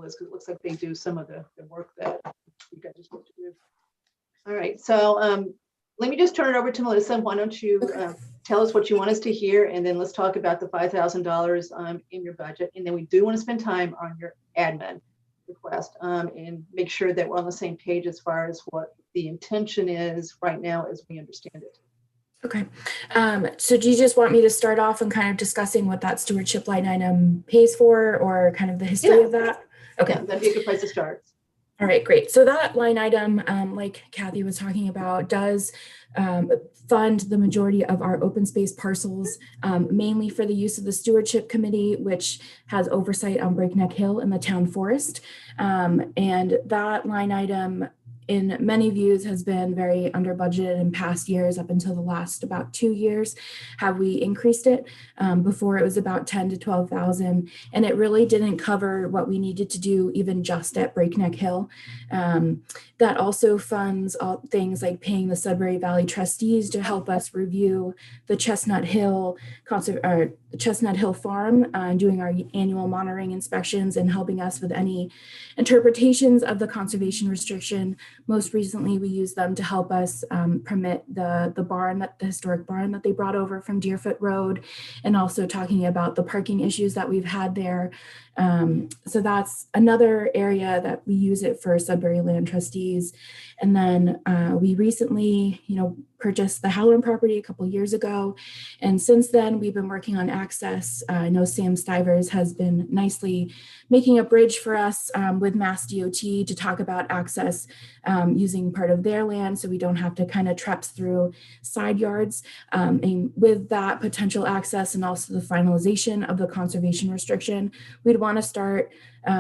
Melissa, because it looks like they do some of the work that you guys are supposed to do. All right, so let me just turn it over to Melissa. Why don't you tell us what you want us to hear, and then let's talk about the $5,000 in your budget. And then we do want to spend time on your admin request and make sure that we're on the same page as far as what the intention is right now as we understand it. Okay. So do you just want me to start off and kind of discussing what that stewardship line item pays for, or kind of the history of that? Okay. Yeah, that'd be a good place to start. All right, great. So that line item, like Kathy was talking about, does fund the majority of our open space parcels, mainly for the use of the stewardship committee, which has oversight on Breakneck Hill and the town forest. And that line item, in many views, has been very under budgeted in past years. Up until the last about 2 years have we increased it. Before it was about 10 to 12,000, and it really didn't cover what we needed to do even just at Breakneck Hill. That also funds all things like paying the Sudbury Valley trustees to help us review the Chestnut Hill Farm, doing our annual monitoring inspections and helping us with any interpretations of the conservation restriction. Most recently, we used them to help us permit the historic barn that they brought over from Deerfoot Road, and also talking about the parking issues that we've had there. So that's another area that we use it for Sudbury land trustees. And then we recently, purchased the Halloran property a couple years ago. And since then, we've been working on access. I know Sam Stivers has been nicely making a bridge for us with Mass DOT to talk about access using part of their land, so we don't have to kind of traipse through side yards. And with that potential access and also the finalization of the conservation restriction, we'd want to start, I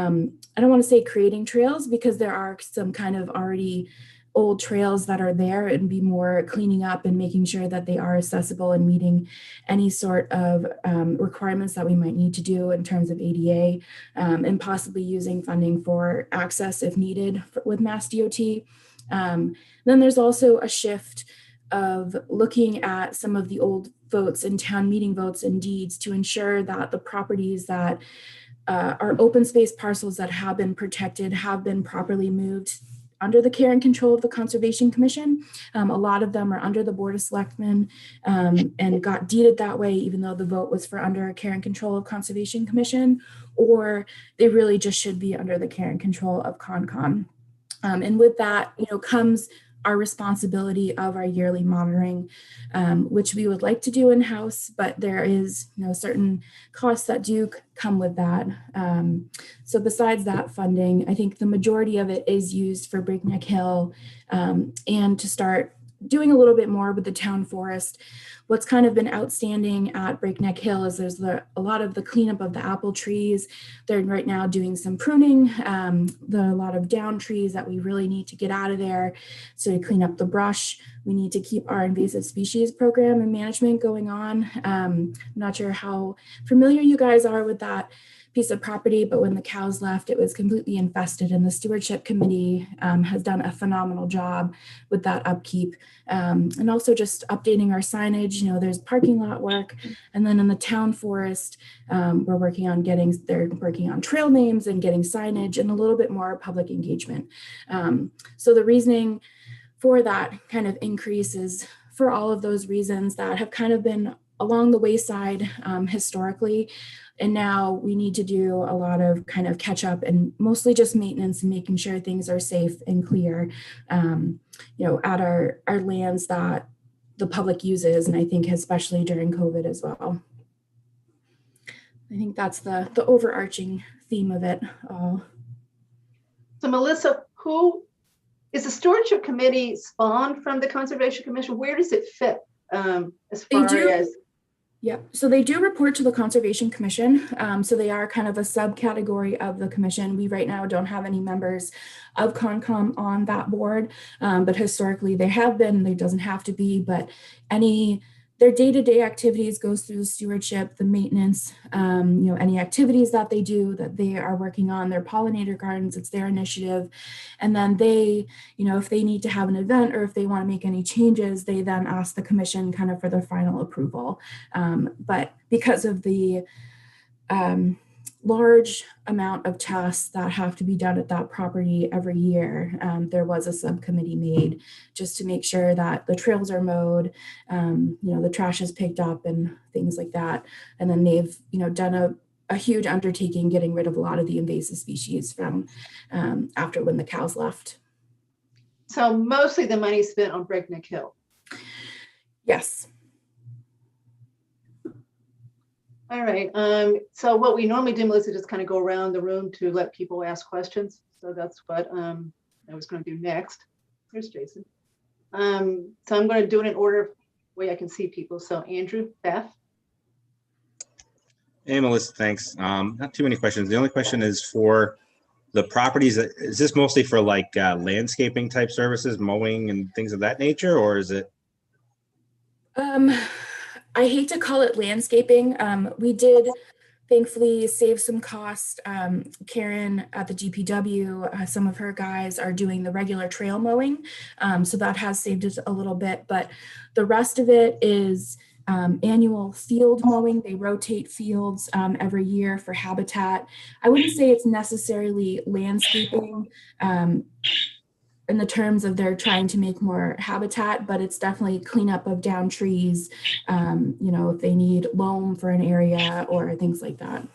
don't want to say creating trails, because there are some kind of already old trails that are there, and be more cleaning up and making sure that they are accessible and meeting any sort of requirements that we might need to do in terms of ADA, and possibly using funding for access if needed with Mass DOT. Then there's also a shift of looking at some of the old votes and town meeting votes and deeds to ensure that the properties that are open space parcels that have been protected have been properly moved under the care and control of the Conservation Commission. A lot of them are under the Board of Selectmen and got deeded that way, even though the vote was for under care and control of Conservation Commission, or they really just should be under the care and control of Concom. And with that, comes our responsibility of our yearly monitoring, which we would like to do in-house, but there is certain costs that do come with that. So besides that funding, I think the majority of it is used for Breakneck Hill and to start doing a little bit more with the town forest. What's kind of been outstanding at Breakneck Hill is there's a lot of the cleanup of the apple trees. They're right now doing some pruning, a lot of down trees that we really need to get out of there. So to clean up the brush, we need to keep our invasive species program and management going on. I'm not sure how familiar you guys are with that piece of property, but when the cows left, it was completely infested, and the stewardship committee has done a phenomenal job with that upkeep, and also just updating our signage. There's parking lot work, and then in the town forest, they're working on trail names and getting signage and a little bit more public engagement. So the reasoning for that kind of increase is for all of those reasons that have kind of been along the wayside historically. And now we need to do a lot of kind of catch up and mostly just maintenance and making sure things are safe and clear, at our lands that the public uses. And I think especially during COVID as well. I think that's the overarching theme of it all. So Melissa, who is the stewardship committee spawned from the Conservation Commission? Where does it fit as far as? Yeah, so they do report to the Conservation Commission. So they are kind of a subcategory of the commission. We right now don't have any members of Concom on that board, but historically they have been. There doesn't have to be, but their day-to-day activities goes through the stewardship, the maintenance, any activities that they do that they are working on, their pollinator gardens, it's their initiative. And then they, if they need to have an event or if they want to make any changes, they then ask the commission kind of for their final approval. But because of the large amount of tests that have to be done at that property every year. There was a subcommittee made just to make sure that the trails are mowed, the trash is picked up and things like that. And then they've, done a huge undertaking getting rid of a lot of the invasive species from after when the cows left. So mostly the money spent on Breakneck Hill. Yes. All right. So what we normally do, Melissa, just kind of go around the room to let people ask questions. So that's what I was going to do next. Here's Jason. So I'm going to do it in order way I can see people. So Andrew, Beth. Hey, Melissa, thanks. Not too many questions. The only question is for the properties. Is this mostly for like landscaping type services, mowing and things of that nature, or is it? I hate to call it landscaping. We did thankfully save some cost. Karen at the DPW, some of her guys are doing the regular trail mowing. So that has saved us a little bit, but the rest of it is annual field mowing. They rotate fields every year for habitat. I wouldn't say it's necessarily landscaping in the terms of they're trying to make more habitat, but it's definitely cleanup of down trees, if they need loam for an area or things like that.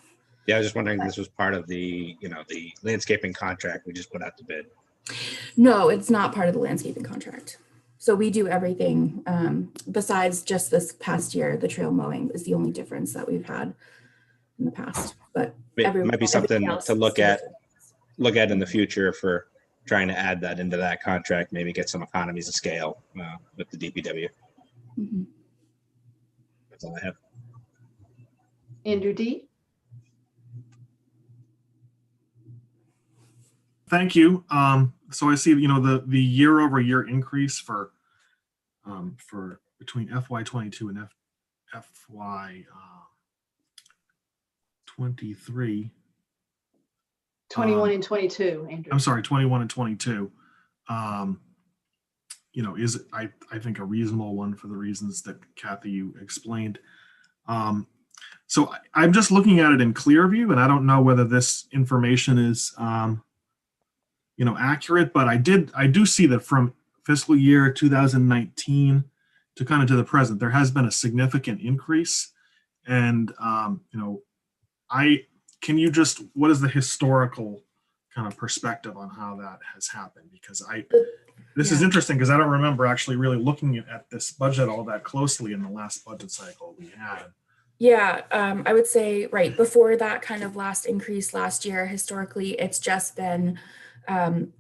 Yeah, I was just wondering if this was part of the, the landscaping contract we just put out to bid. No, it's not part of the landscaping contract. So we do everything besides just this past year. The trail mowing is the only difference that we've had in the past. But It might be something to look at in the future for trying to add that into that contract, maybe get some economies of scale with the DPW. Mm-hmm. That's all I have. Andrew D. Thank you. So I see, the year-over-year increase for between FY22 and FY23. 21 and 22, Andrew. I'm sorry, 21 and 22. Is I think a reasonable one for the reasons that Kathy you explained. So I'm just looking at it in Clearview, and I don't know whether this information is accurate, but I do see that from fiscal year 2019 to the present, there has been a significant increase. And what is the historical kind of perspective on how that has happened? Because this is interesting because I don't remember actually really looking at this budget all that closely in the last budget cycle we had. Yeah, I would say right before that kind of last increase last year, historically, it's just been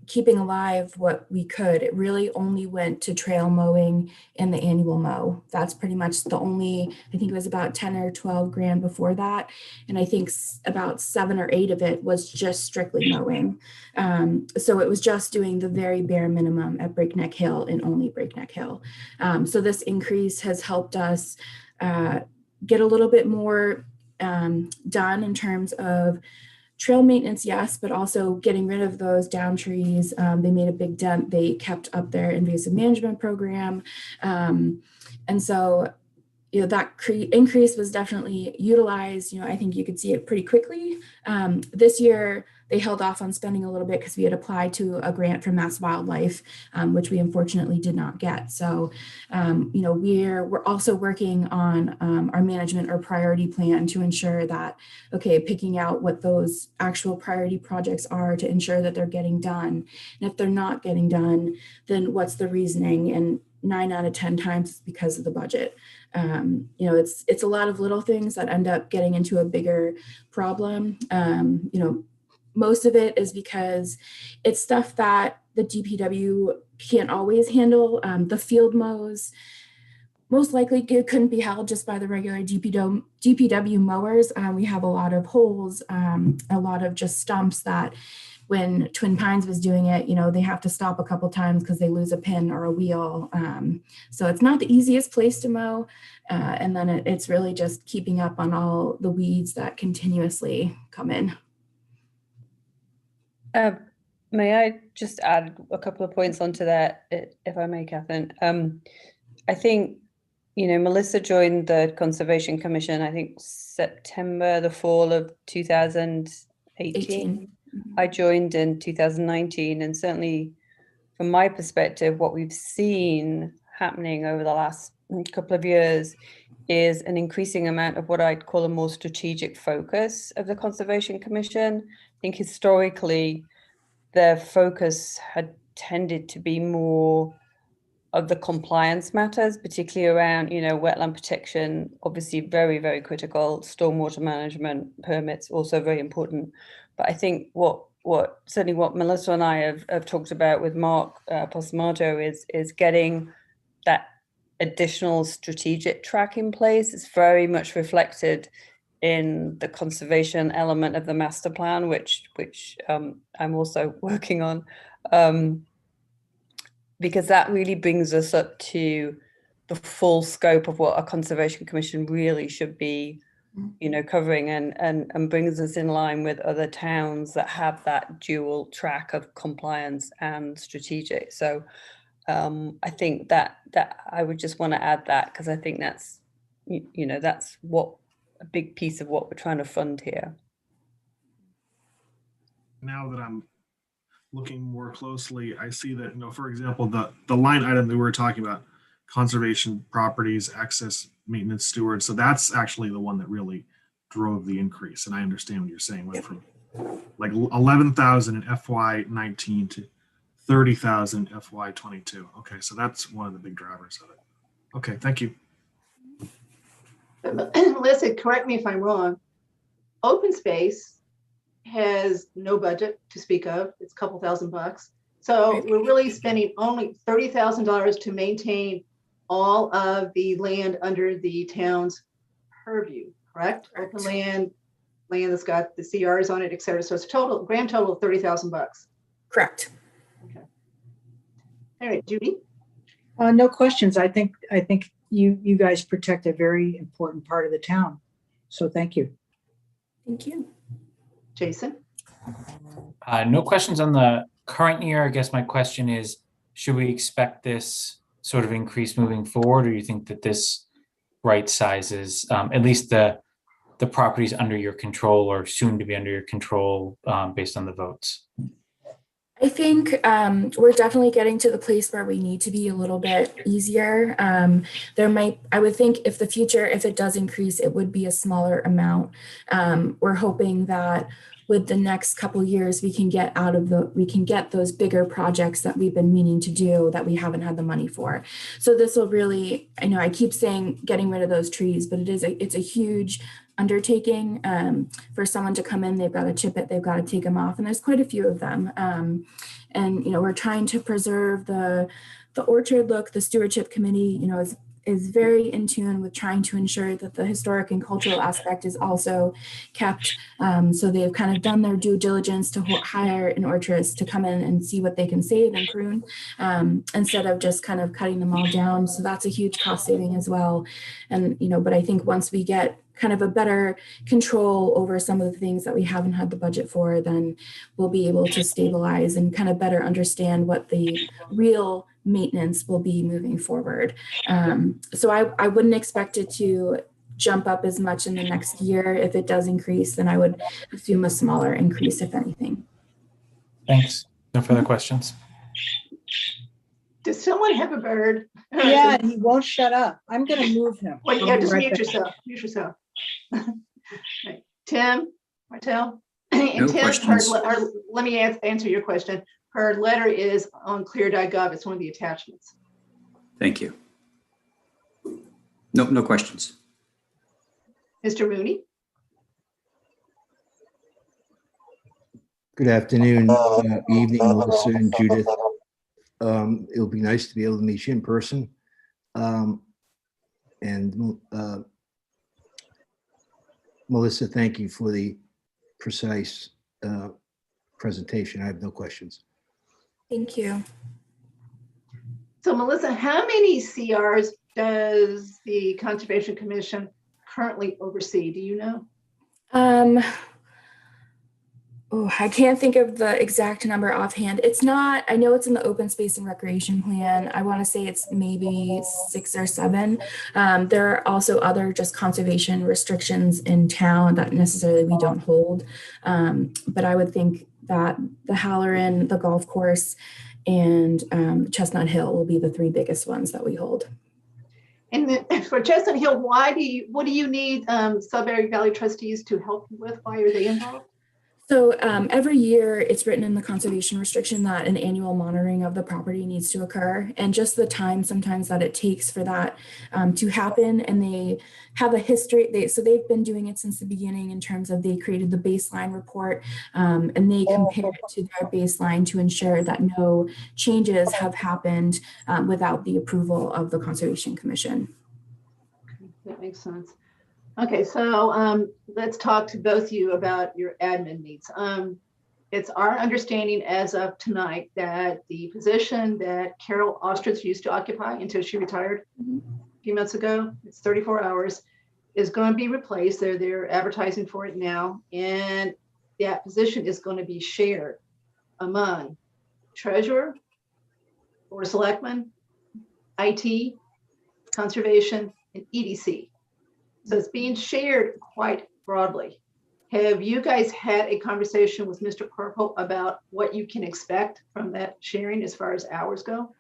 keeping alive what we could. It really only went to trail mowing and the annual mow. That's pretty much the only, I think it was about 10 or 12 grand before that. And I think about 7 or 8 of it was just strictly mowing. So it was just doing the very bare minimum at Breakneck Hill and only Breakneck Hill. So this increase has helped us get a little bit more done in terms of trail maintenance, yes, but also getting rid of those down trees. They made a big dent. They kept up their invasive management program. And so, that increase was definitely utilized. I think you could see it pretty quickly. This year, they held off on spending a little bit because we had applied to a grant from Mass Wildlife, which we unfortunately did not get. So, we're also working on our management or priority plan to ensure that, picking out what those actual priority projects are to ensure that they're getting done. And if they're not getting done, then what's the reasoning? And 9 out of 10 times it's because of the budget. It's a lot of little things that end up getting into a bigger problem. Most of it is because it's stuff that the DPW can't always handle. The field mows, most likely it couldn't be held just by the regular DPW mowers. We have a lot of holes, a lot of just stumps that when Twin Pines was doing it, they have to stop a couple times because they lose a pin or a wheel. So it's not the easiest place to mow. And then it's really just keeping up on all the weeds that continuously come in. May I just add a couple of points onto that, if I may, Catherine? I think, Melissa joined the Conservation Commission, I think September, the fall of 2018. I joined in 2019, and certainly from my perspective, what we've seen happening over the last couple of years is an increasing amount of what I'd call a more strategic focus of the Conservation Commission. I think historically, their focus had tended to be more of the compliance matters, particularly around, wetland protection, obviously very, very critical, stormwater management, permits, also very important. But I think what Melissa and I have talked about with Mark Postamato is getting that additional strategic track in place. It's very much reflected in the conservation element of the master plan, which I'm also working on, because that really brings us up to the full scope of what a conservation commission really should be, covering, and brings us in line with other towns that have that dual track of compliance and strategic. So I think that I would just want to add that, because I think that's, that's what a big piece of what we're trying to fund here. Now that I'm looking more closely, I see that, for example, the line item that we were talking about, conservation properties, access maintenance stewards. So that's actually the one that really drove the increase. And I understand what you're saying, went from like 11,000 in FY19 to 30,000 FY22. Okay, so that's one of the big drivers of it. Okay, thank you. Melissa, correct me if I'm wrong. Open space has no budget to speak of. It's a couple $1,000. So we're really spending only $30,000 to maintain all of the land under the town's purview, correct? Open land that's got the CRs on it, et cetera. So it's grand total of $30,000. Correct. Okay. All right, Judy. No questions. I think you guys protect a very important part of the town. So thank you. Thank you. Jason. No questions on the current year. I guess my question is, should we expect this sort of increase moving forward, or do you think that this right sizes at least the properties under your control or soon to be under your control based on the votes? I think we're definitely getting to the place where we need to be a little bit easier. I would think if it does increase, it would be a smaller amount. We're hoping that with the next couple of years, we can get those bigger projects that we've been meaning to do that we haven't had the money for. So this will really, I know I keep saying getting rid of those trees, but it's a huge undertaking. For someone to come in, they've got to chip it, they've got to take them off, and there's quite a few of them. And we're trying to preserve the orchard look. The stewardship committee, is very in tune with trying to ensure that the historic and cultural aspect is also kept. So they've kind of done their due diligence to hire an orchardist to come in and see what they can save and prune, instead of just kind of cutting them all down. So that's a huge cost saving as well. And, but I think once we get kind of a better control over some of the things that we haven't had the budget for, then we'll be able to stabilize and kind of better understand what the real maintenance will be moving forward. So I wouldn't expect it to jump up as much in the next year. If it does increase, then I would assume a smaller increase, if anything. Thanks. No further questions. Does someone have a bird? Yeah, and he won't shut up. I'm going to move him. Well, I'll yeah, be just right mute back. yourself. Mute yourself. Right. Tim, Martell. And No Tim, questions. let me answer your question. Her letter is on clear.gov. It's one of the attachments. Thank you. No questions. Mr. Mooney. Good afternoon, evening, Melissa and Judith. It'll be nice to be able to meet you in person. Melissa, thank you for the precise presentation. I have no questions. Thank you. So Melissa, how many CRs does the Conservation Commission currently oversee? Do you know? Oh, I can't think of the exact number offhand. It's not, I know it's in the open space and recreation plan. I want to say it's maybe 6 or 7. There are also other just conservation restrictions in town that necessarily we don't hold. But I would think that the Halloran, the golf course, and Chestnut Hill will be the 3 biggest ones that we hold. And then for Chestnut Hill, what do you need Sudbury Valley trustees to help you with? Why are they involved? So every year it's written in the conservation restriction that an annual monitoring of the property needs to occur, and just the time sometimes that it takes for that to happen. And they have a history. So they've been doing it since the beginning in terms of they created the baseline report and they compare it to their baseline to ensure that no changes have happened without the approval of the Conservation Commission. That makes sense. Okay, so let's talk to both of you about your admin needs. It's our understanding as of tonight that the position that Carol Ostrich used to occupy until she retired a few months ago, it's 34 hours, is going to be replaced. They're advertising for it now, and that position is going to be shared among treasurer, board of selectmen, IT, conservation, and EDC. So it's being shared quite broadly. Have you guys had a conversation with Mr. Corporal about what you can expect from that sharing as far as hours go?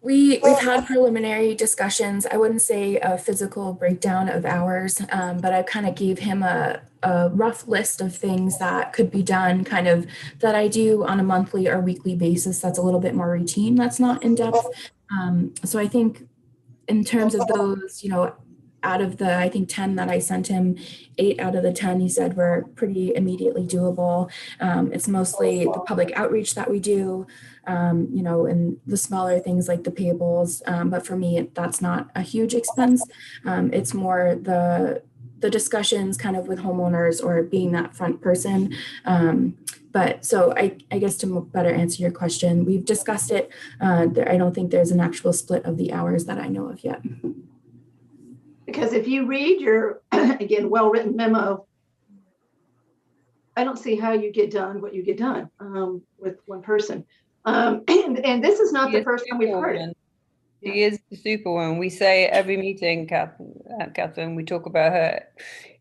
We've had preliminary discussions. I wouldn't say a physical breakdown of hours, but I kind of gave him a rough list of things that could be done, kind of that I do on a monthly or weekly basis. That's a little bit more routine. That's not in depth. So I think in terms of those, you know, out of the, I think 10 that I sent him, 8 out of the 10 he said were pretty immediately doable. It's mostly the public outreach that we do, you know, and the smaller things like the payables. But for me, that's not a huge expense. It's more the discussions kind of with homeowners or being that front person. But so I guess to better answer your question, we've discussed it. I don't think there's an actual split of the hours that I know of yet. Because if you read your, again, well-written memo, I don't see how you get done what you get done with one person. And this is not the first time we've heard it. She is the superwoman. We say every meeting, Catherine, we talk about her.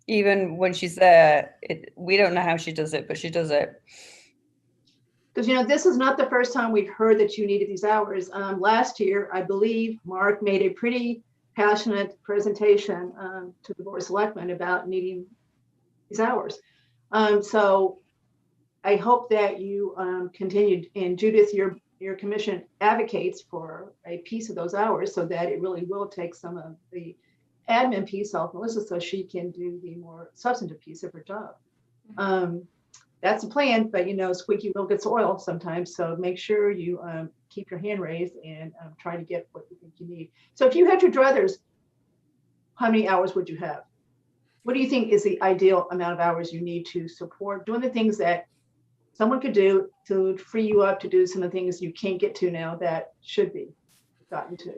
Even when she's there, we don't know how she does it, but she does it. Because, you know, this is not the first time we've heard that you needed these hours. Last year, I believe Mark made a pretty passionate presentation to the Board of Selectmen about needing these hours. So I hope that you continued, and Judith, your commission advocates for a piece of those hours so that it really will take some of the admin piece off Melissa so she can do the more substantive piece of her job. That's a plan, but you know, squeaky wheel gets oil sometimes. So make sure you keep your hand raised and try to get what you think you need. So if you had your druthers, how many hours would you have? What do you think is the ideal amount of hours you need to support doing the things that someone could do to free you up to do some of the things you can't get to now that should be gotten to?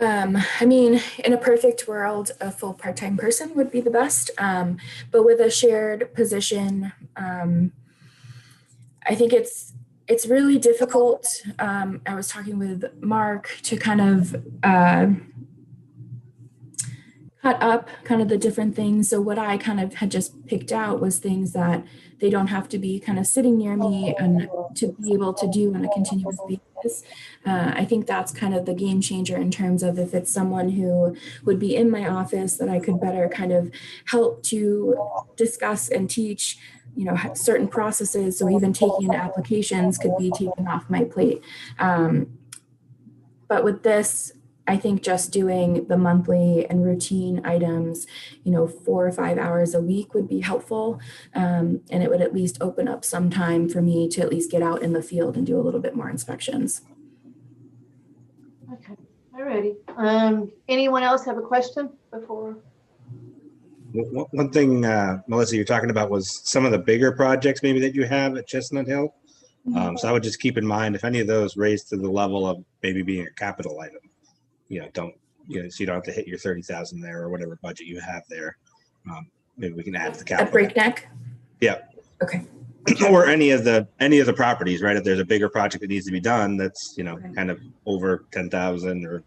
I mean, in a perfect world, a full part-time person would be the best. But with a shared position, I think it's really difficult. I was talking with Mark to kind of cut up kind of the different things. So what I kind of had just picked out was things that they don't have to be kind of sitting near me and to be able to do on a continuous basis. I think that's kind of the game changer in terms of if it's someone who would be in my office that I could better kind of help to discuss and teach, you know, certain processes. So even taking in applications could be taken off my plate. But with this, I think just doing the monthly and routine items, you know, 4 or 5 hours a week would be helpful. And it would at least open up some time for me to at least get out in the field and do a little bit more inspections. Okay, all righty. Anyone else have a question before? One thing, Melissa, you're talking about was some of the bigger projects maybe that you have at Chestnut Hill. So I would just keep in mind if any of those raise to the level of maybe being a capital item, you know, so you don't have to hit your 30,000 there or whatever budget you have there. Maybe we can add to the capital. At breakneck? Yeah. Okay. or any of the properties, right? If there's a bigger project that needs to be done, that's, Okay. kind of over 10,000 or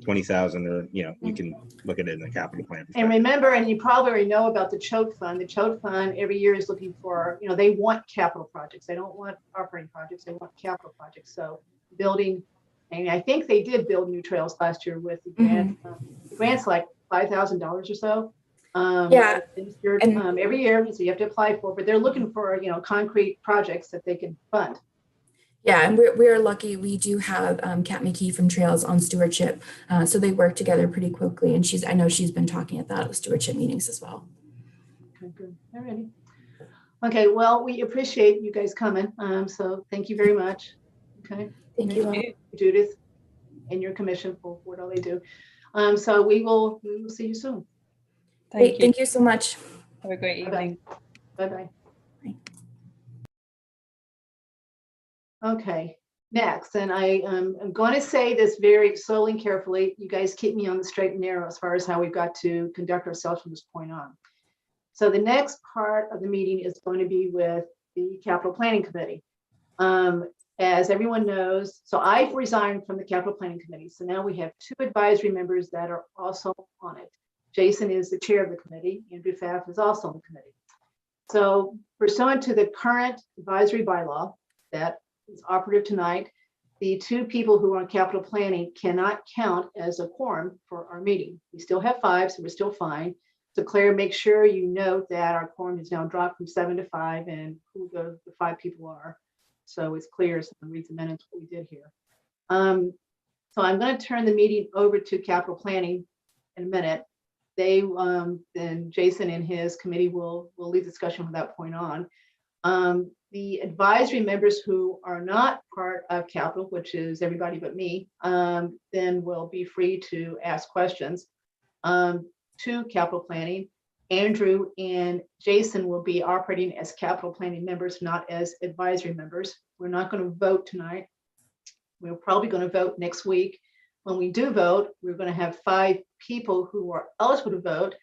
20,000, or, we can look at it in the capital plan. And remember, and you probably already know about the choke fund. The choke fund every year is looking for, they want capital projects. They don't want operating projects. They want capital projects. So building, and I think they did build new trails last year with the grant. The grant's like $5,000 or so. Yeah. Every year, so you have to apply for, but they're looking for, concrete projects that they can fund. Yeah, and we're lucky. We do have Kat McKee from Trails on stewardship, so they work together pretty quickly. And I know she's been talking at the stewardship meetings as well. Okay, good. All righty. Okay, well, we appreciate you guys coming. So thank you very much. Okay. Thank you all. Judith, and your commission for what all they do. So we will see you soon. Great, thank you so much. Have a great evening. Bye-bye. Bye. Okay, next, and I'm going to say this very slowly and carefully. You guys keep me on the straight and narrow as far as how we've got to conduct ourselves from this point on. So the next part of the meeting is going to be with the Capital Planning Committee. As everyone knows, so I've resigned from the Capital Planning Committee. So now we have 2 advisory members that are also on it. Jason is the chair of the committee. Andrew Pfaff is also on the committee. So pursuant to the current advisory bylaw that is operative tonight, the 2 people who are on capital planning cannot count as a quorum for our meeting. We still have 5, so we're still fine. So Claire, make sure you note that our quorum is now dropped from 7 to 5 and who the 5 people are. So it's clear, so I can read the minutes what we did here. So I'm going to turn the meeting over to capital planning in a minute. Then Jason and his committee will lead the discussion from that point on. The advisory members who are not part of capital, which is everybody but me, then will be free to ask questions to capital planning. Andrew and Jason will be operating as capital planning members, not as advisory members. We're not going to vote tonight. We're probably going to vote next week. When we do vote, we're going to have 5 people who are eligible to vote.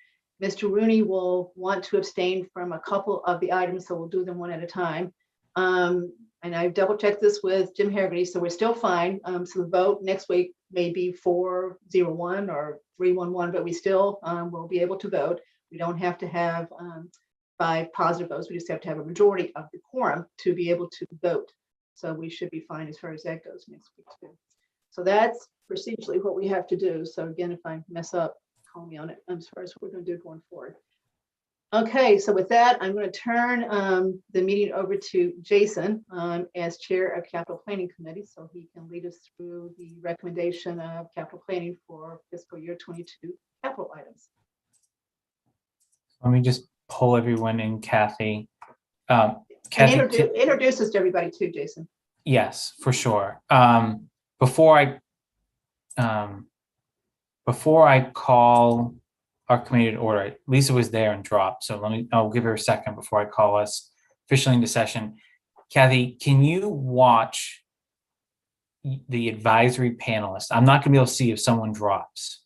Mr. Rooney will want to abstain from a couple of the items, so we'll do them one at a time. And I've double checked this with Jim Haggerty, so we're still fine. So the vote next week may be 401 or 311, but we still will be able to vote. We don't have to have 5 positive votes. We just have to have a majority of the quorum to be able to vote. So we should be fine as far as that goes next week too. So that's procedurally what we have to do. So again, if I mess up, call me on it as far as what we're going to do going forward. Okay, so with that, I'm going to turn the meeting over to Jason as chair of Capital Planning Committee, so he can lead us through the recommendation of capital planning for fiscal year 22 capital items. Let me just pull everyone in, Kathy. And Kathy, introduce us to everybody too, Jason. yes, for sure. Before I call our committee to order, Lisa was there and dropped. So I'll give her a second before I call us officially into session. Kathy, can you watch the advisory panelists? I'm not gonna be able to see if someone drops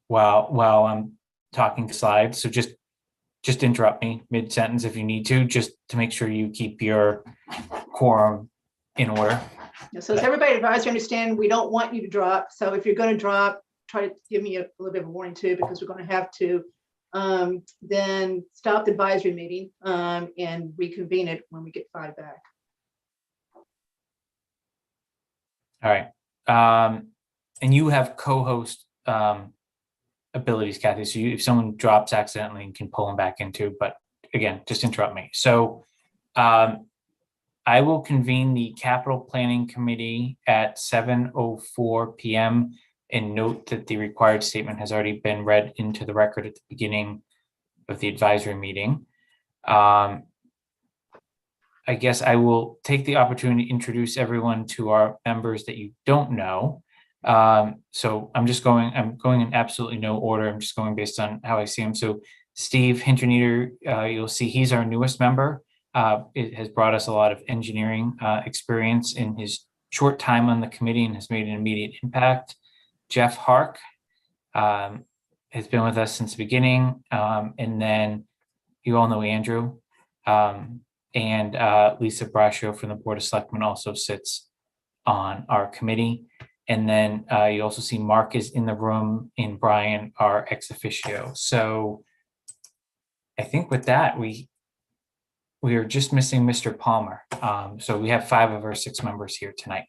while I'm talking to slides. So just interrupt me mid-sentence if you need to, just to make sure you keep your quorum in order. So as everybody advised, you understand, we don't want you to drop. So if you're going to drop, try to give me a little bit of a warning too, because we're going to have to then stop the advisory meeting and reconvene it when we get 5 back. All right. And you have co-host abilities, Kathy. So if someone drops accidentally, you can pull them back into, but again, just interrupt me. So I will convene the Capital Planning Committee at 7:04 p.m. and note that the required statement has already been read into the record at the beginning of the advisory meeting. I guess I will take the opportunity to introduce everyone to our members that you don't know. So I'm going in absolutely no order. I'm just going based on how I see him. So Steve Hinterneeder, you'll see he's our newest member. It has brought us a lot of engineering experience in his short time on the committee and has made an immediate impact. Jeff Hark has been with us since the beginning. And then you all know Andrew. and Lisa Brascio from the Board of Selectmen also sits on our committee. And then you also see Mark is in the room and Brian are ex officio. So I think with that, we are just missing Mr. Palmer. So we have 5 of our 6 members here tonight.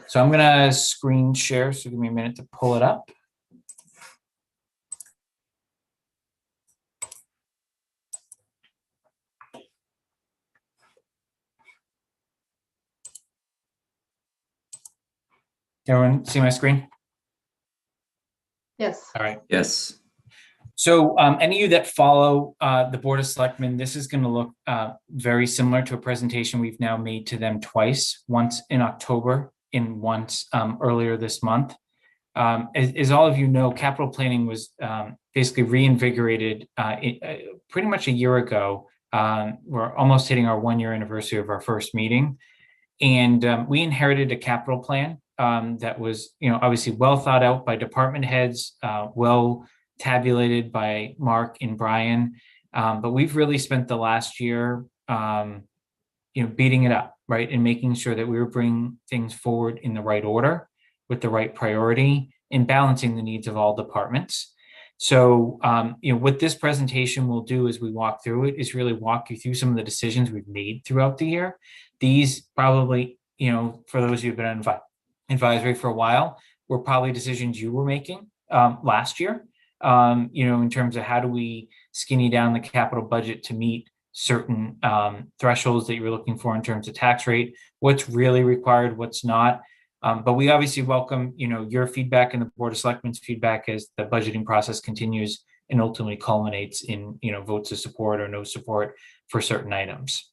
So I'm gonna screen share, so give me a minute to pull it up. Everyone see my screen? Yes. All right. Yes. So any of you that follow the Board of Selectmen, this is going to look very similar to a presentation we've now made to them twice, once in October and once earlier this month. As all of you know, capital planning was basically reinvigorated pretty much a year ago. We're almost hitting our 1-year anniversary of our first meeting. And we inherited a capital plan that was, obviously well thought out by department heads, well tabulated by Mark and Brian. But we've really spent the last year, beating it up, right? And making sure that we were bringing things forward in the right order with the right priority and balancing the needs of all departments. So, what this presentation will do as we walk through it is really walk you through some of the decisions we've made throughout the year. These probably, for those who've been on advisory for a while, were probably decisions you were making last year, in terms of how do we skinny down the capital budget to meet certain thresholds that you were looking for in terms of tax rate, what's really required, what's not. But we obviously welcome, your feedback and the Board of Selectmen's feedback as the budgeting process continues and ultimately culminates in, votes of support or no support for certain items.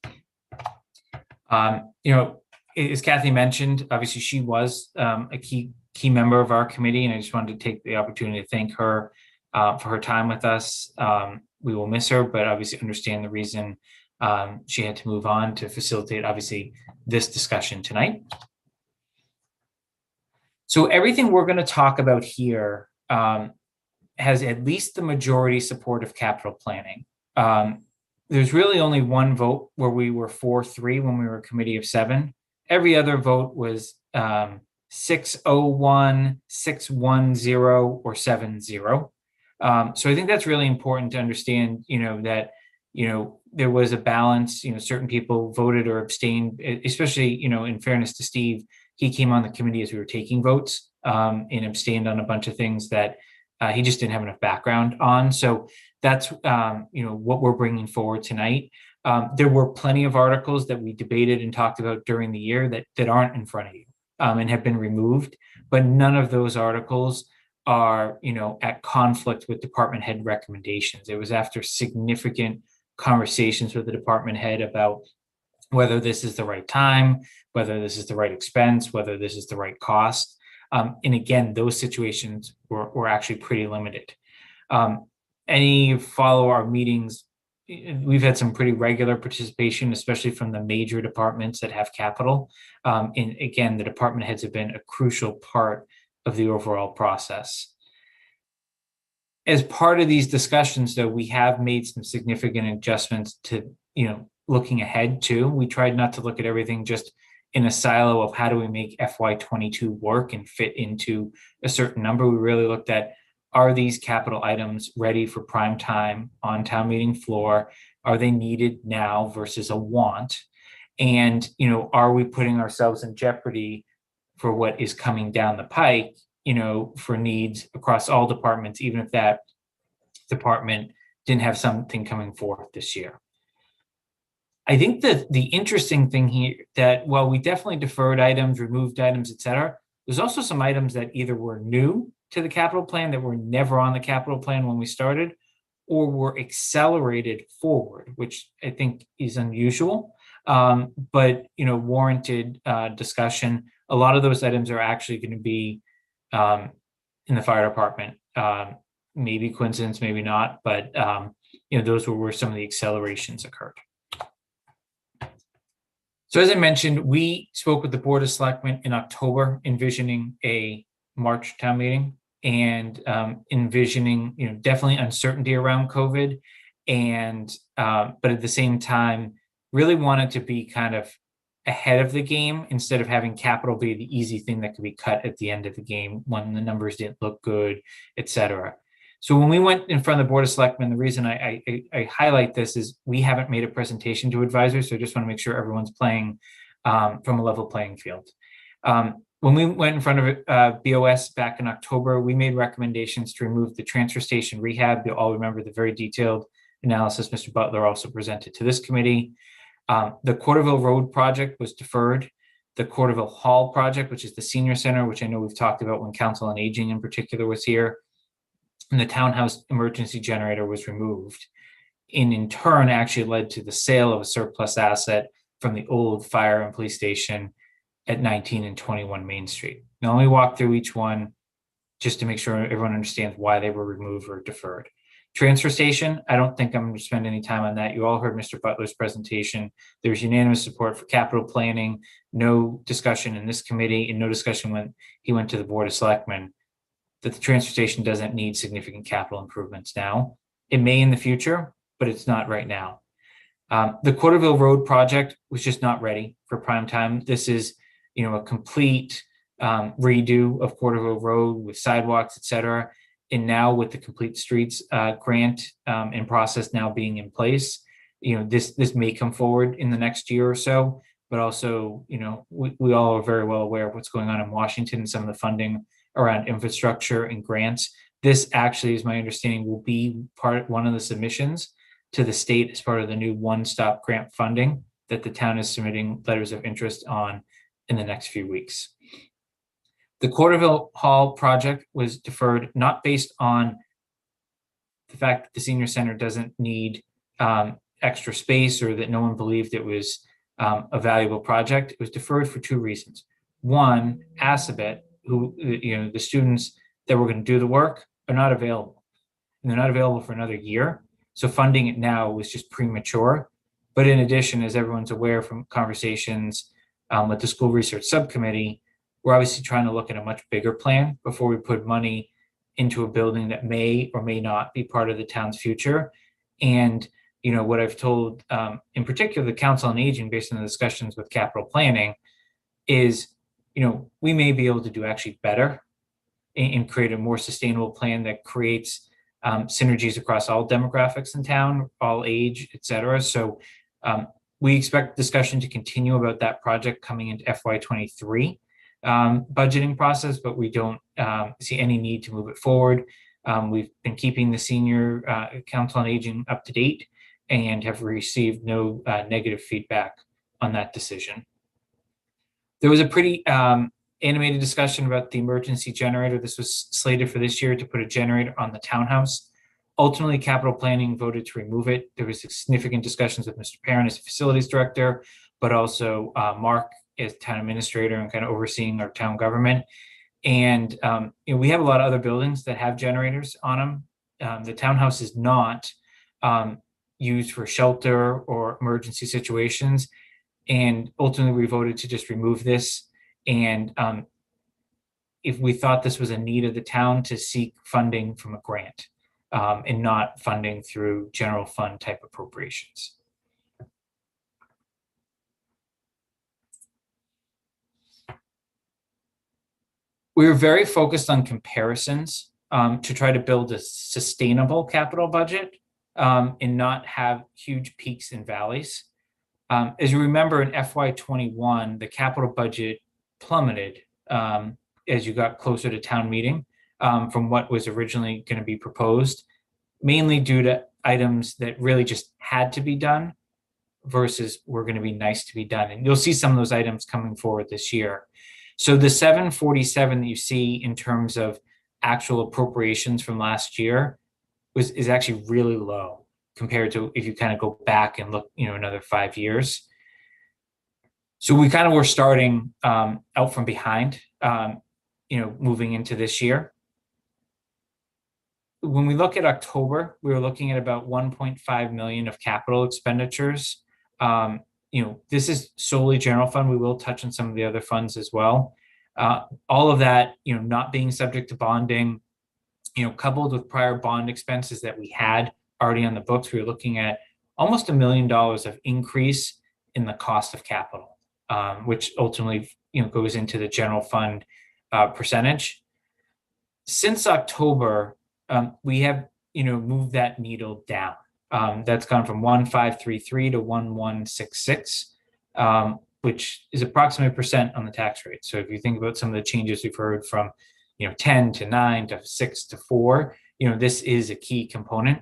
As Kathy mentioned, obviously she was a key member of our committee, and I just wanted to take the opportunity to thank her for her time with us. We will miss her, but obviously understand the reason she had to move on to facilitate, obviously, this discussion tonight. So everything we're going to talk about here has at least the majority support of capital planning. There's really only one vote where we were 4-3 when we were a committee of 7. Every other vote was 6-01, 6-1-0, or 7-0. So I think that's really important to understand, that, there was a balance, certain people voted or abstained, especially, in fairness to Steve, he came on the committee as we were taking votes and abstained on a bunch of things that he just didn't have enough background on. So that's, what we're bringing forward tonight. There were plenty of articles that we debated and talked about during the year that aren't in front of you and have been removed, but none of those articles are, at conflict with department head recommendations. It was after significant conversations with the department head about whether this is the right time, whether this is the right expense, whether this is the right cost. And again, those situations were actually pretty limited. Any follow our meetings, we've had some pretty regular participation, especially from the major departments that have capital. And again, the department heads have been a crucial part of the overall process. As part of these discussions, though, we have made some significant adjustments to, looking ahead too. We tried not to look at everything just in a silo of how do we make FY22 work and fit into a certain number. We really looked at, are these capital items ready for prime time on town meeting floor? Are they needed now versus a want? And, are we putting ourselves in jeopardy for what is coming down the pike, for needs across all departments, even if that department didn't have something coming forth this year? I think that the interesting thing here that while we definitely deferred items, removed items, et cetera, there's also some items that either were new to the capital plan that were never on the capital plan when we started, or were accelerated forward, which I think is unusual, but warranted discussion. A lot of those items are actually going to be in the fire department. Maybe coincidence, maybe not, but those were where some of the accelerations occurred. So as I mentioned, we spoke with the Board of Selectmen in October, envisioning a March town meeting and envisioning, definitely uncertainty around COVID, and but at the same time, really wanted to be kind of ahead of the game instead of having capital be the easy thing that could be cut at the end of the game when the numbers didn't look good, et cetera. So when we went in front of the Board of Selectmen, the reason I highlight this is we haven't made a presentation to advisors, so I just want to make sure everyone's playing from a level playing field. When we went in front of BOS back in October, we made recommendations to remove the transfer station rehab. You'll all remember the very detailed analysis Mr. Butler also presented to this committee. The Corderville Road project was deferred. The Corderville Hall project, which is the senior center, which I know we've talked about when Council on Aging in particular was here, and the townhouse emergency generator was removed. And in turn, actually led to the sale of a surplus asset from the old fire and police station at 19 and 21 Main Street. Now, let me walk through each one just to make sure everyone understands why they were removed or deferred. Transfer station, I don't think I'm going to spend any time on that. You all heard Mr. Butler's presentation. There's unanimous support for capital planning, no discussion in this committee, and no discussion when he went to the Board of Selectmen that the transfer station doesn't need significant capital improvements now. It may in the future, but it's not right now. The Corderville Road project was just not ready for prime time. This is, a complete redo of Corderville Road with sidewalks, et cetera. And now with the Complete Streets grant and process now being in place, this may come forward in the next year or so. But also, we all are very well aware of what's going on in Washington and some of the funding around infrastructure and grants. This actually, is my understanding, will be one of the submissions to the state as part of the new one-stop grant funding that the town is submitting letters of interest on in the next few weeks. The Corderville Hall project was deferred, not based on the fact that the senior center doesn't need extra space or that no one believed it was a valuable project. It was deferred for two reasons. One, Assabet, who, the students that were going to do the work are not available. And they're not available for another year. So funding it now was just premature. But in addition, as everyone's aware from conversations with the school research subcommittee, we're obviously trying to look at a much bigger plan before we put money into a building that may or may not be part of the town's future. And, what I've told, in particular, the Council on Aging, based on the discussions with capital planning, is, we may be able to do actually better and create a more sustainable plan that creates synergies across all demographics in town, all age, et cetera. So we expect discussion to continue about that project coming into FY23 budgeting process, but we don't see any need to move it forward. We've been keeping the senior Council on Aging up to date and have received no negative feedback on that decision. There was a pretty animated discussion about the emergency generator. This was slated for this year to put a generator on the townhouse. Ultimately, capital planning voted to remove it. There was significant discussions with Mr. Perrin as facilities director, but also Mark as town administrator and kind of overseeing our town government. And we have a lot of other buildings that have generators on them. The townhouse is not used for shelter or emergency situations. And ultimately, we voted to just remove this. And if we thought this was a need of the town, to seek funding from a grant and not funding through general fund type appropriations. We were very focused on comparisons to try to build a sustainable capital budget and not have huge peaks and valleys. As you remember, in FY21, the capital budget plummeted as you got closer to town meeting from what was originally going to be proposed, mainly due to items that really just had to be done versus were going to be nice to be done. And you'll see some of those items coming forward this year. So the 747 that you see in terms of actual appropriations from last year is actually really low compared to if you kind of go back and look, another 5 years. So we kind of were starting out from behind, moving into this year. When we look at October, we were looking at about 1.5 million of capital expenditures. This is solely general fund. We will touch on some of the other funds as well. All of that, not being subject to bonding, coupled with prior bond expenses that we had already on the books, we were looking at almost $1 million of increase in the cost of capital, which ultimately, goes into the general fund percentage. Since October, we have, moved that needle down. That's gone from 1,533 to 1,166, which is approximately % on the tax rate. So if you think about some of the changes we've heard from, 10 to 9 to 6 to 4, this is a key component.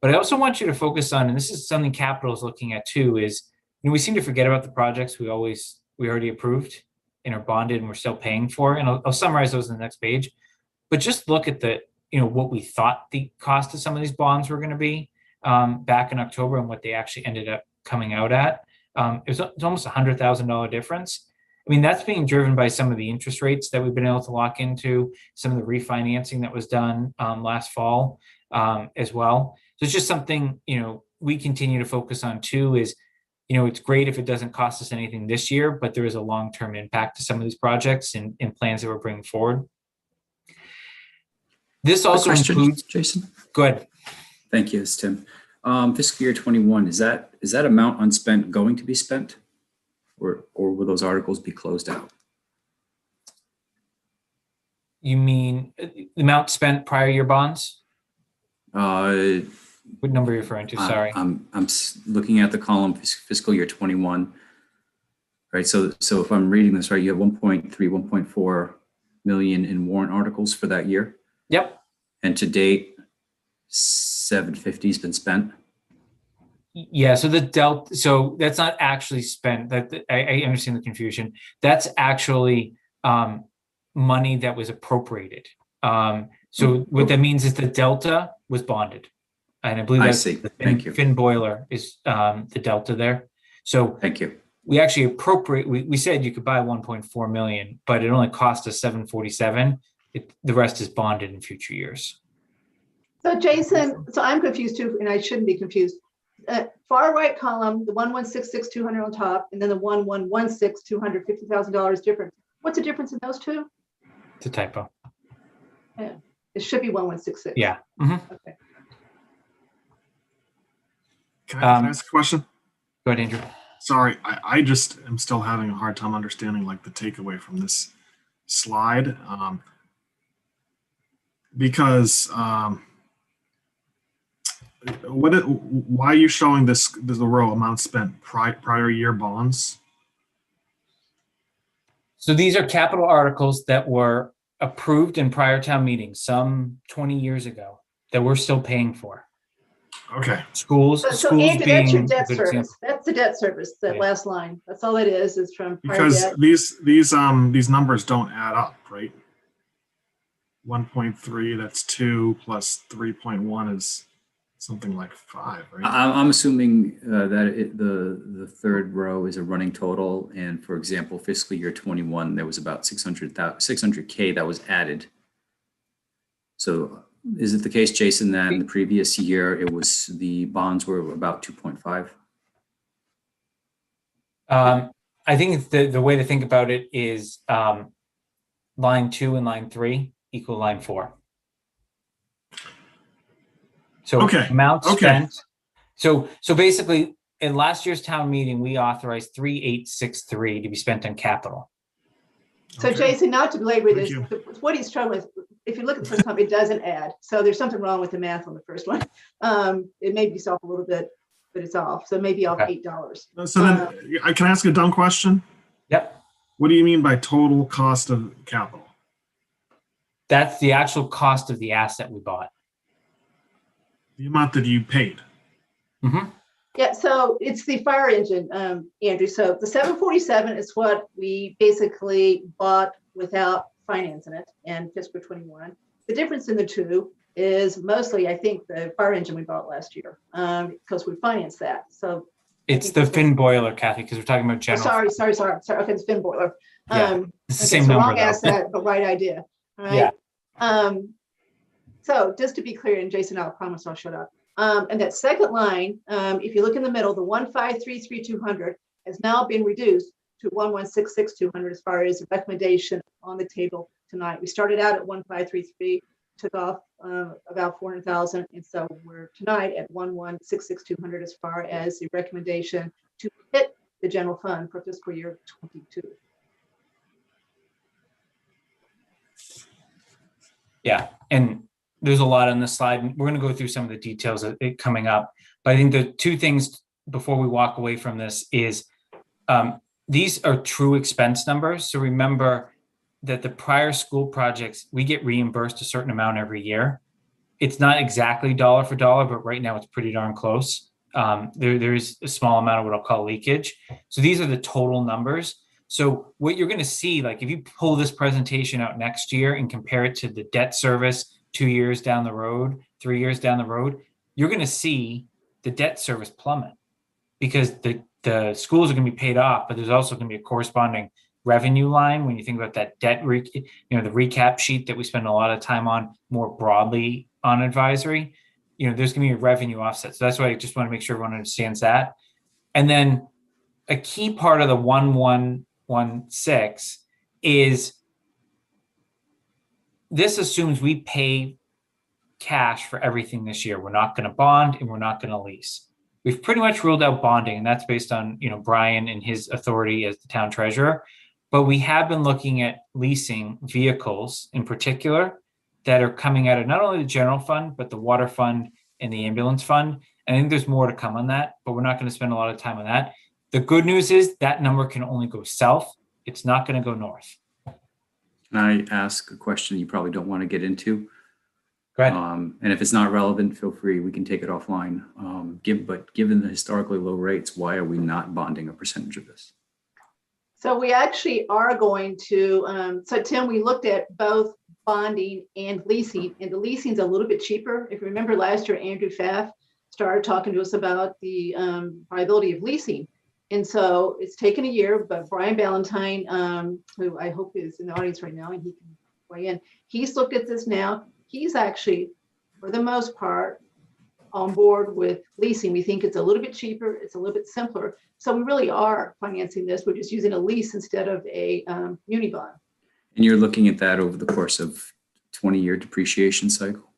But I also want you to focus on, and this is something capital is looking at too, is we seem to forget about the projects we already approved and are bonded and we're still paying for. And I'll summarize those in the next page. But just look at the, what we thought the cost of some of these bonds were going to be back in October and what they actually ended up coming out at. It's almost $100,000 difference. I mean, that's being driven by some of the interest rates that we've been able to lock into, some of the refinancing that was done last fall as well. So it's just something, we continue to focus on too is, it's great if it doesn't cost us anything this year, but there is a long-term impact to some of these projects and plans that we're bringing forward. This also includes, Jason. Go ahead. Thank you, it's Tim. Fiscal year 21, is that amount unspent going to be spent? Or will those articles be closed out? You mean the amount spent prior year bonds? What number are you referring to? Sorry. I'm looking at the column fiscal year 21. Right. So if I'm reading this right, you have 1.4 million in warrant articles for that year. Yep. And to date, 750 has been spent. Yeah, so the delta, so that's not actually spent. That I understand the confusion. That's actually money that was appropriated. So what that means is the delta was bonded, and I believe I that's see. the Thank you. Finn boiler is the delta there. So Thank you. we actually appropriate. We said you could buy 1.4 million, but it only cost us 747. The rest is bonded in future years. So Jason, so I'm confused too, and I shouldn't be confused. Far right column, the 1,166,200 on top, and then the 1,116, $250,000 difference. What's the difference in those two? It's a typo. Yeah, it should be 1,166. Yeah. Mm-hmm. Okay. Can I ask a question? Go ahead, Andrew. Sorry, I just am still having a hard time understanding like the takeaway from this slide. Because why are you showing the row amount spent prior year bonds? So these are capital articles that were approved in prior town meetings some 20 years ago that we're still paying for. Okay. So Andrew, that's your debt service. That's the debt service, that last line. That's all it is from prior because debt. these numbers don't add up, right? 1.3, that's 2 plus 3.1 is something like 5, right? I'm assuming that the third row is a running total, and for example, fiscal year 21, there was about 600K that was added. So is it the case, Jason, that in the previous year the bonds were about 2.5? I think the way to think about it is line 2 and line 3 equal line 4. So amount spent. So basically, in last year's town meeting, we authorized 3,863 to be spent on capital. So Jason, not to belabor this, what he's struggling with, if you look at the first one, it doesn't add. So there's something wrong with the math on the first one. It may be off a little bit, but it's off. So maybe off $8. So then, can I ask a dumb question? Yep. What do you mean by total cost of capital? That's the actual cost of the asset we bought. The amount that you paid. Mm-hmm. Yeah, so it's the fire engine, Andrew. So the 747 is what we basically bought without financing it in fiscal 21. The difference in the two is mostly, I think, the fire engine we bought last year because we financed that. So it's the Finn boiler, Kathy, because we're talking about general. Sorry. Okay, it's Finn boiler. Yeah, it's the same number. Wrong asset, but right idea. All right. Yeah. So just to be clear, and Jason, I'll promise I'll shut up. And that second line, if you look in the middle, the 1,533,200 has now been reduced to 1,166,200 as far as the recommendation on the table tonight. We started out at 1,533, took off about 400,000, and so we're tonight at 1,166,200 as far as the recommendation to hit the general fund for fiscal year 22. Yeah, and there's a lot on this slide. And we're going to go through some of the details of it coming up. But I think the two things before we walk away from this is these are true expense numbers. So remember that the prior school projects, we get reimbursed a certain amount every year. It's not exactly dollar for dollar, but right now it's pretty darn close. There's a small amount of what I'll call leakage. So these are the total numbers. So what you're going to see, like if you pull this presentation out next year and compare it to the debt service 2 years down the road, 3 years down the road, you're going to see the debt service plummet because the schools are going to be paid off, but there's also going to be a corresponding revenue line when you think about that debt, the recap sheet that we spend a lot of time on more broadly on advisory. There's going to be a revenue offset. So that's why I just want to make sure everyone understands that. And then a key part of the 1116 is this assumes we pay cash for everything this year. We're not going to bond and we're not going to lease. We've pretty much ruled out bonding, and that's based on Brian and his authority as the town treasurer. But we have been looking at leasing vehicles in particular that are coming out of not only the general fund, but the water fund and the ambulance fund. And I think there's more to come on that, but we're not going to spend a lot of time on that. The good news is that number can only go south. It's not going to go north. Can I ask a question you probably don't want to get into? Go ahead. And if it's not relevant, feel free, we can take it offline. But given the historically low rates, why are we not bonding a percentage of this? So we actually are going to, so Tim, we looked at both bonding and leasing, and the leasing's a little bit cheaper. If you remember last year, Andrew Pfaff started talking to us about the viability of leasing. And so it's taken a year, but Brian Ballantyne, who I hope is in the audience right now and he can weigh in, he's looked at this now. He's actually, for the most part, on board with leasing. We think it's a little bit cheaper. It's a little bit simpler. So we really are financing this. We're just using a lease instead of a muni bond. And you're looking at that over the course of 20-year depreciation cycle?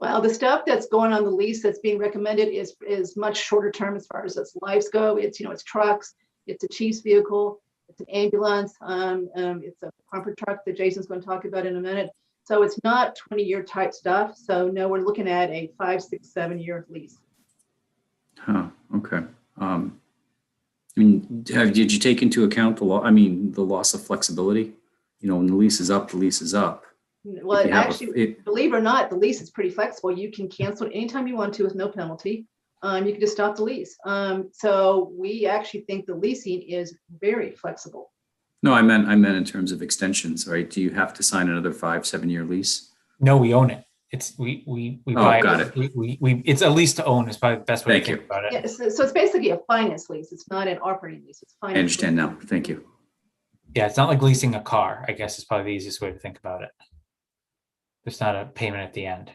Well, the stuff that's going on the lease that's being recommended is much shorter term as far as its lives go. It's, it's trucks, it's a chief's vehicle, it's an ambulance, it's a pumper truck that Jason's going to talk about in a minute. So it's not 20-year type stuff. So no, we're looking at a 5, 6, 7-year lease. Huh, okay. Did you take into account the loss of flexibility? When the lease is up, the lease is up. Well, actually, believe it or not, the lease is pretty flexible. You can cancel it anytime you want to with no penalty. You can just stop the lease. So we actually think the leasing is very flexible. No, I meant in terms of extensions, right? Do you have to sign another 5, 7-year lease? No, we own it. It's we buy got it. We it's a lease to own is probably the best way to think about it. Yeah, so it's basically a finance lease. It's not an operating lease. It's finance. I understand now. Thank you. Yeah, it's not like leasing a car, I guess is probably the easiest way to think about it. There's not a payment at the end.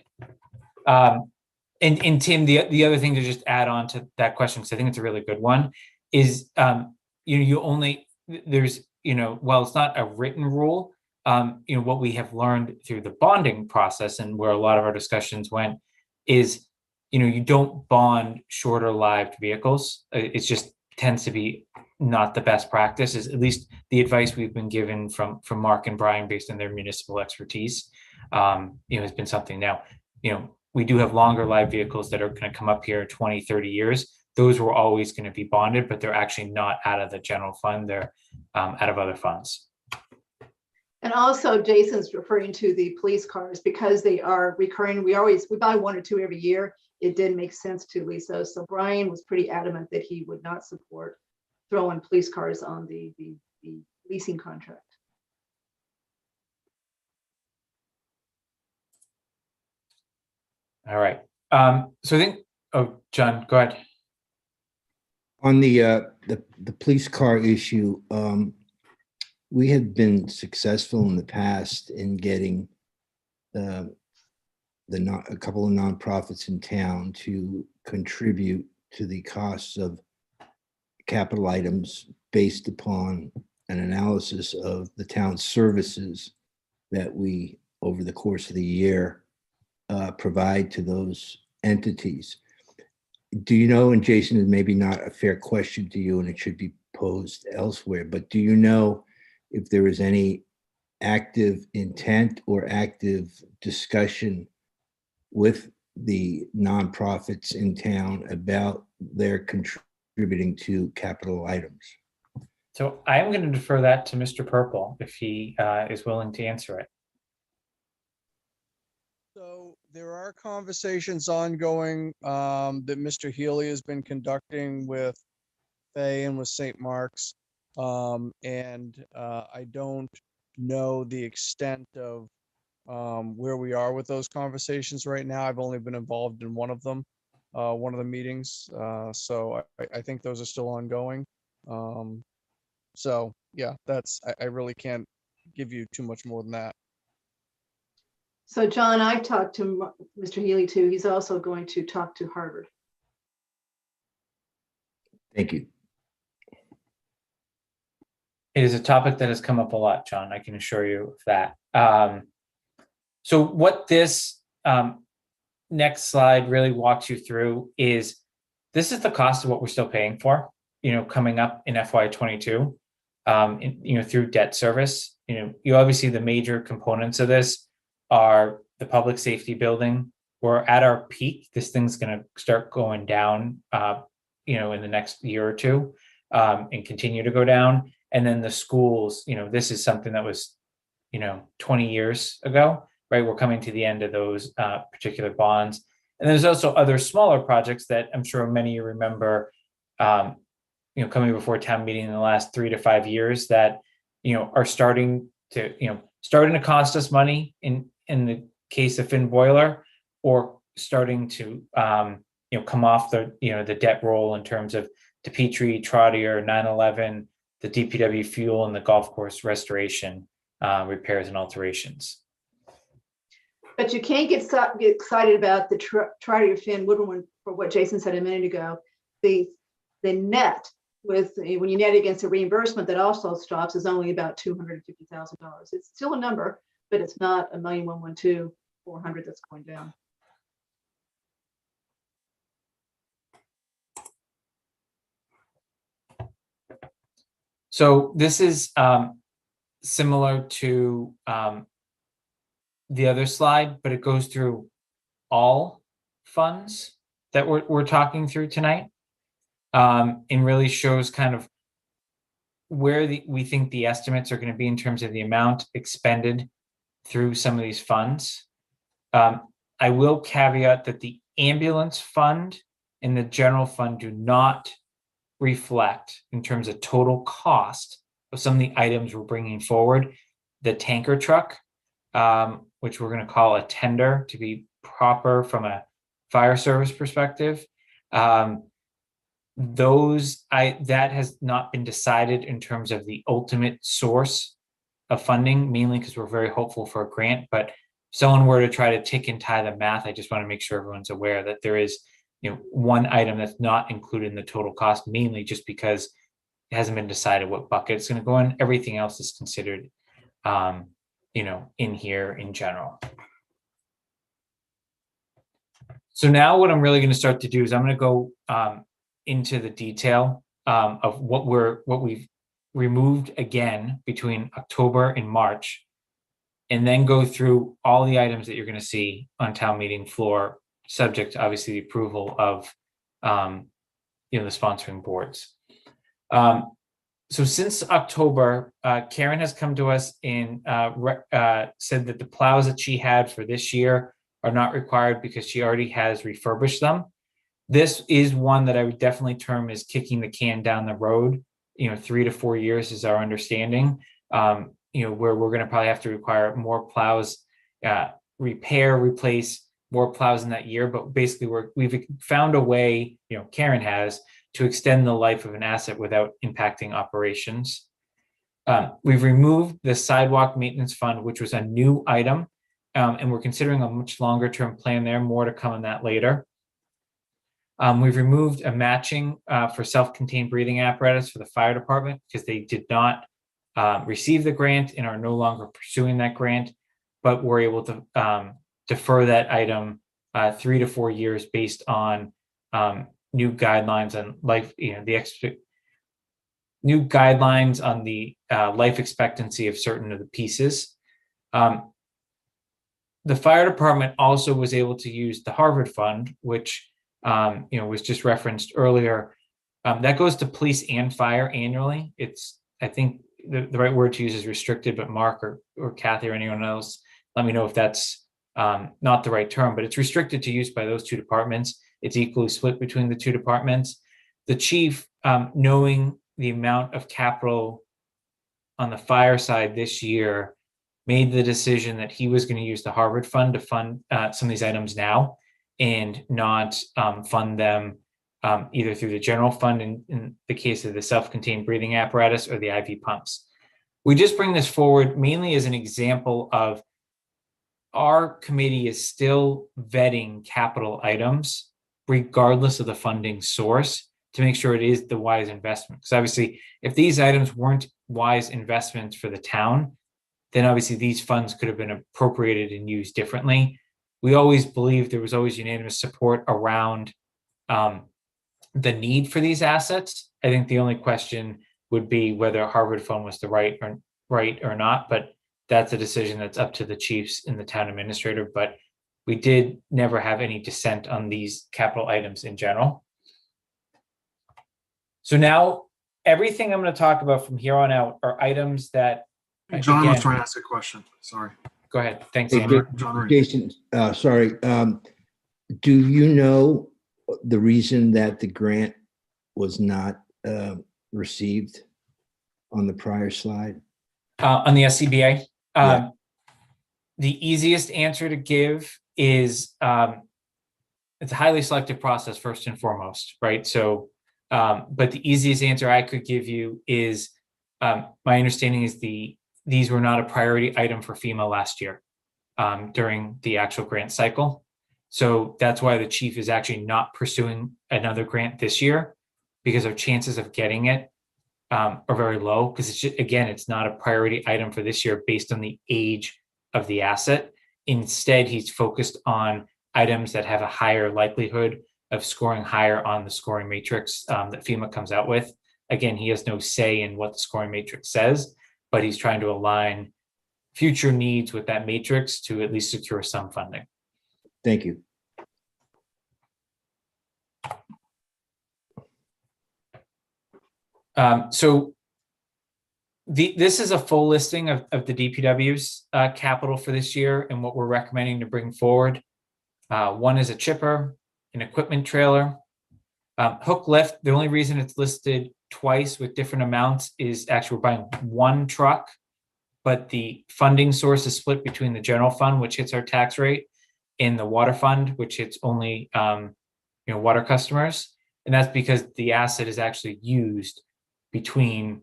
And Tim, the other thing to just add on to that question, because I think it's a really good one, is you only there's while it's not a written rule, what we have learned through the bonding process and where a lot of our discussions went is you don't bond shorter lived vehicles. It just tends to be not the best practice, is at least the advice we've been given from Mark and Brian based on their municipal expertise. Has been something. Now, we do have longer live vehicles that are going to come up here 20, 30 years. Those were always going to be bonded, but they're actually not out of the general fund. They're out of other funds. And also Jason's referring to the police cars because they are recurring. We buy 1 or 2 every year. It didn't make sense to lease those. So Brian was pretty adamant that he would not support throwing police cars on the leasing contract. All right. So I think, John, go ahead. On the police car issue, we have been successful in the past in getting a couple of nonprofits in town to contribute to the costs of capital items based upon an analysis of the town's services that we, over the course of the year, provide to those entities. Do you know, and Jason, is maybe not a fair question to you, and it should be proposed elsewhere, but do you know if there is any active intent or active discussion with the nonprofits in town about their contributing to capital items? So I am going to defer that to Mr. Purple if he is willing to answer it. So there are conversations ongoing that Mr. Healy has been conducting with Fay and with St. Mark's. I don't know the extent of where we are with those conversations right now. I've only been involved in one of them, one of the meetings. So I think those are still ongoing. So yeah, I really can't give you too much more than that. So John, I talked to Mr. Healy too. He's also going to talk to Harvard. Thank you. It is a topic that has come up a lot, John. I can assure you of that. So what this next slide really walks you through is this is the cost of what we're still paying for, coming up in FY22, through debt service. You obviously the major components of this are the public safety building. We're at our peak. This thing's going to start going down, in the next year or two, and continue to go down. And then the schools, this is something that was, 20 years ago, right? We're coming to the end of those particular bonds. And there's also other smaller projects that I'm sure many of you remember, coming before town meeting in the last 3 to 5 years that, are starting to cost us money in the case of Finn Boiler, or starting to, come off the debt roll in terms of DePetrie, Trottier, 9/11, the DPW fuel, and the golf course restoration, repairs and alterations. But you can't get excited about the Trottier Finn Woodland for what Jason said a minute ago. The net when you net against the reimbursement that also stops is only about $250,000. It's still a number, but it's not $1,112,400 that's going down. So this is similar to the other slide, but it goes through all funds that we're talking through tonight, and really shows kind of where we think the estimates are going to be in terms of the amount expended through some of these funds. I will caveat that the ambulance fund and the general fund do not reflect in terms of total cost of some of the items we're bringing forward. The tanker truck, which we're going to call a tender to be proper from a fire service perspective, that has not been decided in terms of the ultimate source of funding, mainly because we're very hopeful for a grant. But if someone were to try to tick and tie the math, I just want to make sure everyone's aware that there is one item that's not included in the total cost, mainly just because it hasn't been decided what bucket it's going to go in. Everything else is considered, in here in general. So now what I'm really going to start to do is I'm going to go into the detail of what we've removed again between October and March, and then go through all the items that you're going to see on town meeting floor, subject to obviously the approval of the sponsoring boards. So since October, Karen has come to us and said that the plows that she had for this year are not required because she already has refurbished them. This is one that I would definitely term as kicking the can down the road. 3 to 4 years is our understanding. Where we're going to probably have to require more plows, replace more plows in that year. But basically, we've found a way, Karen has, to extend the life of an asset without impacting operations. We've removed the sidewalk maintenance fund, which was a new item, and we're considering a much longer term plan there. More to come on that later. We've removed a matching for self-contained breathing apparatus for the fire department because they did not receive the grant and are no longer pursuing that grant, but we're able to defer that item 3 to 4 years based on new guidelines on life, new guidelines on the life expectancy of certain of the pieces. The fire department also was able to use the Harvard Fund, which was just referenced earlier. That goes to police and fire annually. It's, I think the right word to use is restricted, but Mark or Kathy or anyone else, let me know if that's not the right term, but it's restricted to use by those two departments. It's equally split between the two departments. The chief, knowing the amount of capital on the fire side this year, made the decision that he was going to use the Harvard Fund to fund some of these items now and not fund them either through the general fund in the case of the self-contained breathing apparatus or the IV pumps. We just bring this forward mainly as an example of our committee is still vetting capital items regardless of the funding source to make sure it is the wise investment. Because obviously, if these items weren't wise investments for the town, then obviously these funds could have been appropriated and used differently. We always believed there was always unanimous support around the need for these assets. I think the only question would be whether Harvard Fund was the right or not, but that's a decision that's up to the chiefs and the town administrator. But we did never have any dissent on these capital items in general. So now everything I'm going to talk about from here on out are items that John was trying to ask a question. Sorry. Go ahead. Thanks, Hey, Andrew. John Reed. Jason, sorry. Do you know the reason that the grant was not received on the prior slide? On the SCBA, Yeah. the easiest answer to give is it's a highly selective process first and foremost, right? So, but the easiest answer I could give you is my understanding is these were not a priority item for FEMA last year during the actual grant cycle. So that's why the chief is actually not pursuing another grant this year, because our chances of getting it are very low, because it's just, again, it's not a priority item for this year based on the age of the asset. Instead, he's focused on items that have a higher likelihood of scoring higher on the scoring matrix that FEMA comes out with. Again, he has no say in what the scoring matrix says, but he's trying to align future needs with that matrix to at least secure some funding. Thank you. So this is a full listing of the DPW's capital for this year and what we're recommending to bring forward. One is a chipper, an equipment trailer, hook lift. The only reason it's listed twice with different amounts is actually we're buying one truck, but the funding source is split between the general fund, which hits our tax rate, and the water fund, which hits only water customers. And that's because the asset is actually used between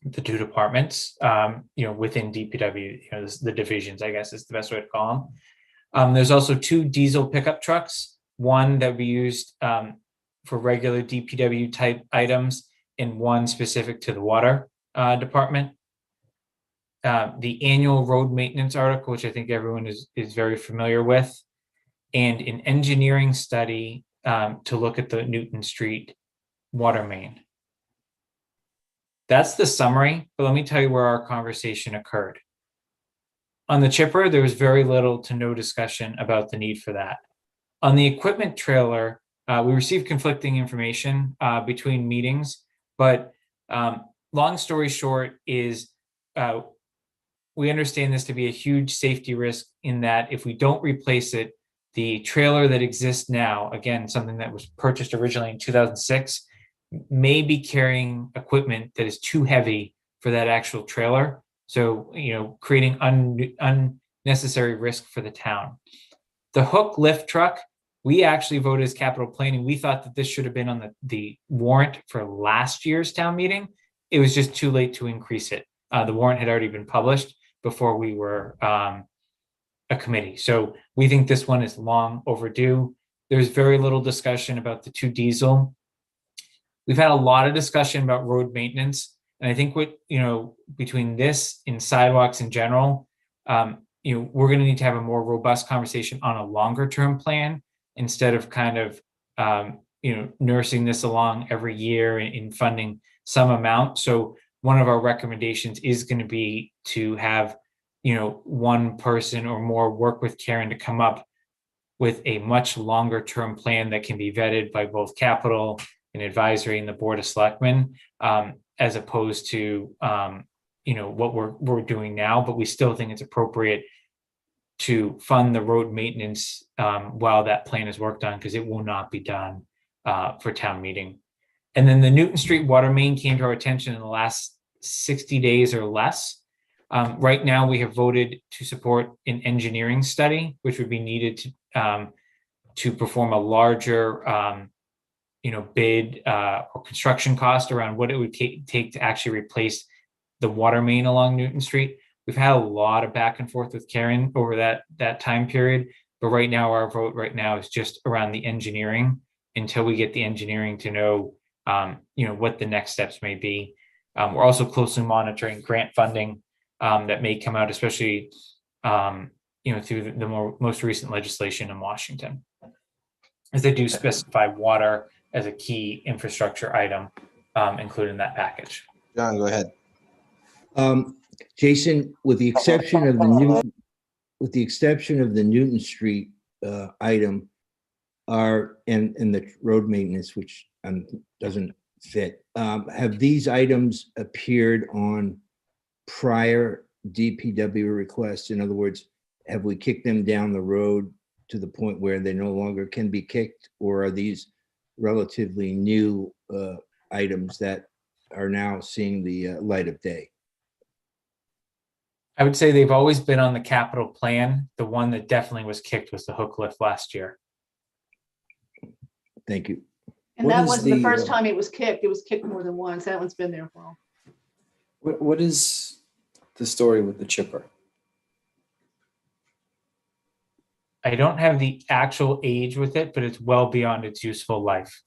the two departments, within DPW, the divisions, I guess is the best way to call them. There's also two diesel pickup trucks, one that would be used for regular DPW type items and one specific to the water department. The annual road maintenance article, which I think everyone is very familiar with, and an engineering study to look at the Newton Street water main. That's the summary, but let me tell you where our conversation occurred. On the chipper, there was very little to no discussion about the need for that. On the equipment trailer, we received conflicting information between meetings, but long story short is we understand this to be a huge safety risk in that if we don't replace it, the trailer that exists now, again, something that was purchased originally in 2006, may be carrying equipment that is too heavy for that actual trailer. So, creating unnecessary risk for the town. The hook lift truck, we actually voted as capital planning. We thought that this should have been on the warrant for last year's town meeting. It was just too late to increase it. The warrant had already been published before we were a committee. So we think this one is long overdue. There's very little discussion about the two diesel. We've had a lot of discussion about road maintenance. And I think between this and sidewalks in general, we're going to need to have a more robust conversation on a longer term plan instead of kind of, nursing this along every year in funding some amount. So one of our recommendations is going to be to have, one person or more work with Karen to come up with a much longer term plan that can be vetted by both capital and advisory and the Board of Selectmen, as opposed to, what we're doing now. But we still think it's appropriate to fund the road maintenance while that plan is worked on, because it will not be done for town meeting. And then the Newton Street water main came to our attention in the last 60 days or less. Right now, we have voted to support an engineering study, which would be needed to perform a larger, bid or construction cost around what it would take to actually replace the water main along Newton Street. We've had a lot of back and forth with Karen over that time period, but right now our vote right now is just around the engineering until we get the engineering to know, what the next steps may be. We're also closely monitoring grant funding that may come out, especially, through the most recent legislation in Washington, as they do specify water as a key infrastructure item included in that package. John, go ahead. Jason, with the exception of the Newton Street item, and the road maintenance, which doesn't fit, have these items appeared on prior DPW requests? In other words, have we kicked them down the road to the point where they no longer can be kicked, or are these relatively new items that are now seeing the light of day? I would say they've always been on the capital plan. The one that definitely was kicked was the hook lift last year. Thank you. And What that is wasn't the the, first time it was kicked. It was kicked more than once. That one's been there for a while. what is the story with the chipper? I don't have the actual age with it, but it's well beyond its useful life.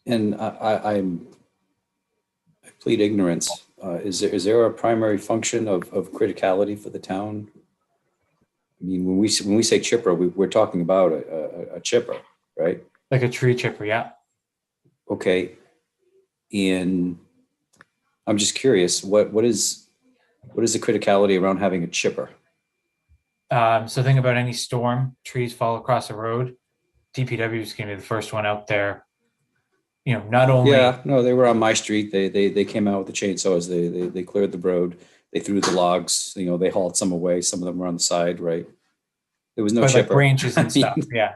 And I plead ignorance. Is there a primary function of criticality for the town? I mean, when we say chipper, we're talking about a chipper, right? Like a tree chipper, yeah. Okay. And I'm just curious, what is the criticality around having a chipper? So think about any storm, trees fall across a road. DPW is going to be the first one out there. Not only Yeah, no, they were on my street. They came out with the chainsaws. They cleared the road. They threw the logs. They hauled some away. Some of them were on the side, right? There was no like chipper. branches I and stuff. mean, Yeah.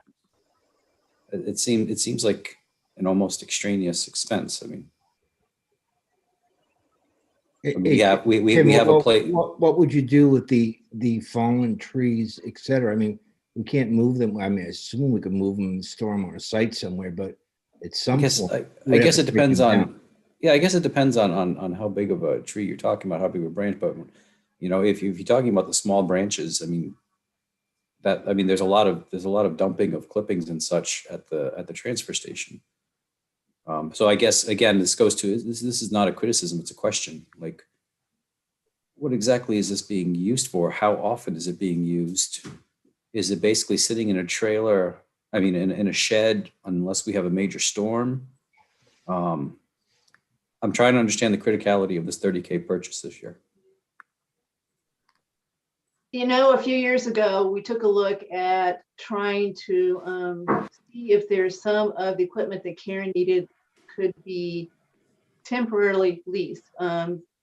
It seems like an almost extraneous expense. I mean, we have a plate. What would you do with the fallen trees, et cetera? I mean, we can't move them. I mean, I assume we could move them and store them on a site somewhere, but at some point. I guess it depends on. Yeah, I guess it depends on how big of a tree you're talking about, how big of a branch. But if you're talking about the small branches, I mean, there's a lot of dumping of clippings and such at the transfer station. So I guess again, this goes to this is not a criticism; it's a question. Like, what exactly is this being used for? How often is it being used? Is it basically sitting in a trailer? I mean, in a shed, unless we have a major storm. I'm trying to understand the criticality of this $30K purchase this year. A few years ago, we took a look at trying to see if there's some of the equipment that Karen needed could be temporarily leased,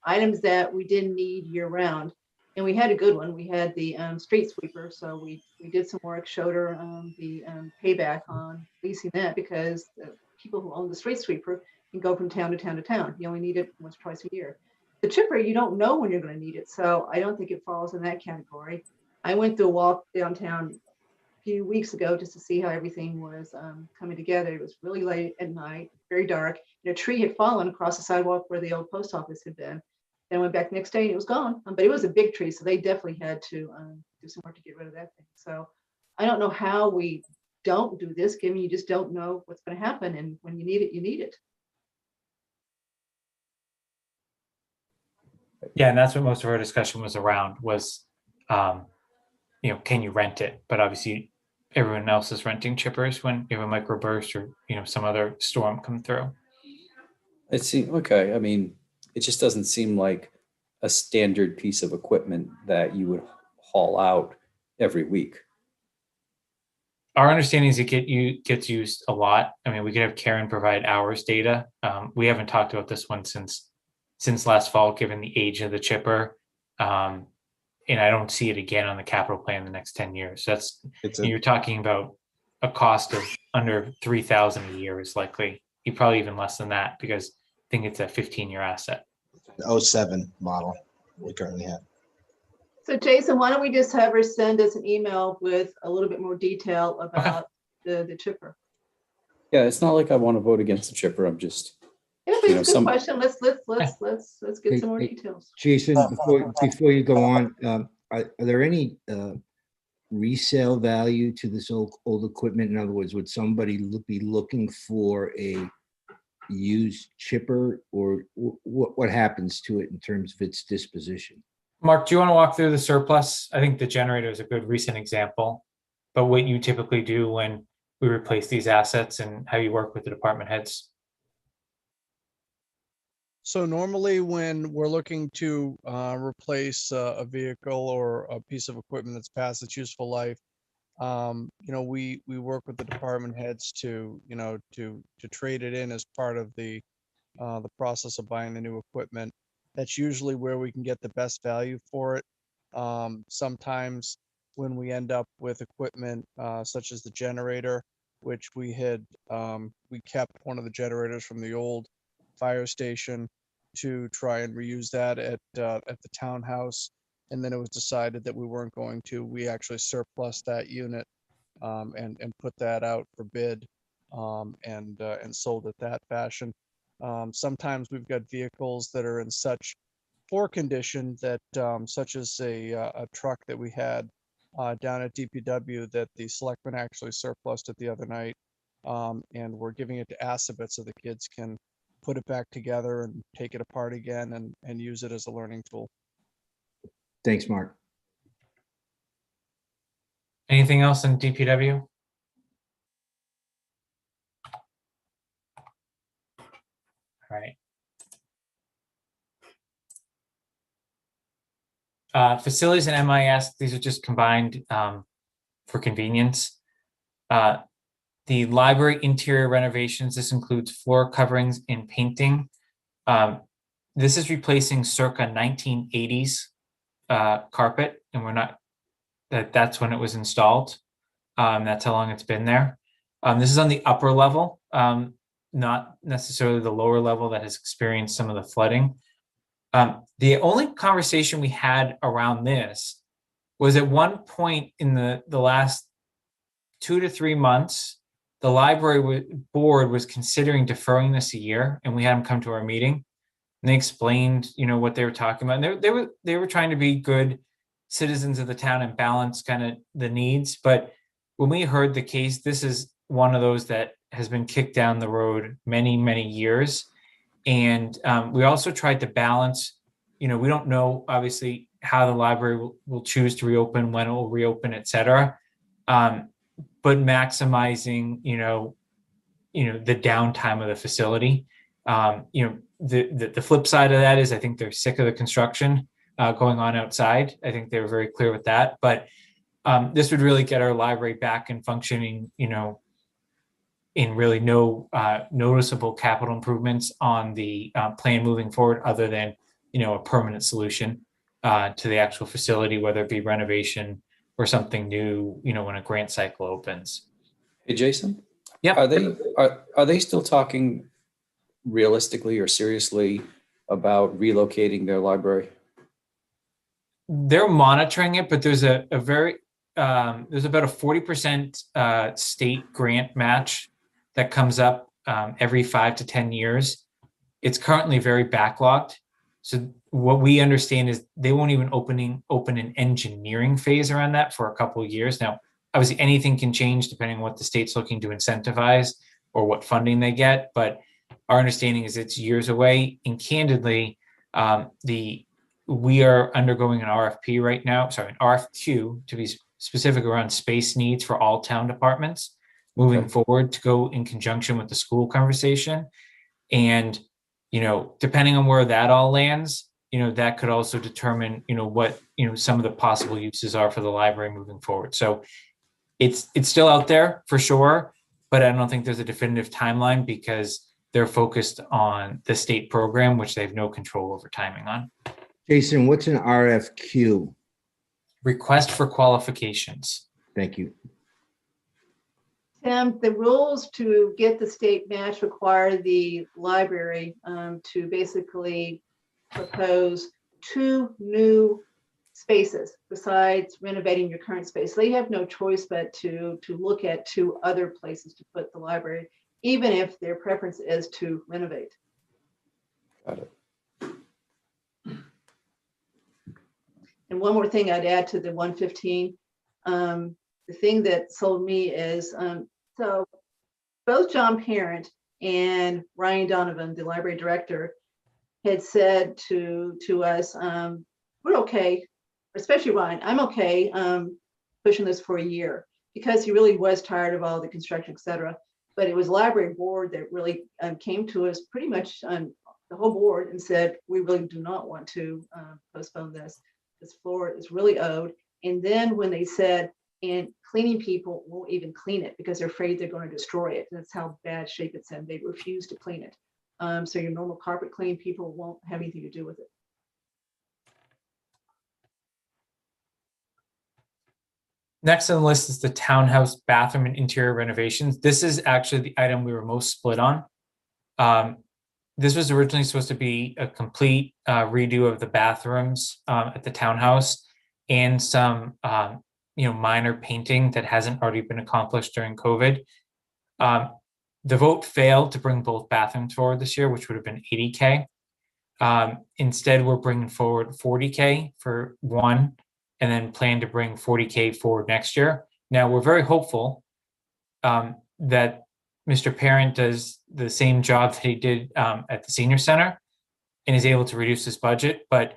items that we didn't need year round. And we had a good one. We had the street sweeper. So we did some work, showed her the payback on leasing that, because the people who own the street sweeper can go from town to town to town. You only need it once or twice a year. The chipper, you don't know when you're going to need it. So I don't think it falls in that category. I went through a walk downtown a few weeks ago just to see how everything was coming together. It was really late at night, very dark, and a tree had fallen across the sidewalk where the old post office had been. Then I went back the next day and it was gone, but it was a big tree. So they definitely had to do some work to get rid of that thing. So I don't know how we don't do this, given you just don't know what's going to happen. And when you need it, you need it. Yeah, and that's what most of our discussion was around was, can you rent it? But obviously everyone else is renting chippers when you have a microburst or, some other storm come through. It seems, okay. I mean, it just doesn't seem like a standard piece of equipment that you would haul out every week. Our understanding is it gets used a lot. I mean, we could have Karen provide hours data. We haven't talked about this one since last fall, given the age of the chipper. And I don't see it again on the capital plan in the next 10 years. You're talking about a cost of under 3,000 a year is likely. Probably even less than that, because I think it's a 15-year asset. The 07 model we currently have. So Jason, why don't we just have her send us an email with a little bit more detail about the chipper? Yeah, it's not like I want to vote against the chipper. I'm just, Yeah, but it's a good question. Let's get some more Hey, details. Jason, before you go on, are there any resale value to this old equipment? In other words, would somebody be looking for a used chipper, or what happens to it in terms of its disposition? Mark, do you want to walk through the surplus? I think the generator is a good recent example, but what you typically do when we replace these assets and how you work with the department heads. So normally when we're looking to replace a vehicle or a piece of equipment that's past its useful life, we work with the department heads to trade it in as part of the process of buying the new equipment. That's usually where we can get the best value for it. Sometimes when we end up with equipment such as the generator, which we kept one of the generators from the old fire station to try and reuse that at the townhouse, and then it was decided that we weren't going to. We actually surplus that unit and put that out for bid and sold it that fashion. Sometimes we've got vehicles that are in such poor condition that, such as a truck that we had down at DPW that the selectmen actually surplused it the other night, and we're giving it to Assabet so the kids can put it back together and take it apart again and use it as a learning tool. Thanks, Mark. Anything else in DPW? All right. Facilities and MIS, these are just combined for convenience. The library interior renovations, this includes floor coverings and painting. This is replacing circa 1980s carpet, and that's when it was installed. That's how long it's been there. This is on the upper level, not necessarily the lower level that has experienced some of the flooding. The only conversation we had around this was at one point in the last 2 to 3 months, the library board was considering deferring this a year, and we had them come to our meeting, and they explained, what they were talking about. And they were trying to be good citizens of the town and balance kind of the needs. But when we heard the case, this is one of those that has been kicked down the road many, many years. And we also tried to balance, we don't know, obviously, how the library will choose to reopen, when it will reopen, et cetera. But maximizing, the downtime of the facility. The flip side of that is I think they're sick of the construction going on outside. I think they were very clear with that. But this would really get our library back and functioning, in really no noticeable capital improvements on the plan moving forward, other than, a permanent solution to the actual facility, whether it be renovation or something new, when a grant cycle opens. Hey, Jason? Yeah. Are they still talking realistically or seriously about relocating their library? They're monitoring it, but there's a very there's about a 40% state grant match that comes up every 5 to 10 years. It's currently very backlogged. So what we understand is they won't even open an engineering phase around that for a couple of years. Now, obviously anything can change depending on what the state's looking to incentivize or what funding they get. But our understanding is it's years away. And candidly, we are undergoing an RFP right now, an RFQ to be specific around space needs for all town departments moving forward to go in conjunction with the school conversation. And depending on where that all lands, that could also determine, what, some of the possible uses are for the library moving forward. So it's still out there for sure, but I don't think there's a definitive timeline because they're focused on the state program, which they have no control over timing on. Jason, what's an RFQ? Request for qualifications. Thank you. Tim, the rules to get the state match require the library to basically propose 2 new spaces besides renovating your current space. They have no choice but to look at 2 other places to put the library, even if their preference is to renovate. Got it. And one more thing I'd add to the 115. The thing that sold me is, so both John Parent and Ryan Donovan, the library director, had said to us, we're okay, especially Ryan, I'm okay pushing this for a year, because he really was tired of all the construction, et cetera. But it was library board that really came to us pretty much on the whole board and said, we really do not want to postpone this. This floor is really owed. And then when they said, and cleaning people won't even clean it because they're afraid they're going to destroy it. That's how bad shape it's in. They refuse to clean it. So your normal carpet cleaning people won't have anything to do with it. Next on the list is the townhouse bathroom and interior renovations. This is actually the item we were most split on. This was originally supposed to be a complete redo of the bathrooms at the townhouse and some minor painting that hasn't already been accomplished during COVID. The vote failed to bring both bathrooms forward this year, which would have been $80K. Instead, we're bringing forward $40K for one, and then plan to bring $40K forward next year. Now, we're very hopeful that Mr. Parent does the same job that he did at the senior center and is able to reduce his budget, but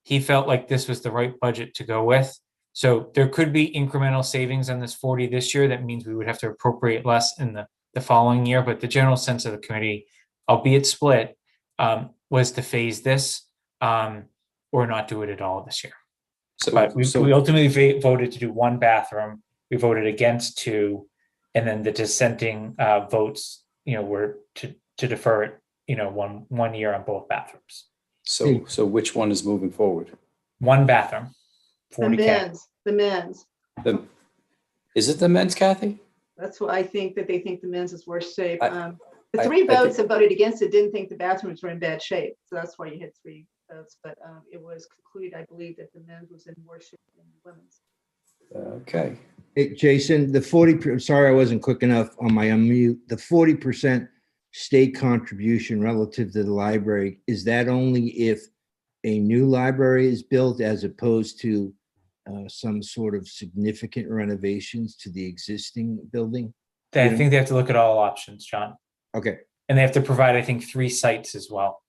he felt like this was the right budget to go with. So there could be incremental savings on this 40 this year. That means we would have to appropriate less in the following year, but the general sense of the committee, albeit split, was to phase this or not do it at all this year. But we ultimately voted to do one bathroom. We voted against 2, and then the dissenting votes, were to defer it, one year on both bathrooms. So which one is moving forward? One bathroom, The 40K. men's. Is it the men's, Kathy? That's what I think, that they think the men's is worse shape. I- The 3 votes that voted against it didn't think the bathrooms were in bad shape. So that's why you had 3 votes. But it was concluded, I believe, that the men's was in worse shape than the women's. Okay. Hey, Jason, the 40, sorry, I wasn't quick enough on my unmute. The 40% state contribution relative to the library, is that only if a new library is built as opposed to some sort of significant renovations to the existing building? I think they have to look at all options, John. Okay. And they have to provide, I think, 3 sites as well.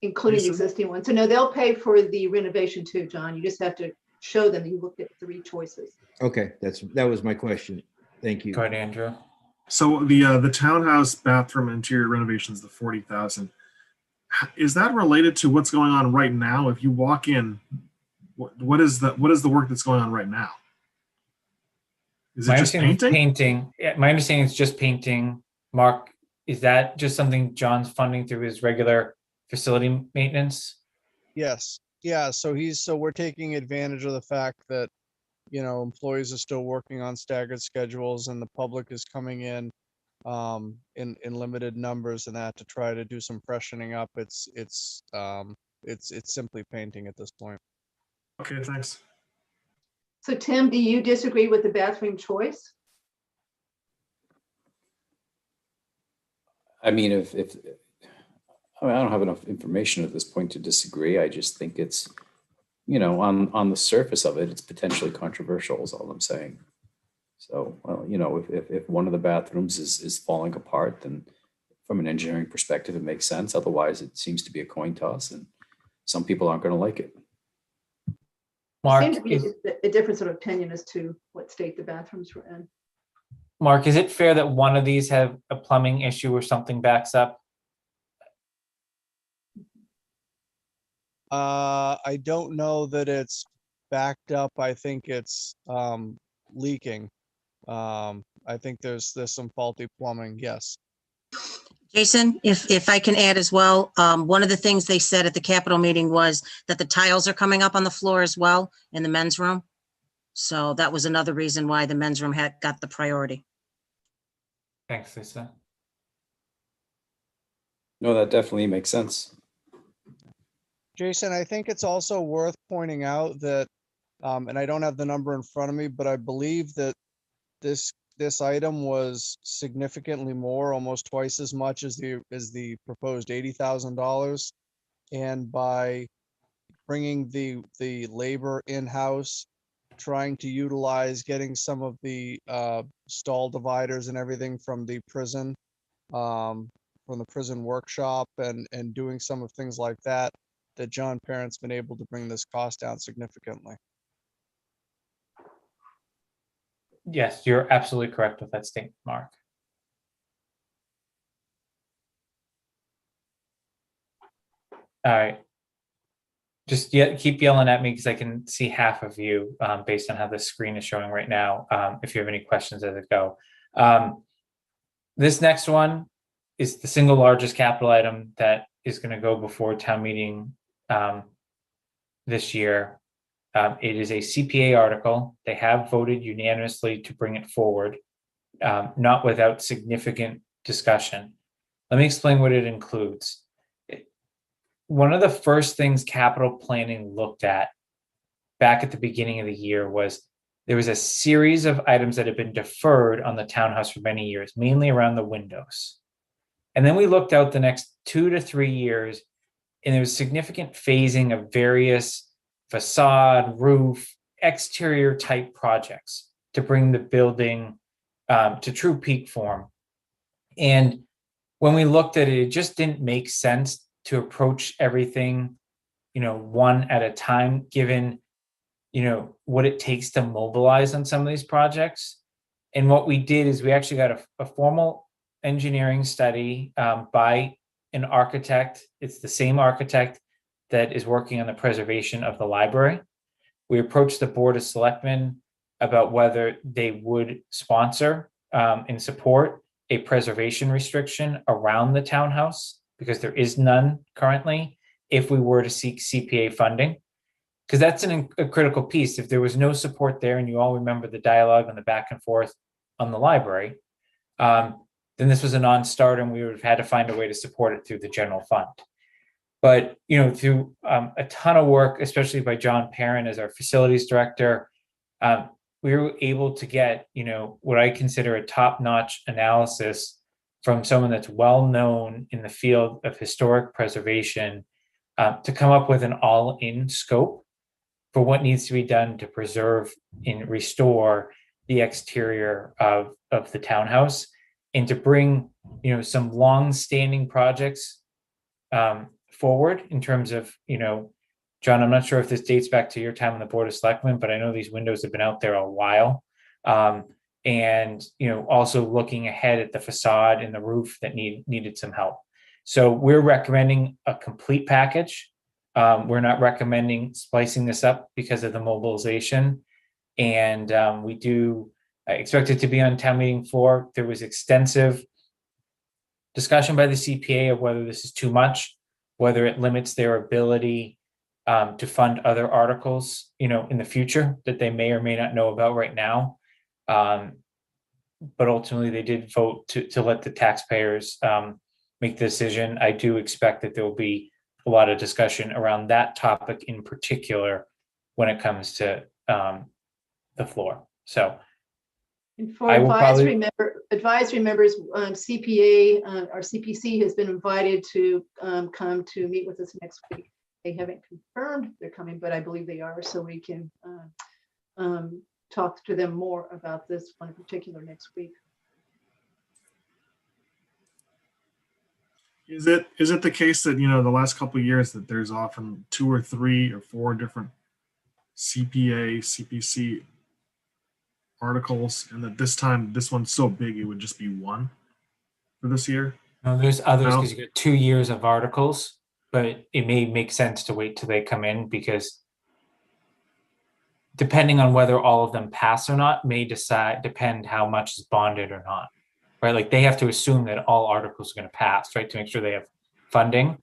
Including the existing ones. So no, they'll pay for the renovation too, John. You just have to show them you looked at 3 choices. Okay, that was my question. Thank you. Go ahead, Andrew. So the townhouse bathroom interior renovations, the 40,000, is that related to what's going on right now? If you walk in, what is the work that's going on right now? Is it just painting? Painting. Yeah, my understanding is just painting. Mark, is that just something John's funding through his regular facility maintenance? Yes. Yeah. So we're taking advantage of the fact that, employees are still working on staggered schedules and the public is coming in limited numbers and that to try to do some freshening up. It's simply painting at this point. Okay, thanks. So Tim, do you disagree with the bathroom choice? I mean, I don't have enough information at this point to disagree. I just think it's, on the surface of it, it's potentially controversial is all I'm saying. So, well, if one of the bathrooms is falling apart, then from an engineering perspective, it makes sense. Otherwise, it seems to be a coin toss and some people aren't going to like it. Mark, Seems to be a difference of opinion as to what state the bathrooms were in. Mark, is it fair that one of these have a plumbing issue or something backs up? I don't know that it's backed up. I think it's leaking. I think there's some faulty plumbing. Yes. Jason, if I can add as well, one of the things they said at the Capitol meeting was that the tiles are coming up on the floor as well in the men's room. So that was another reason why the men's room had got the priority. Thanks, Lisa. No, that definitely makes sense. Jason, I think it's also worth pointing out that, and I don't have the number in front of me, but I believe that this item was significantly more, almost twice as much as the proposed $80,000. And by bringing the labor in-house, trying to utilize getting some of the stall dividers and everything from the prison, workshop, and doing some of things like that, that John Parent's been able to bring this cost down significantly. Yes, you're absolutely correct with that statement, Mark. All right. Just keep yelling at me because I can see half of you based on how the screen is showing right now. If you have any questions as it go. This next one is the single largest capital item that is going to go before town meeting this year. It is a CPA article. They have voted unanimously to bring it forward, not without significant discussion. Let me explain what it includes. One of the first things capital planning looked at back at the beginning of the year was there was a series of items that had been deferred on the townhouse for many years, mainly around the windows. And then we looked out the next 2 to 3 years, and there was significant phasing of various facade, roof, exterior type projects to bring the building to true peak form. And when we looked at it, it just didn't make sense to approach everything, one at a time, given, what it takes to mobilize on some of these projects. And what we did is we actually got a formal engineering study by an architect. It's the same architect that is working on the preservation of the library. We approached the Board of Selectmen about whether they would sponsor and support a preservation restriction around the townhouse, because there is none currently, if we were to seek CPA funding. Because that's a critical piece. If there was no support there, and you all remember the dialogue and the back and forth on the library, then this was a non-starter, and we would have had to find a way to support it through the general fund. But, through a ton of work, especially by John Parent as our facilities director, we were able to get, what I consider a top-notch analysis from someone that's well-known in the field of historic preservation to come up with an all-in scope for what needs to be done to preserve and restore the exterior of the townhouse, and to bring, some long-standing projects forward in terms of, John, I'm not sure if this dates back to your time on the Board of Selectmen, but I know these windows have been out there a while. And, also looking ahead at the facade and the roof that needed some help. So we're recommending a complete package. We're not recommending splicing this up because of the mobilization. And we do expect it to be on town meeting floor. There was extensive discussion by the CPA of whether this is too much, whether it limits their ability to fund other articles, in the future that they may or may not know about right now. But ultimately, they did vote to let the taxpayers make the decision. I do expect that there will be a lot of discussion around that topic in particular when it comes to the floor. So And for I will advisory members, CPA or CPC has been invited to come to meet with us next week. They haven't confirmed they're coming, but I believe they are, so we can talk to them more about this one in particular next week. Is it the case that, the last couple of years that there's often 2 or 3 or 4 different CPA, CPC articles, and that this time, this one's so big, it would just be one for this year? No, there's others No? because you got 2 years of articles. but it may make sense to wait till they come in, because depending on whether all of them pass or not may depend how much is bonded or not, right? Like they have to assume that all articles are going to pass, right, to make sure they have funding.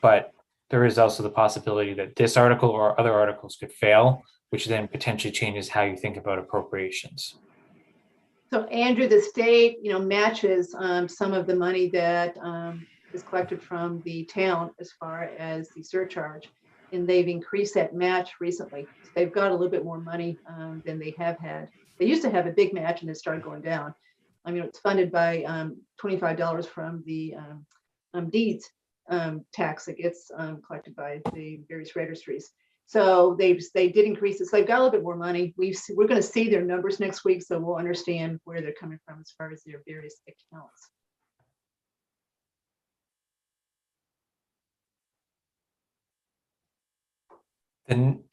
But there is also the possibility that this article or other articles could fail, which then potentially changes how you think about appropriations. So Andrew, the state, matches some of the money that is collected from the town as far as the surcharge. And they've increased that match recently. They've got a little bit more money than they have had. They used to have a big match and it started going down. I mean, it's funded by $25 from the deeds tax that gets collected by the various registries. So they did increase it. So they've got a little bit more money. We're going to see their numbers next week, so we'll understand where they're coming from as far as their various accounts. Then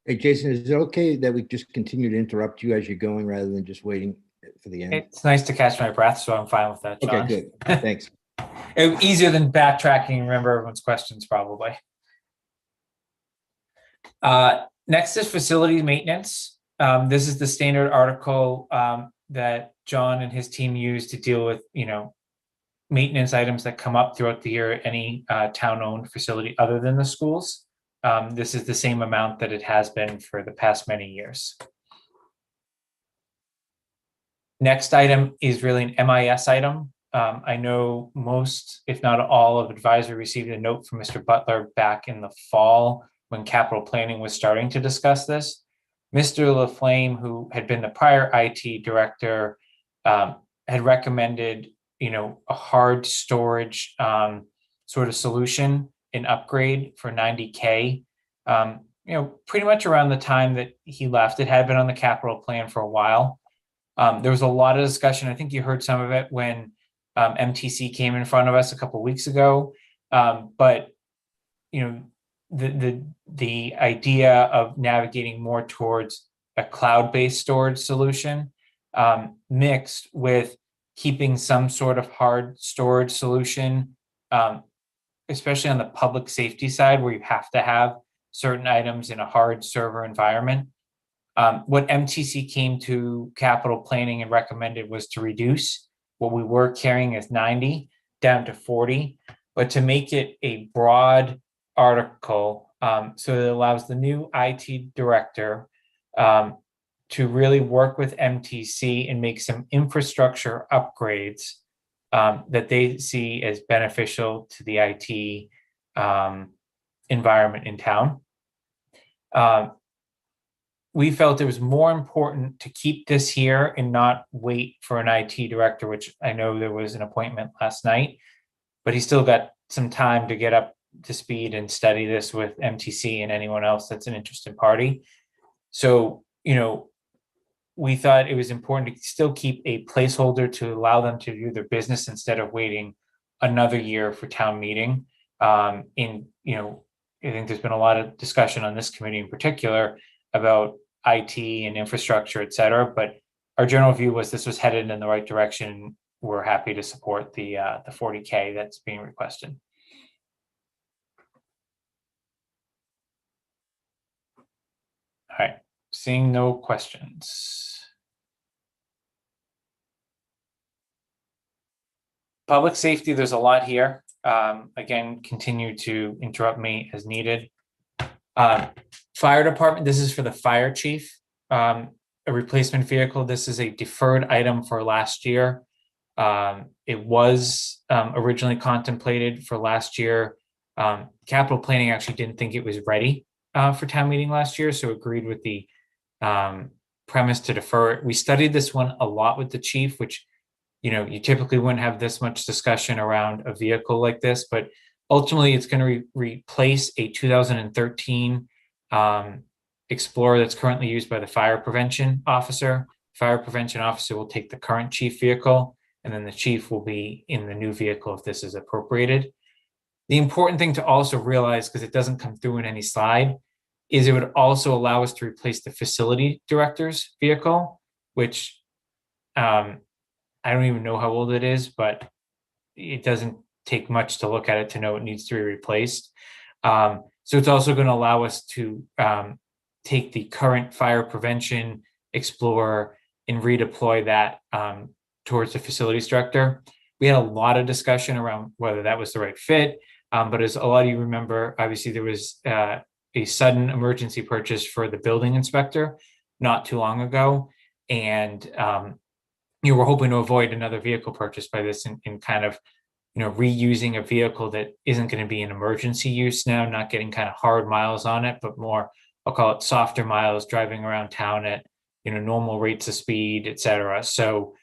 Hey, Jason, is it okay that we just continue to interrupt you as you're going rather than just waiting for the end? it's nice to catch my breath, so I'm fine with that, John. Okay, good. Thanks. Easier than backtracking and remember everyone's questions, probably. Next is facilities maintenance. This is the standard article that John and his team use to deal with, maintenance items that come up throughout the year at any town-owned facility other than the schools. This is the same amount that it has been for the past many years. Next item is really an MIS item. I know most, if not all, of advisory received a note from Mr. Butler back in the fall when capital planning was starting to discuss this. Mr. LaFlame, who had been the prior IT director, had recommended, a hard storage sort of solution, an upgrade for $90K. Pretty much around the time that he left. It had been on the capital plan for a while. There was a lot of discussion. I think you heard some of it when MTC came in front of us a couple of weeks ago. But the idea of navigating more towards a cloud-based storage solution, mixed with keeping some sort of hard storage solution, especially on the public safety side, where you have to have certain items in a hard server environment. What MTC came to capital planning and recommended was to reduce what we were carrying as 90 down to 40, but to make it a broad article so that it allows the new IT director to really work with MTC and make some infrastructure upgrades that they see as beneficial to the IT environment in town. We felt it was more important to keep this here and not wait for an IT director, which I know there was an appointment last night, but he still got some time to get up to speed and study this with MTC and anyone else that's an interested party. So, we thought it was important to still keep a placeholder to allow them to do their business instead of waiting another year for town meeting. I think there's been a lot of discussion on this committee in particular about IT and infrastructure, et cetera. But our general view was this was headed in the right direction. We're happy to support the 40K that's being requested. All right, seeing no questions. Public safety, there's a lot here. Again, continue to interrupt me as needed. Fire department, this is for the fire chief, a replacement vehicle. This is a deferred item for last year. It was originally contemplated for last year. Capital planning actually didn't think it was ready for town meeting last year, so agreed with the premise to defer it. We studied this one a lot with the chief, which you typically wouldn't have this much discussion around a vehicle like this, but ultimately it's going to replace a 2013 Explorer that's currently used by the fire prevention officer. Fire prevention officer will take the current chief vehicle, and then the chief will be in the new vehicle if this is appropriated. The important thing to also realize, because it doesn't come through in any slide, is it would also allow us to replace the facility director's vehicle, which I don't even know how old it is, but it doesn't take much to look at it to know it needs to be replaced. So it's also going to allow us to take the current fire prevention Explorer and redeploy that towards the facilities director. We had a lot of discussion around whether that was the right fit, but as a lot of you remember, obviously there was a sudden emergency purchase for the building inspector not too long ago, and we're hoping to avoid another vehicle purchase by this and kind of reusing a vehicle that isn't going to be an emergency use now, not getting kind of hard miles on it, but more, I'll call it softer miles, driving around town at normal rates of speed, et cetera. So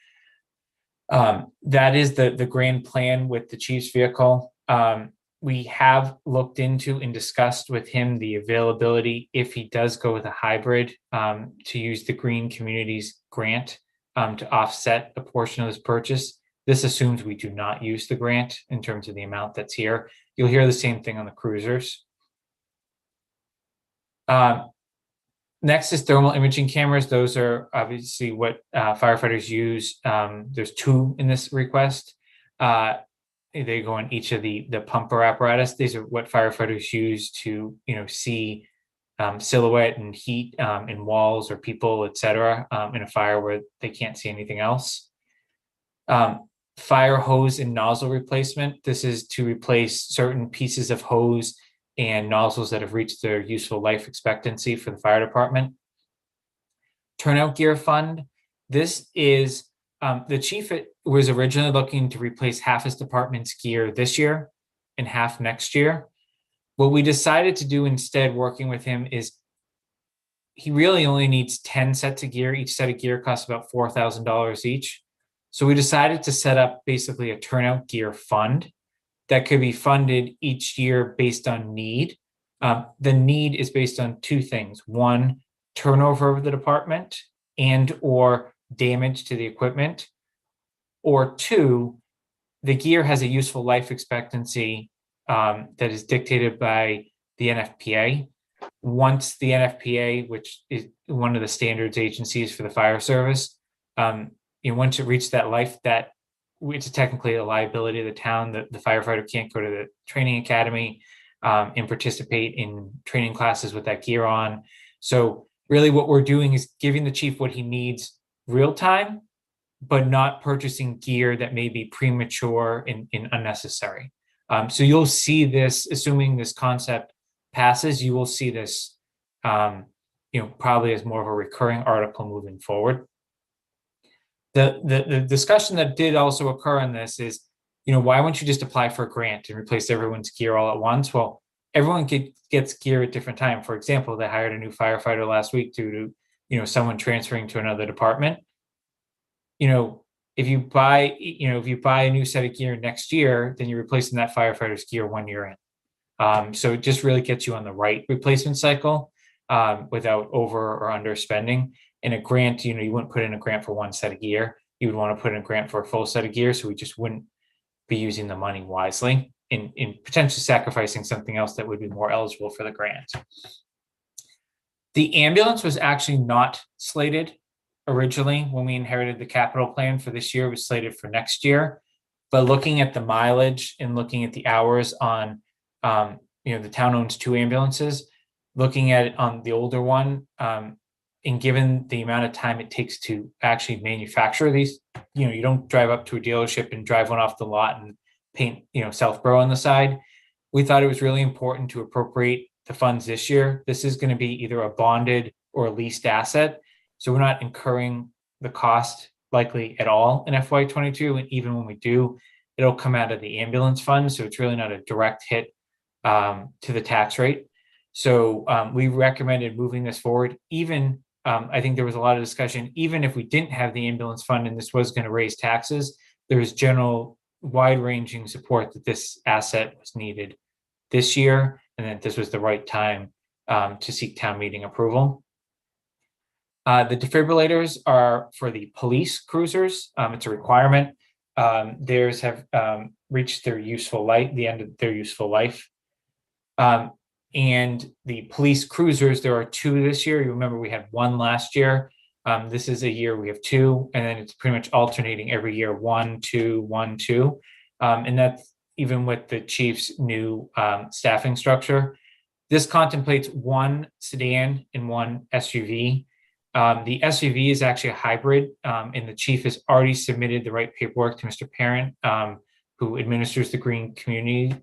that is the grand plan with the chief's vehicle. We have looked into and discussed with him the availability, if he does go with a hybrid, to use the Green Communities grant to offset a portion of this purchase. This assumes we do not use the grant in terms of the amount that's here. You'll hear the same thing on the cruisers. Next is thermal imaging cameras. Those are obviously what firefighters use. There's 2 in this request. They go on each of the pumper apparatus. These are what firefighters use to see silhouette and heat in walls or people, et cetera, in a fire where they can't see anything else. Fire hose and nozzle replacement. This is to replace certain pieces of hose and nozzles that have reached their useful life expectancy for the fire department. Turnout gear fund. This is the chief was originally looking to replace half his department's gear this year and half next year. What we decided to do instead, working with him, is he really only needs 10 sets of gear. Each set of gear costs about $4,000 each. So we decided to set up basically a turnout gear fund that could be funded each year based on need. The need is based on 2 things. 1, turnover of the department and or damage to the equipment. Or 2, the gear has a useful life expectancy that is dictated by the NFPA. Once the NFPA, which is one of the standards agencies for the fire service, once it reaches that life, that it's technically a liability of the town. The firefighter can't go to the training academy and participate in training classes with that gear on. So really what we're doing is giving the chief what he needs real time, but not purchasing gear that may be premature and unnecessary. So you'll see this, assuming this concept passes, you will see this, probably as more of a recurring article moving forward. The discussion that did also occur on this is, why wouldn't you just apply for a grant and replace everyone's gear all at once? Well, everyone gets gear at different time. For example, they hired a new firefighter last week due to, someone transferring to another department. If you buy a new set of gear next year, then you're replacing that firefighter's gear 1 year in. So it just really gets you on the right replacement cycle without over or under spending. In a grant, you wouldn't put in a grant for 1 set of gear. You would want to put in a grant for a full set of gear. So we just wouldn't be using the money wisely in potentially sacrificing something else that would be more eligible for the grant. The ambulance was actually not slated originally when we inherited the capital plan for this year. It was slated for next year. But looking at the mileage and looking at the hours on, the town owns 2 ambulances, looking at it on the older one, and given the amount of time it takes to actually manufacture these, you don't drive up to a dealership and drive one off the lot and paint, Southborough on the side. We thought it was really important to appropriate the funds this year. This is going to be either a bonded or a leased asset. So we're not incurring the cost likely at all in FY22. And even when we do, it'll come out of the ambulance fund. So it's really not a direct hit to the tax rate. So we recommended moving this forward. Even I think there was a lot of discussion, even if we didn't have the ambulance fund and this was going to raise taxes, there was general wide-ranging support that this asset was needed this year and that this was the right time to seek town meeting approval. The defibrillators are for the police cruisers. It's a requirement. Theirs have reached their useful life, the end of their useful life. And the police cruisers, there are 2 this year. You remember we had 1 last year. This is a year we have 2, and then it's pretty much alternating every year, 1, 2, 1, 2. And that's, even with the chief's new staffing structure. This contemplates one sedan and one SUV. The SUV is actually a hybrid, and the chief has already submitted the right paperwork to Mr. Parent, who administers the Green Community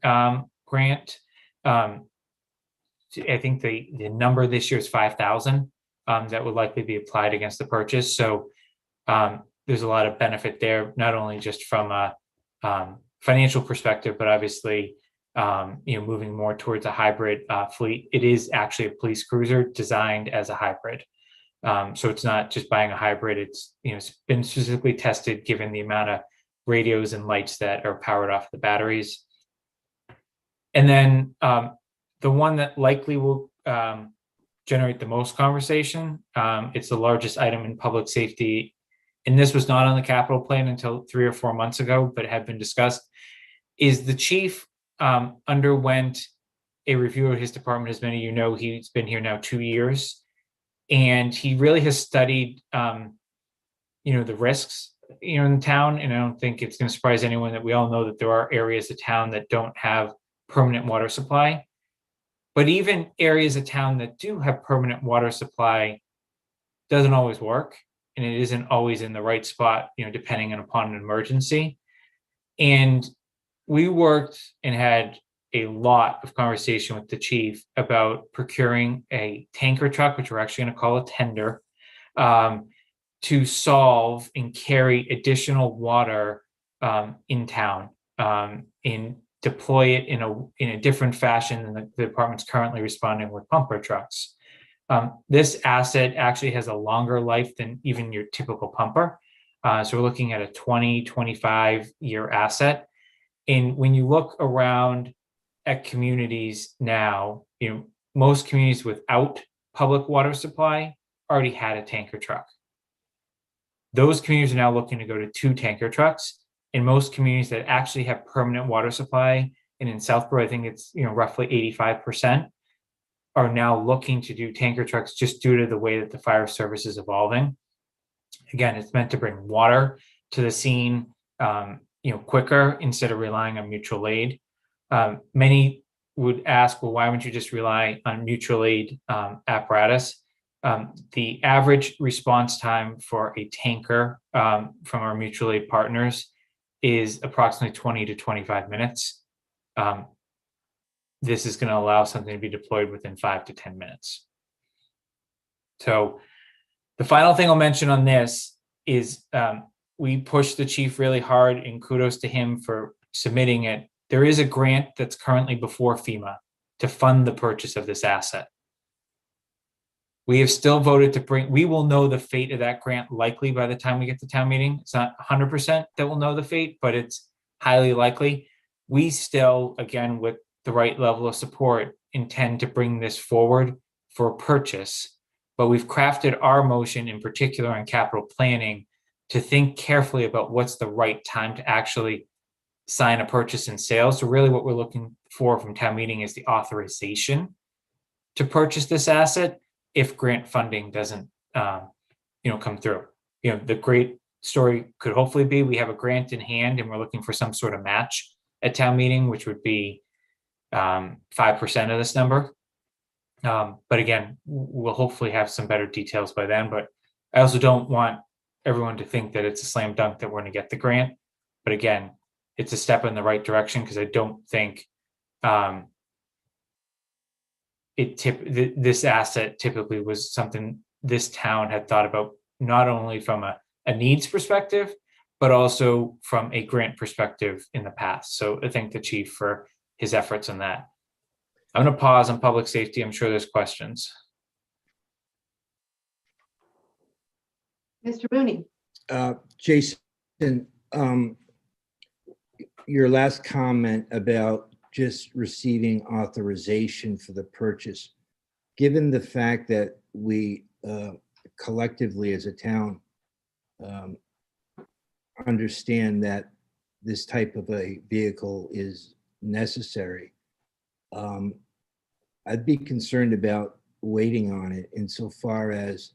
Grant. I think the number this year is 5,000 that would likely be applied against the purchase. So there's a lot of benefit there, not only just from a financial perspective, but obviously, moving more towards a hybrid fleet. It is actually a police cruiser designed as a hybrid. So it's not just buying a hybrid. It's been specifically tested given the amount of radios and lights that are powered off the batteries. And then the one that likely will generate the most conversation, it's the largest item in public safety. And this was not on the capital plan until 3 or 4 months ago, but had been discussed, is the chief underwent a review of his department. As many of you know, he's been here now 2 years. And he really has studied, the risks, in town. And I don't think it's going to surprise anyone that we all know that there are areas of town that don't have permanent water supply. But even areas of town that do have permanent water supply doesn't always work. And it isn't always in the right spot, depending upon an emergency. And we worked and had a lot of conversation with the chief about procuring a tanker truck, which we're actually going to call a tender, to solve and carry additional water in town, and deploy it in a different fashion than the department's currently responding with pumper trucks. This asset actually has a longer life than even your typical pumper. So we're looking at a 20, 25-year asset. And when you look around at communities now, most communities without public water supply already had a tanker truck. Those communities are now looking to go to 2 tanker trucks. In most communities that actually have permanent water supply, and in Southborough, I think it's roughly 85%, are now looking to do tanker trucks just due to the way that the fire service is evolving. Again, it's meant to bring water to the scene, quicker instead of relying on mutual aid. Many would ask, well, why wouldn't you just rely on mutual aid apparatus? The average response time for a tanker from our mutual aid partners is approximately 20 to 25 minutes. This is going to allow something to be deployed within 5 to 10 minutes. So the final thing I'll mention on this is we pushed the chief really hard, and kudos to him for submitting it. There is a grant that's currently before FEMA to fund the purchase of this asset. We have still voted to we will know the fate of that grant likely by the time we get to town meeting. It's not 100% that we'll know the fate, but it's highly likely. We still, again, with the right level of support, intend to bring this forward for purchase. But we've crafted our motion in particular on capital planning to think carefully about what's the right time to actually sign a purchase and sale. So really what we're looking for from town meeting is the authorization to purchase this asset if grant funding doesn't come through. The great story could hopefully be we have a grant in hand and we're looking for some sort of match at town meeting, which would be 5% of this number. But again, we'll hopefully have some better details by then. But I also don't want everyone to think that it's a slam dunk that we're going to get the grant. But again, it's a step in the right direction because I don't think this asset typically was something this town had thought about, not only from a needs perspective, but also from a grant perspective in the past. So I thank the chief for his efforts on that. I'm going to pause on public safety. I'm sure there's questions. Mr. Mooney. Jason, your last comment about just receiving authorization for the purchase, given the fact that we collectively as a town understand that this type of a vehicle is necessary, I'd be concerned about waiting on it insofar as,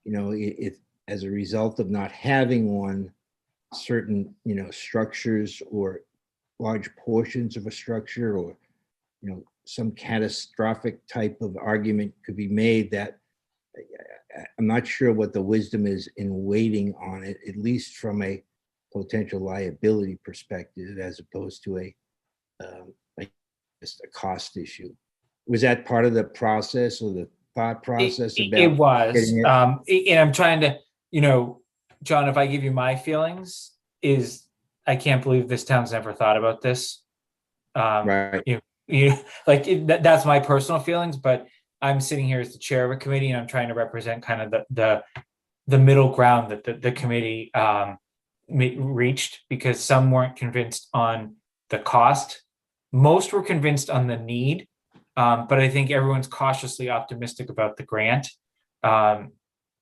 if as a result of not having one, certain, structures or large portions of a structure, or, some catastrophic type of argument could be made that I'm not sure what the wisdom is in waiting on it, at least from a potential liability perspective, as opposed to just a cost issue. Was that part of the process or the thought process about? It was, getting it? and I'm trying to, John, if I give you my feelings, is I can't believe this town's never thought about this. Right. That's my personal feelings, but I'm sitting here as the chair of a committee, and I'm trying to represent kind of the middle ground that the committee reached, because some weren't convinced on the cost. Most were convinced on the need, but I think everyone's cautiously optimistic about the grant.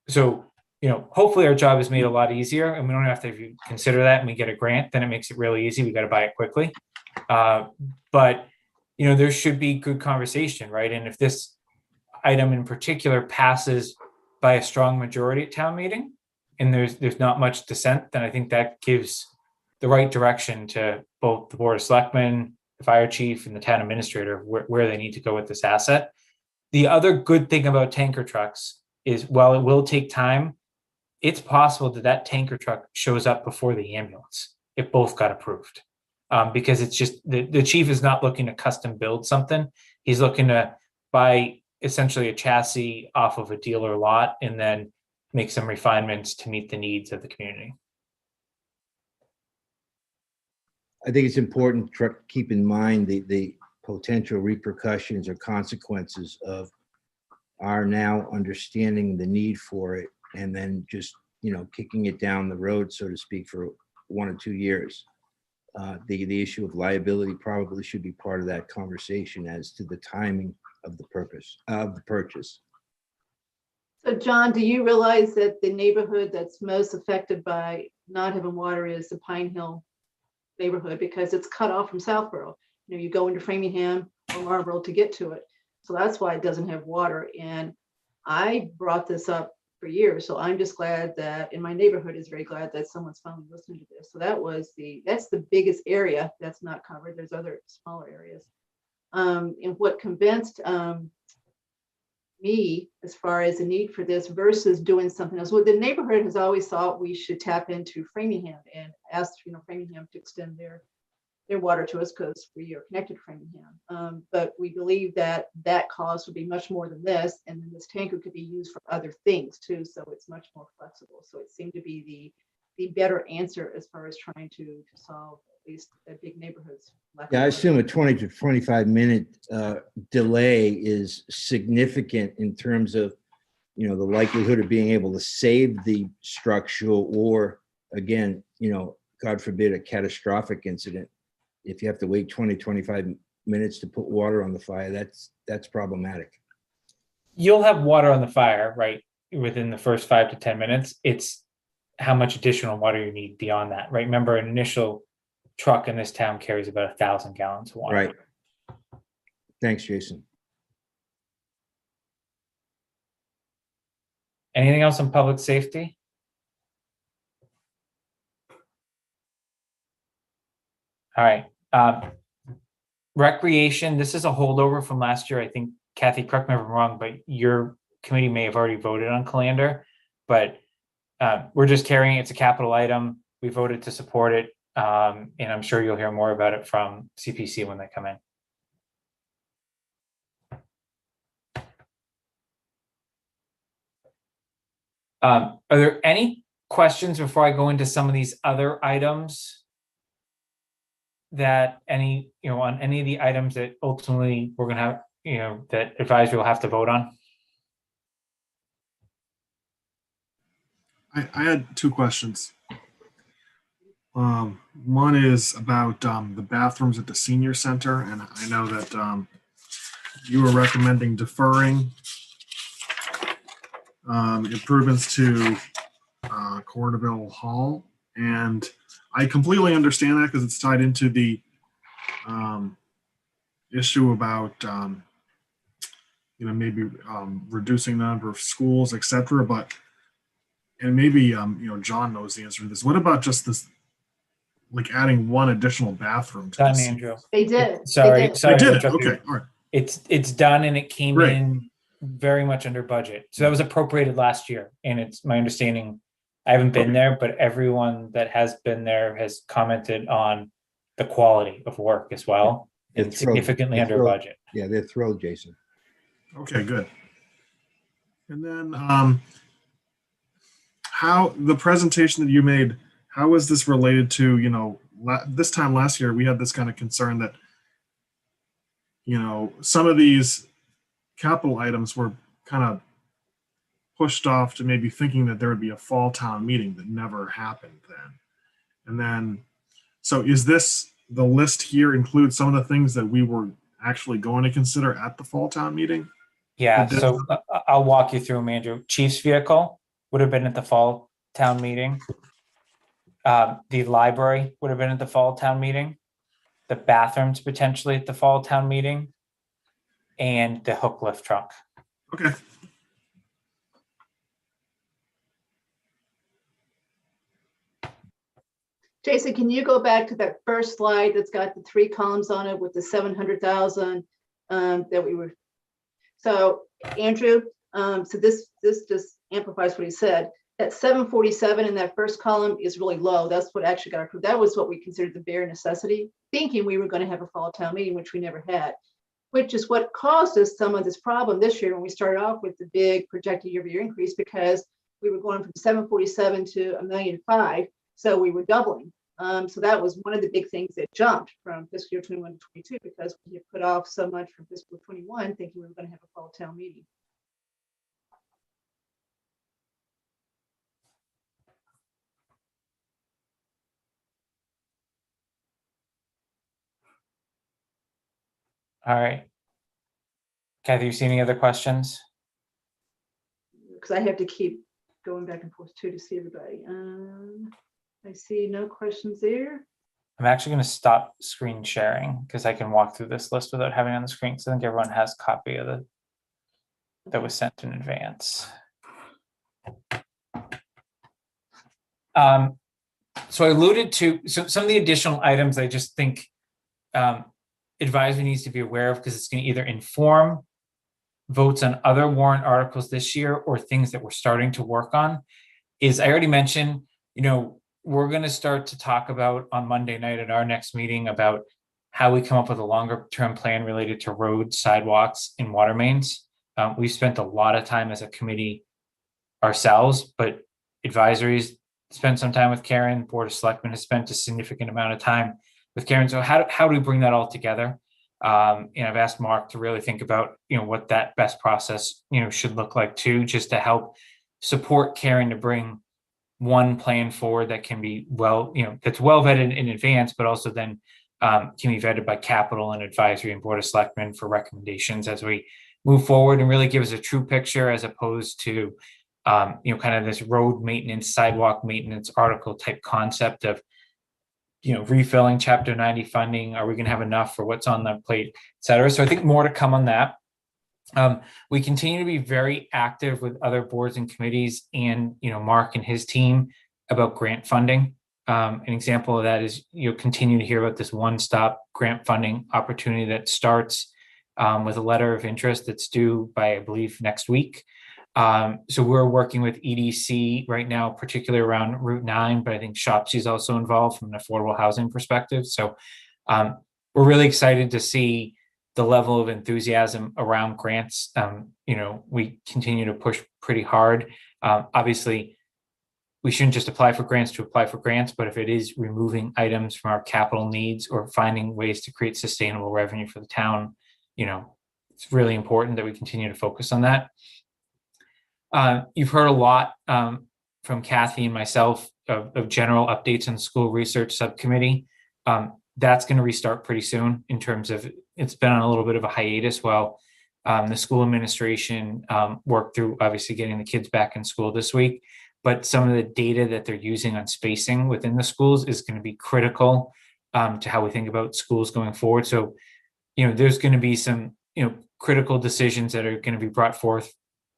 So, hopefully our job is made a lot easier, and we don't have to consider that, and we get a grant, then it makes it really easy. We got to buy it quickly. But, there should be good conversation, right? And if this item in particular passes by a strong majority at town meeting, and there's not much dissent, then I think that gives the right direction to both the Board of Selectmen, the fire chief, and the town administrator where they need to go with this asset. The other good thing about tanker trucks is, while it will take time, it's possible that tanker truck shows up before the ambulance if both got approved. Because it's just, the chief is not looking to custom build something. He's looking to buy essentially a chassis off of a dealer lot and then make some refinements to meet the needs of the community. I think it's important to keep in mind the potential repercussions or consequences of our now understanding the need for it, and then just, kicking it down the road, so to speak, for 1 or 2 years. The issue of liability probably should be part of that conversation as to the timing of the purchase. So John, do you realize that the neighborhood that's most affected by not having water is the Pine Hill neighborhood, because it's cut off from Southborough? You go into Framingham or Marlborough to get to it. So that's why it doesn't have water. And I brought this up for years. So I'm just glad that in my neighborhood is very glad that someone's finally listening to this. So that's the biggest area that's not covered. There's other smaller areas. And what convinced me as far as the need for this versus doing something else. Well, the neighborhood has always thought we should tap into Framingham and ask, Framingham to extend their water to us because we are connected to Framingham. But we believe that cost would be much more than this, and then this tanker could be used for other things too. So it's much more flexible. So it seemed to be the better answer as far as trying to solve at least a big neighborhood's. Yeah, I assume a 20 to 25 minute delay is significant in terms of, the likelihood of being able to save the structure, or again, God forbid, a catastrophic incident. If you have to wait 20, 25 minutes to put water on the fire, that's problematic. You'll have water on the fire, right, within the first 5 to 10 minutes. It's how much additional water you need beyond that, right? Remember, an initial truck in this town carries about 1,000 gallons of water. Right. Thanks, Jason. Anything else on public safety? All right. Recreation, this is a holdover from last year. I think, Kathy, correct me if I'm wrong, but your committee may have already voted on Calander, but we're just carrying it. It's a capital item. We voted to support it. And I'm sure you'll hear more about it from CPC when they come in. Are there any questions before I go into some of these other items? That on any of the items that ultimately we're going to have, that advisory will have to vote on? I had 2 questions. One is about the bathrooms at the senior center, and I know that you were recommending deferring improvements to Corderville Hall, and I completely understand that because it's tied into the issue about maybe reducing the number of schools, etc. But and maybe John knows the answer to this. What about just like adding one additional bathroom to Done, this. Andrew. They did. Sorry, did. sorry. I to did. interrupt you. Okay. All right. It's done and it came Great. in very much under budget. So that was appropriated last year. And it's my understanding, I haven't been Okay. there, but everyone that has been there has commented on the quality of work as well. They're And thrilled. significantly They're under thrilled. budget. Yeah, they're thrilled, Jason. Okay, good. And then how the presentation that you made, how is this related to, you know, this time last year, we had this kind of concern that, you know, some of these capital items were kind of pushed off to maybe thinking that there would be a fall town meeting that never happened then. And then, so is this, the list here includes some of the things that we were actually going to consider at the fall town meeting? Yeah, But so I'll walk you through them, Andrew. Chief's vehicle would have been at the fall town meeting. The library would have been at the fall town meeting. The bathrooms potentially at the fall town meeting. And the hook lift truck. Okay. Jason, can you go back to that first slide that's got the 3 columns on it with the 700,000 that we were. So Andrew, so this just amplifies what he said. That 747 in that first column is really low. That's what actually got approved. That was what we considered the bare necessity, thinking we were going to have a fall town meeting, which we never had, which is what caused us some of this problem this year when we started off with the big projected year-over-year increase, because we were going from 747 to $1.5 million. So we were doubling. So that was one of the big things that jumped from fiscal year 21 to 22, because we had put off so much from fiscal 21, thinking we were going to have a fall town meeting. All right. Kathy, you see any other questions? Because I have to keep going back and forth too to see everybody. I see no questions there. I'm actually going to stop screen sharing because I can walk through this list without having it on the screen. So I think everyone has a copy of the that was sent in advance. So I alluded to some of the additional items I just think advisory needs to be aware of, because it's going to either inform votes on other warrant articles this year or things that we're starting to work on. Is I already mentioned, you know, we're going to start to talk about on Monday night at our next meeting about how we come up with a longer term plan related to roads, sidewalks, and water mains. We've spent a lot of time as a committee ourselves, but advisories spent some time with Karen. Board of Selectmen has spent a significant amount of time with Karen. So how do we bring that all together? And I've asked Mark to really think about, you know, what that best process, you know, should look like too, just to help support Karen to bring one plan forward that can be that's well vetted in advance, but also then can be vetted by capital and advisory and Board of Selectmen for recommendations as we move forward, and really give us a true picture, as opposed to kind of this road maintenance, sidewalk maintenance article type concept of, you know, refilling Chapter 90 funding. Are we going to have enough for what's on the plate, et cetera? So I think more to come on that. We continue to be very active with other boards and committees and, you know, Mark and his team about grant funding. An example of that is you'll continue to hear about this one-stop grant funding opportunity that starts with a letter of interest that's due by, I believe, next week. So we're working with EDC right now, particularly around Route 9, but I think Shopsy is also involved from an affordable housing perspective. So we're really excited to see the level of enthusiasm around grants. We continue to push pretty hard. Obviously, we shouldn't just apply for grants to apply for grants, but if it is removing items from our capital needs or finding ways to create sustainable revenue for the town, you know, it's really important that we continue to focus on that. You've heard a lot from Kathy and myself of general updates on the school research subcommittee. That's going to restart pretty soon. In terms of, it's been on a little bit of a hiatus while the school administration worked through obviously getting the kids back in school this week. But some of the data that they're using on spacing within the schools is going to be critical to how we think about schools going forward. So, you know, there's going to be some, you know, critical decisions that are going to be brought forth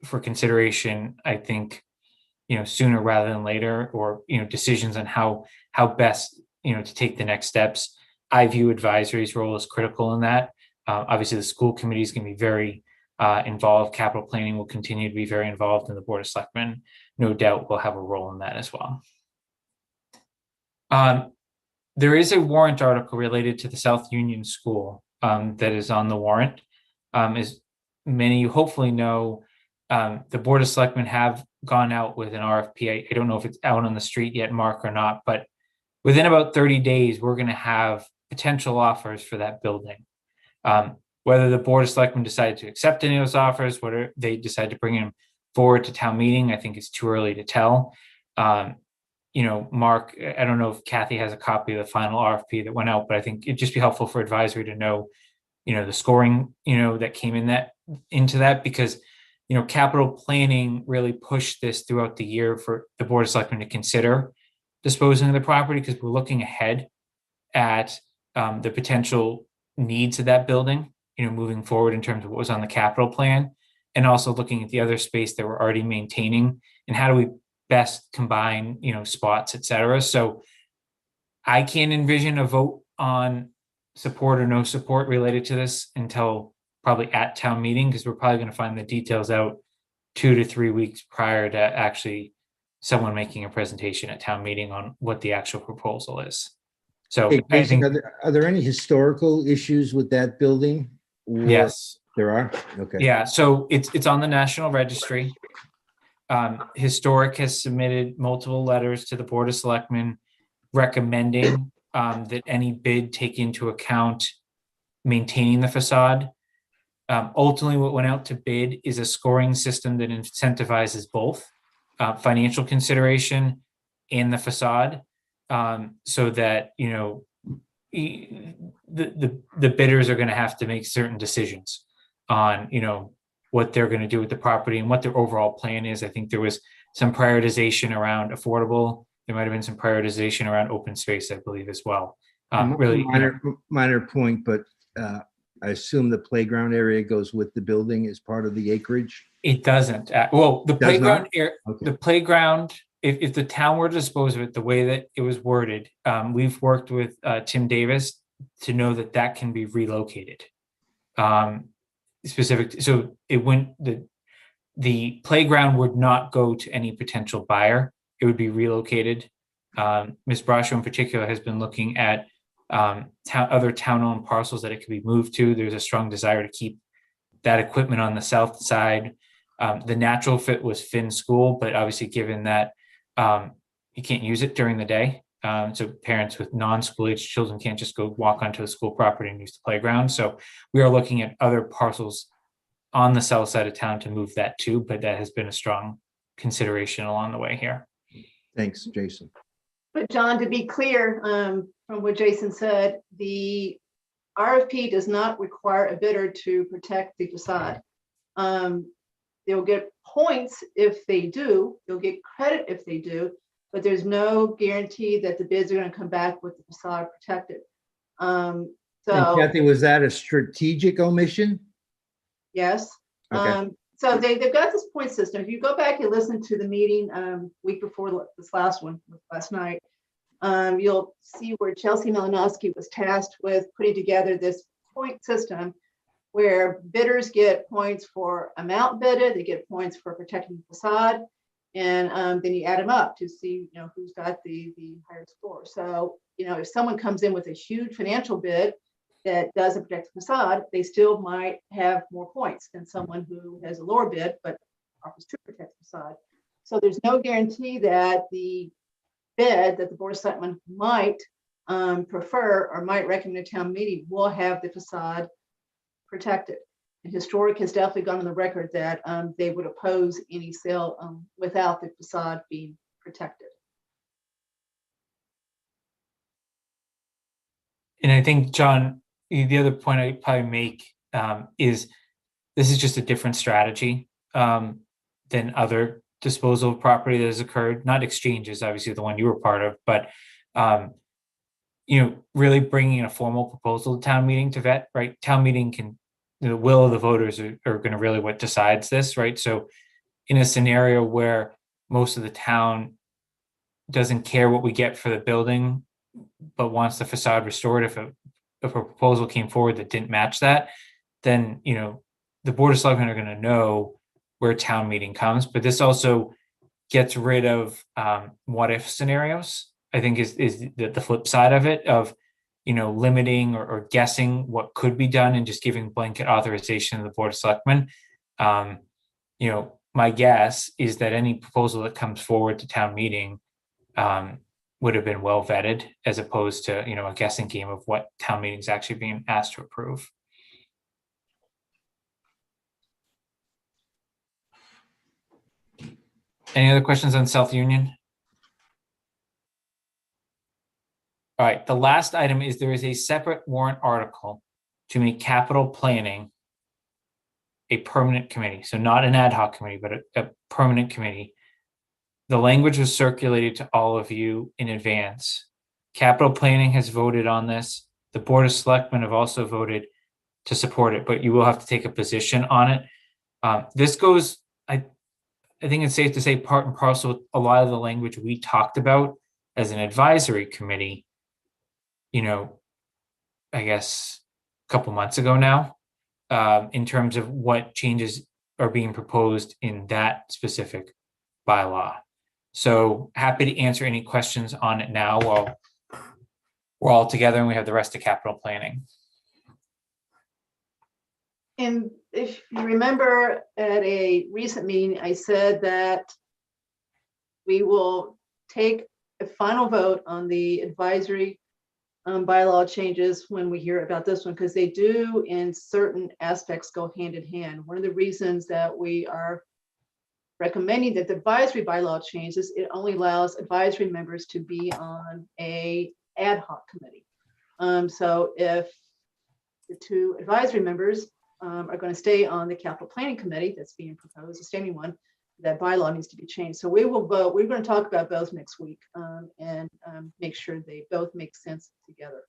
for consideration, I think, you know, sooner rather than later, or, you know, decisions on how best, to take the next steps. I view advisory's role as critical in that. Obviously, the school committee is going to be very involved. Capital planning will continue to be very involved, and the Board of Selectmen, no doubt, will have a role in that as well. There is a warrant article related to the South Union School that is on the warrant. As many of you hopefully know, the Board of Selectmen have gone out with an RFP. I don't know if it's out on the street yet, Mark, or not, but within about 30 days, we're going to have potential offers for that building. Whether the Board of Selectmen decide to accept any of those offers, whether they decide to bring them forward to town meeting, I think it's too early to tell. Mark, I don't know if Kathy has a copy of the final RFP that went out, but I think it'd just be helpful for advisory to know, the scoring, that came into that, because, capital planning really pushed this throughout the year for the Board of Selectmen to consider disposing of the property, because we're looking ahead at the potential needs of that building, moving forward in terms of what was on the capital plan, and also looking at the other space that we're already maintaining and how do we best combine, spots, et cetera. So I can't envision a vote on support or no support related to this until probably at town meeting, because we're probably going to find the details out 2 to 3 weeks prior to actually someone making a presentation at town meeting on what the actual proposal is. So Hey, I Jason, think, are there any historical issues with that building? Or- yes. There are? Okay. Yeah, so it's on the National Registry. Historic has submitted multiple letters to the Board of Selectmen recommending that any bid take into account maintaining the facade. Ultimately, what went out to bid is a scoring system that incentivizes both financial consideration and the facade, so that the bidders are going to have to make certain decisions on what they're going to do with the property and what their overall plan is. I think there was some prioritization around affordable. There might have been some prioritization around open space, I believe, as well. Really, minor point, but I assume the playground area goes with the building as part of the acreage? it doesn't. Well, the Does not? playground, Okay. the playground, if the town were to dispose of it the way that it was worded, we've worked with Tim Davis to know that that can be relocated. So it went, the playground would not go to any potential buyer. It would be relocated. Ms. Brascio in particular has been looking at other town-owned parcels that it could be moved to. There's a strong desire to keep that equipment on the south side. The natural fit was Finn School, but obviously given that you can't use it during the day, so parents with non-school age children can't just go walk onto the school property and use the playground. So we are looking at other parcels on the south side of town to move that to, but that has been a strong consideration along the way here. Thanks, Jason. But John, to be clear, from what Jason said, the RFP does not require a bidder to protect the facade. They'll get points if they do, they'll get credit if they do, but there's no guarantee that the bids are going to come back with the facade protected. And So Kathy, was that a strategic omission? yes. Okay. So they've got this point system. If you go back and listen to the meeting week before this last one, last night, you'll see where Chelsea Malinowski was tasked with putting together this point system where bidders get points for amount bidded, they get points for protecting the facade, and then you add them up to see who's got the higher score. So if someone comes in with a huge financial bid that doesn't protect the facade, they still might have more points than someone who has a lower bid but offers to protect the facade. So there's no guarantee that the bid that the Board of Selectmen might prefer or might recommend a town meeting will have the facade protected. And Historic has definitely gone on the record that they would oppose any sale without the facade being protected. And I think, John, the other point I'd probably make is this is just a different strategy than other disposal of property that has occurred, not exchanges, obviously the one you were part of, but really bringing in a formal proposal to town meeting to vet, right? Town meeting can, the will of the voters are going to really what decides this, right? So in a scenario where most of the town doesn't care what we get for the building, but wants the facade restored. If a proposal came forward that didn't match that, then, the Board of Selectmen are going to know where town meeting comes. But this also gets rid of what if scenarios. I think is the flip side of it, of limiting or guessing what could be done and just giving blanket authorization to the Board of Selectmen. My guess is that any proposal that comes forward to town meeting would have been well vetted, as opposed to a guessing game of what town meeting is actually being asked to approve. Any other questions on South Union? All right, the last item is there is a separate warrant article to make capital planning a permanent committee. So not an ad hoc committee, but a permanent committee. The language was circulated to all of you in advance. Capital planning has voted on this. The Board of Selectmen have also voted to support it, but you will have to take a position on it. This goes, I think it's safe to say, part and parcel with a lot of the language we talked about as an advisory committee, I guess a couple months ago now, in terms of what changes are being proposed in that specific bylaw. So happy to answer any questions on it now while we're all together and we have the rest of capital planning. And if you remember at a recent meeting, I said that we will take a final vote on the advisory bylaw changes when we hear about this one, because they do in certain aspects go hand in hand. One of the reasons that we are recommending that the advisory bylaw changes, it only allows advisory members to be on a ad hoc committee. So if the two advisory members are going to stay on the capital planning committee that's being proposed, a standing one, that bylaw needs to be changed. So we will vote. We're going to talk about both next week and make sure they both make sense together.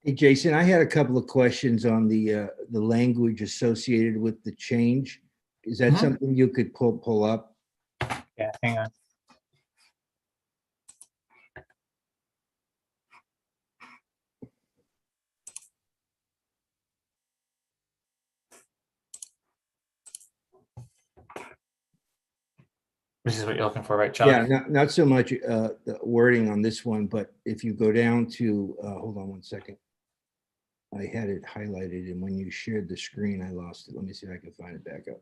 Hey, Jason, I had a couple of questions on the language associated with the change. Is that something you could pull up? Yeah, hang on. This is what you're looking for, right, John? Yeah, not so much the wording on this one, but if you go down to, hold on one second. I had it highlighted, and when you shared the screen, I lost it. Let me see if I can find it back up.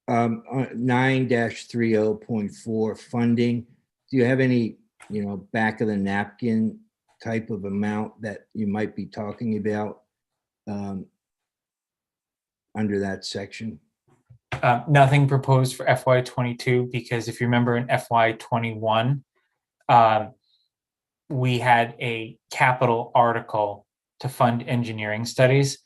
9-30.4 funding. Do you have any, back of the napkin type of amount that you might be talking about under that section? Nothing proposed for FY22, because if you remember in FY21, we had a capital article to fund engineering studies.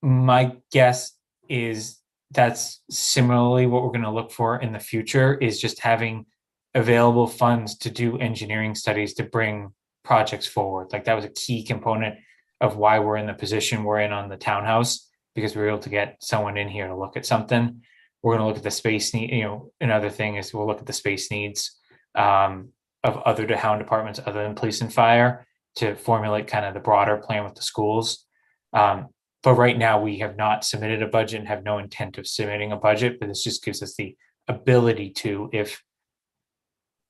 My guess is that's similarly what we're going to look for in the future, is just having available funds to do engineering studies to bring projects forward. Like that was a key component of why we're in the position we're in on the townhouse, because we were able to get someone in here to look at something. We're going to look at the space need, another thing is we'll look at the space needs of other town departments other than police and fire to formulate kind of the broader plan with the schools. But right now we have not submitted a budget and have no intent of submitting a budget, but this just gives us the ability to, if,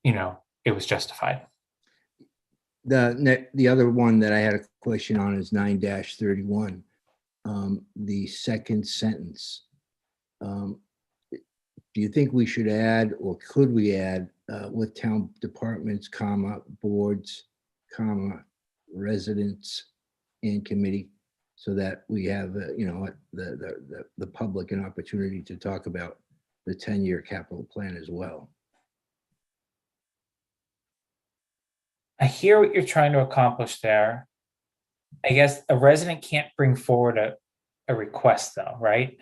it was justified. The other one that I had a question on is 9-31, the second sentence. Do you think we should add, or could we add, with town departments, boards, residents and committee, so that we have, the public an opportunity to talk about the 10-year capital plan as well? I hear what you're trying to accomplish there. I guess a resident can't bring forward a request though, right?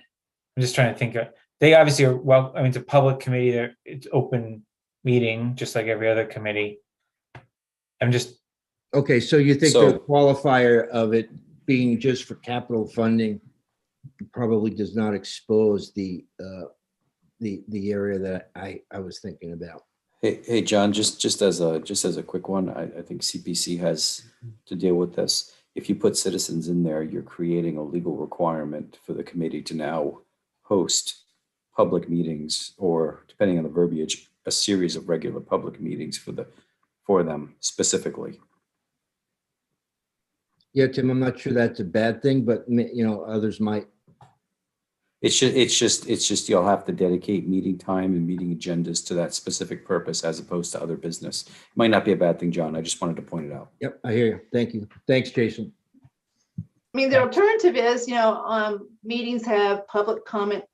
I'm just trying to think of, they obviously are, well, I mean, it's a public committee, it's open meeting, just like every other committee. I'm just. Okay, so you think the qualifier of it being just for capital funding probably does not expose the area that I was thinking about? Hey, John, just as a quick one, I think CPC has to deal with this. If you put citizens in there, you're creating a legal requirement for the committee to now host public meetings, or depending on the verbiage, a series of regular public meetings for them specifically. Yeah, Tim, I'm not sure that's a bad thing, but others might. It's just you'll have to dedicate meeting time and meeting agendas to that specific purpose as opposed to other business. It might not be a bad thing, John. I just wanted to point it out. Yep, I hear you. Thank you. Thanks, Jason. I mean, the alternative is, meetings have public comment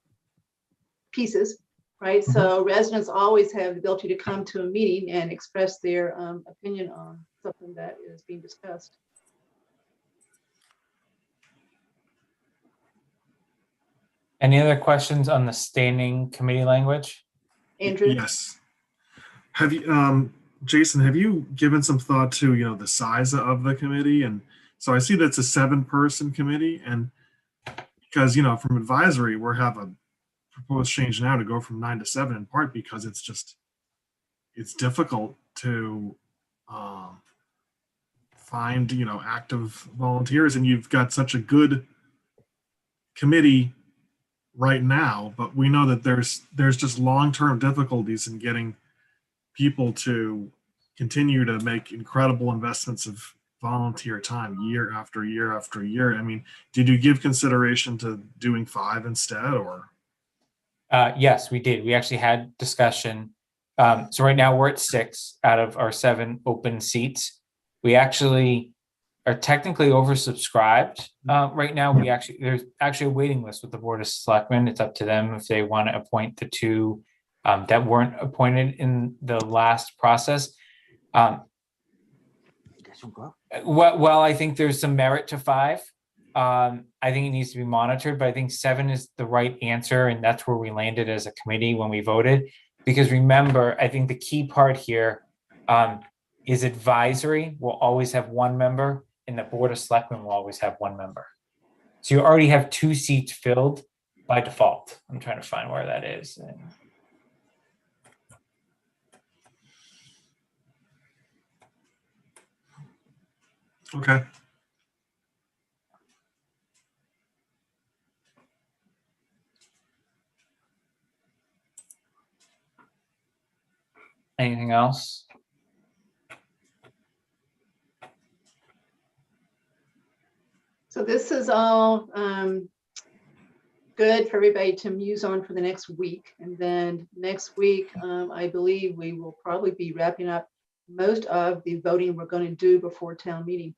pieces, right? So residents always have the ability to come to a meeting and express their opinion on something that is being discussed. Any other questions on the standing committee language? Andrew? Yes. Have you, Jason, have you given some thought to, the size of the committee? And so I see that's a 7-person committee, and because, from advisory, we have a proposed change now to go from 9 to 7, in part because it's difficult to find, active volunteers, and you've got such a good committee right now, but we know that there's just long-term difficulties in getting people to continue to make incredible investments of volunteer time year after year after year. I mean, did you give consideration to doing 5 instead, or? Yes, we did. We actually had discussion. So right now we're at 6 out of our 7 open seats. We actually are technically oversubscribed. Right now, there's actually a waiting list with the Board of Selectmen. It's up to them if they want to appoint the 2 that weren't appointed in the last process. Well, I think there's some merit to 5. I think it needs to be monitored, but I think 7 is the right answer, and that's where we landed as a committee when we voted. Because remember, I think the key part here is advisory will always have 1 member, and the Board of Selectmen will always have 1 member. So you already have 2 seats filled by default. I'm trying to find where that is. Okay. Anything else? So this is all good for everybody to muse on for the next week. And then next week, I believe we will probably be wrapping up most of the voting we're going to do before town meeting,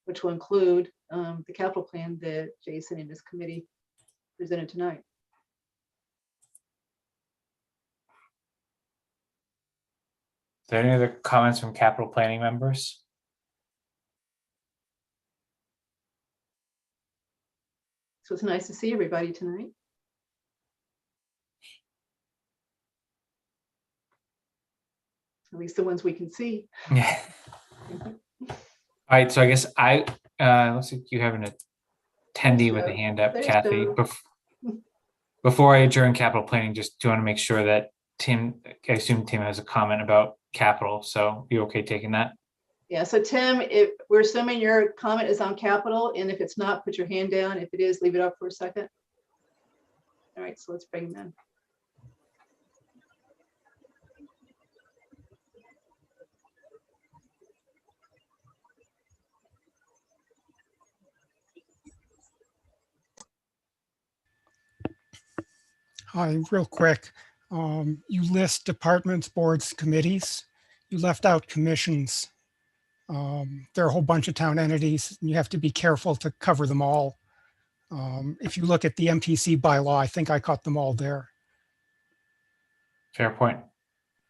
which will include the capital plan that Jason and his committee presented tonight. Is there any other comments from capital planning members? So it's nice to see everybody tonight. At least the ones we can see. Yeah. All right, so I guess looks like you have an attendee with a hand up, There's Kathy. Joe. Before I adjourn capital planning, just do want to make sure that Tim, I assume Tim has a comment about capital, so you okay taking that? Yeah, so Tim, if we're assuming your comment is on capital, and if it's not, put your hand down. If it is, leave it up for a second. All right, so let's bring them in. Hi, real quick. You list departments, boards, committees. You left out commissions. There are a whole bunch of town entities, and you have to be careful to cover them all. If you look at the MPC bylaw, I think I caught them all there. Fair point.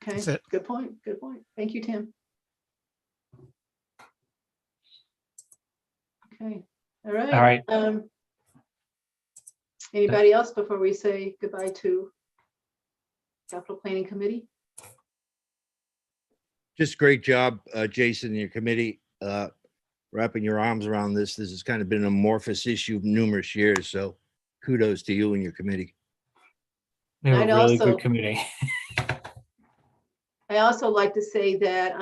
Okay, That's it. good point, good point. Thank you, Tim. Okay, all right. All right. Anybody else before we say goodbye to Capital Planning Committee? Just great job, Jason, and your committee, wrapping your arms around this. This has kind of been an amorphous issue of numerous years, so kudos to you and your committee. We have a I'd really also- good committee. I also like to say that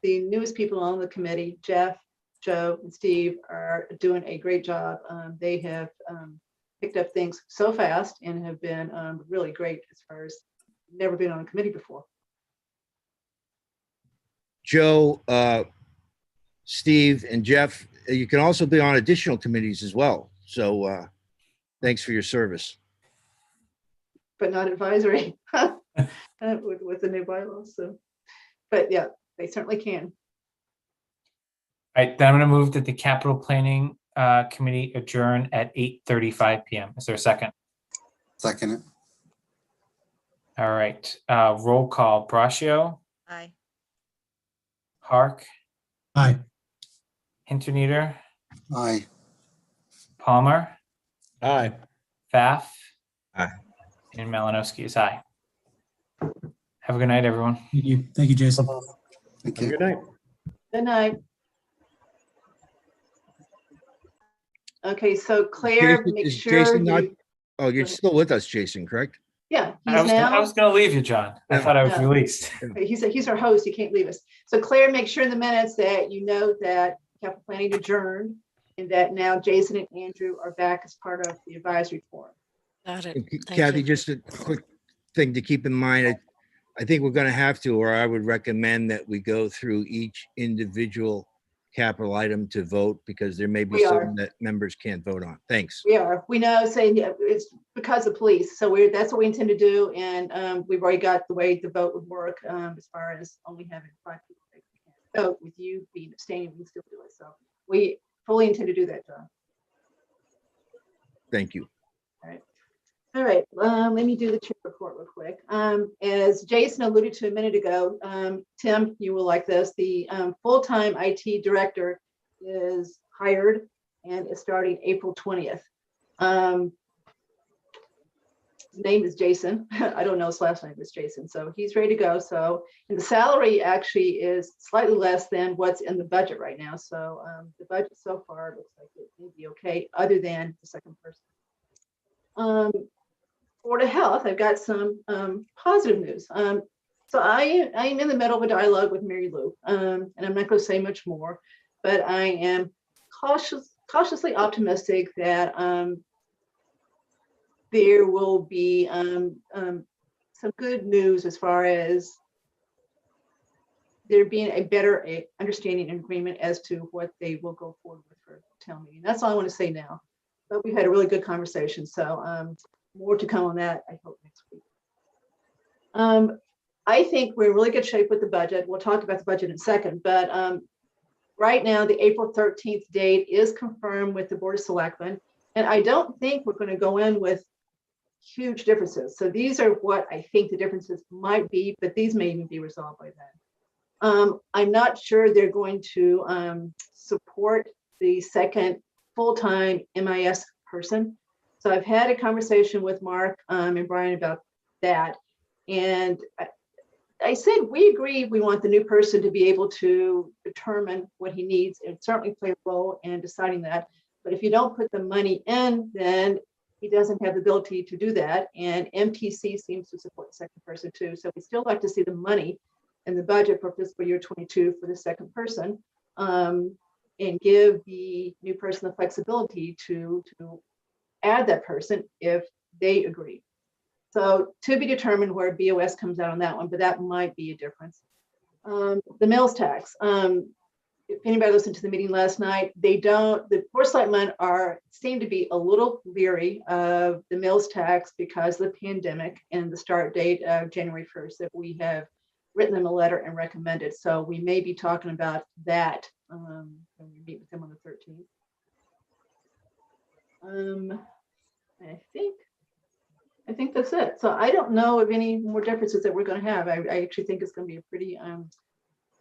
the newest people on the committee, Jeff, Joe, and Steve, are doing a great job. They have picked up things so fast and have been really great as far as never been on a committee before. Joe, Steve, and Jeff, you can also be on additional committees as well. So thanks for your service. But not advisory with the new bylaws. So, but yeah, they certainly can. All right, then I'm going to move that the capital planning committee adjourn at 8:35 p.m. Is there a second? Second it. All right, roll call. Braccio, Aye. Hark, Aye. Hinterneeder, Aye. Palmer, Aye. Pfaff, Aye. and Malinowski is aye. Have a good night, everyone. Thank you. Thank you, Jason. Thank Have a you. good night. Good night. Okay, so Claire, Jason, make is sure Jason not- you, Oh, you're still with us, Jason, correct? yeah, I he's was gonna now, leave you, John. I Yeah. thought I was No. released. he's our host, he can't leave us. So Claire, make sure in the minutes that you know that capital planning adjourned and that now Jason and Andrew are back as part of the advisory forum. Got it. And Thank Kathy, you. just a quick thing to keep in mind. I think we're going to have to, or I would recommend that we go through each individual capital item to vote because there may be We are. some that members can't vote on. Thanks. We are, we know, saying it's because of police. So that's what we intend to do. And we've already got the way the vote would work as far as only having 5 people that can vote. With you being abstaining, we can still do it. So we fully intend to do that, John. Thank you. All right, let me do the chair report real quick. As Jason alluded to a minute ago, Tim, you will like this. The full-time IT director is hired and is starting April 20th. His name is Jason. I don't know his last name is Jason, so he's ready to go. So, and the salary actually is slightly less than what's in the budget right now. So the budget so far looks like it may be okay, other than the second person. Board of Health, I've got some positive news. So I'm in the middle of a dialogue with Mary Lou, and I'm not going to say much more, but I am cautiously optimistic that there will be some good news as far as there being a better understanding and agreement as to what they will go forward with for town meeting. That's all I want to say now. But we've had a really good conversation, so more to come on that, I hope, next week. I think we're in really good shape with the budget. We'll talk about the budget in a second, but right now the April 13th date is confirmed with the Board of Selectmen, and I don't think we're going to go in with huge differences. So these are what I think the differences might be, but these may even be resolved by then. I'm not sure they're going to support the second full-time MIS person. So I've had a conversation with Mark and Brian about that. And I said, we agree we want the new person to be able to determine what he needs and certainly play a role in deciding that. But if you don't put the money in, then he doesn't have the ability to do that. And MTC seems to support the second person too. So we still like to see the money in the budget for fiscal year 22 for the second person and give the new person the flexibility to add that person if they agree. So to be determined where BOS comes out on that one, but that might be a difference. The mills tax. If anybody listened to the meeting last night, the Board of Selectmen seem to be a little leery of the mills tax because of the pandemic and the start date of January 1st that we have written them a letter and recommended. So we may be talking about that when we meet with them on the 13th. I think that's it. So I don't know of any more differences that we're going to have. I actually think it's going to be a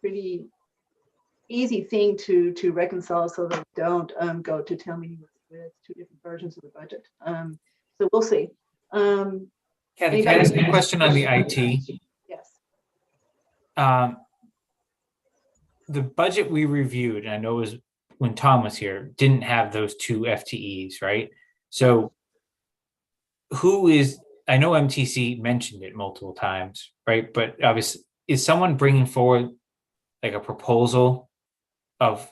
pretty easy thing to reconcile, so that we don't go to town meeting with two different versions of the budget. So we'll see. Kathy, can I ask a question on the IT? Yes. The budget we reviewed, and I know it was when Tom was here, didn't have those 2 FTEs, right? So I know MTC mentioned it multiple times, right? But obviously, is someone bringing forward like a proposal of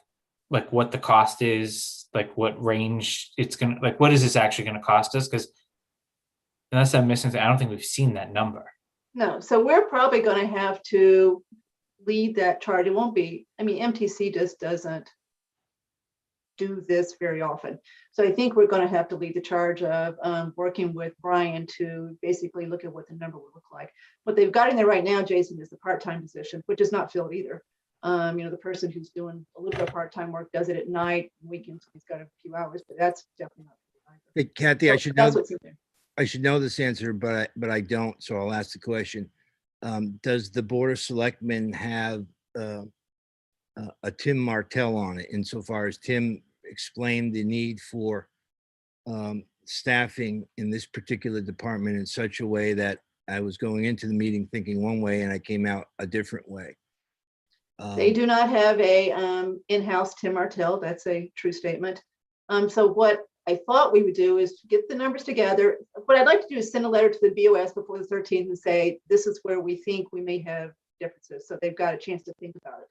like what the cost is, like what range it's gonna, like what is this actually gonna cost us? Because unless I'm missing, I don't think we've seen that number. No, so we're probably going to have to lead that charge. It won't be, I mean, MTC just doesn't do this very often. So I think we're going to have to lead the charge of working with Brian to basically look at what the number would look like. What they've got in there right now, Jason, is the part-time position, which is not filled either. The person who's doing a little bit of part-time work does it at night, weekends, he's got a few hours, but that's definitely not filled either. Hey, Kathy, So I should know. that's what's in there. I should know this answer, but I don't, so I'll ask the question. Does the Board of Selectmen have a Tim Martell on it insofar as Tim explained the need for staffing in this particular department in such a way that I was going into the meeting thinking one way and I came out a different way? They do not have a in-house Tim Martell. That's a true statement. So what I thought we would do is get the numbers together. What I'd like to do is send a letter to the BOS before the 13th and say, this is where we think we may have differences. So they've got a chance to think about it.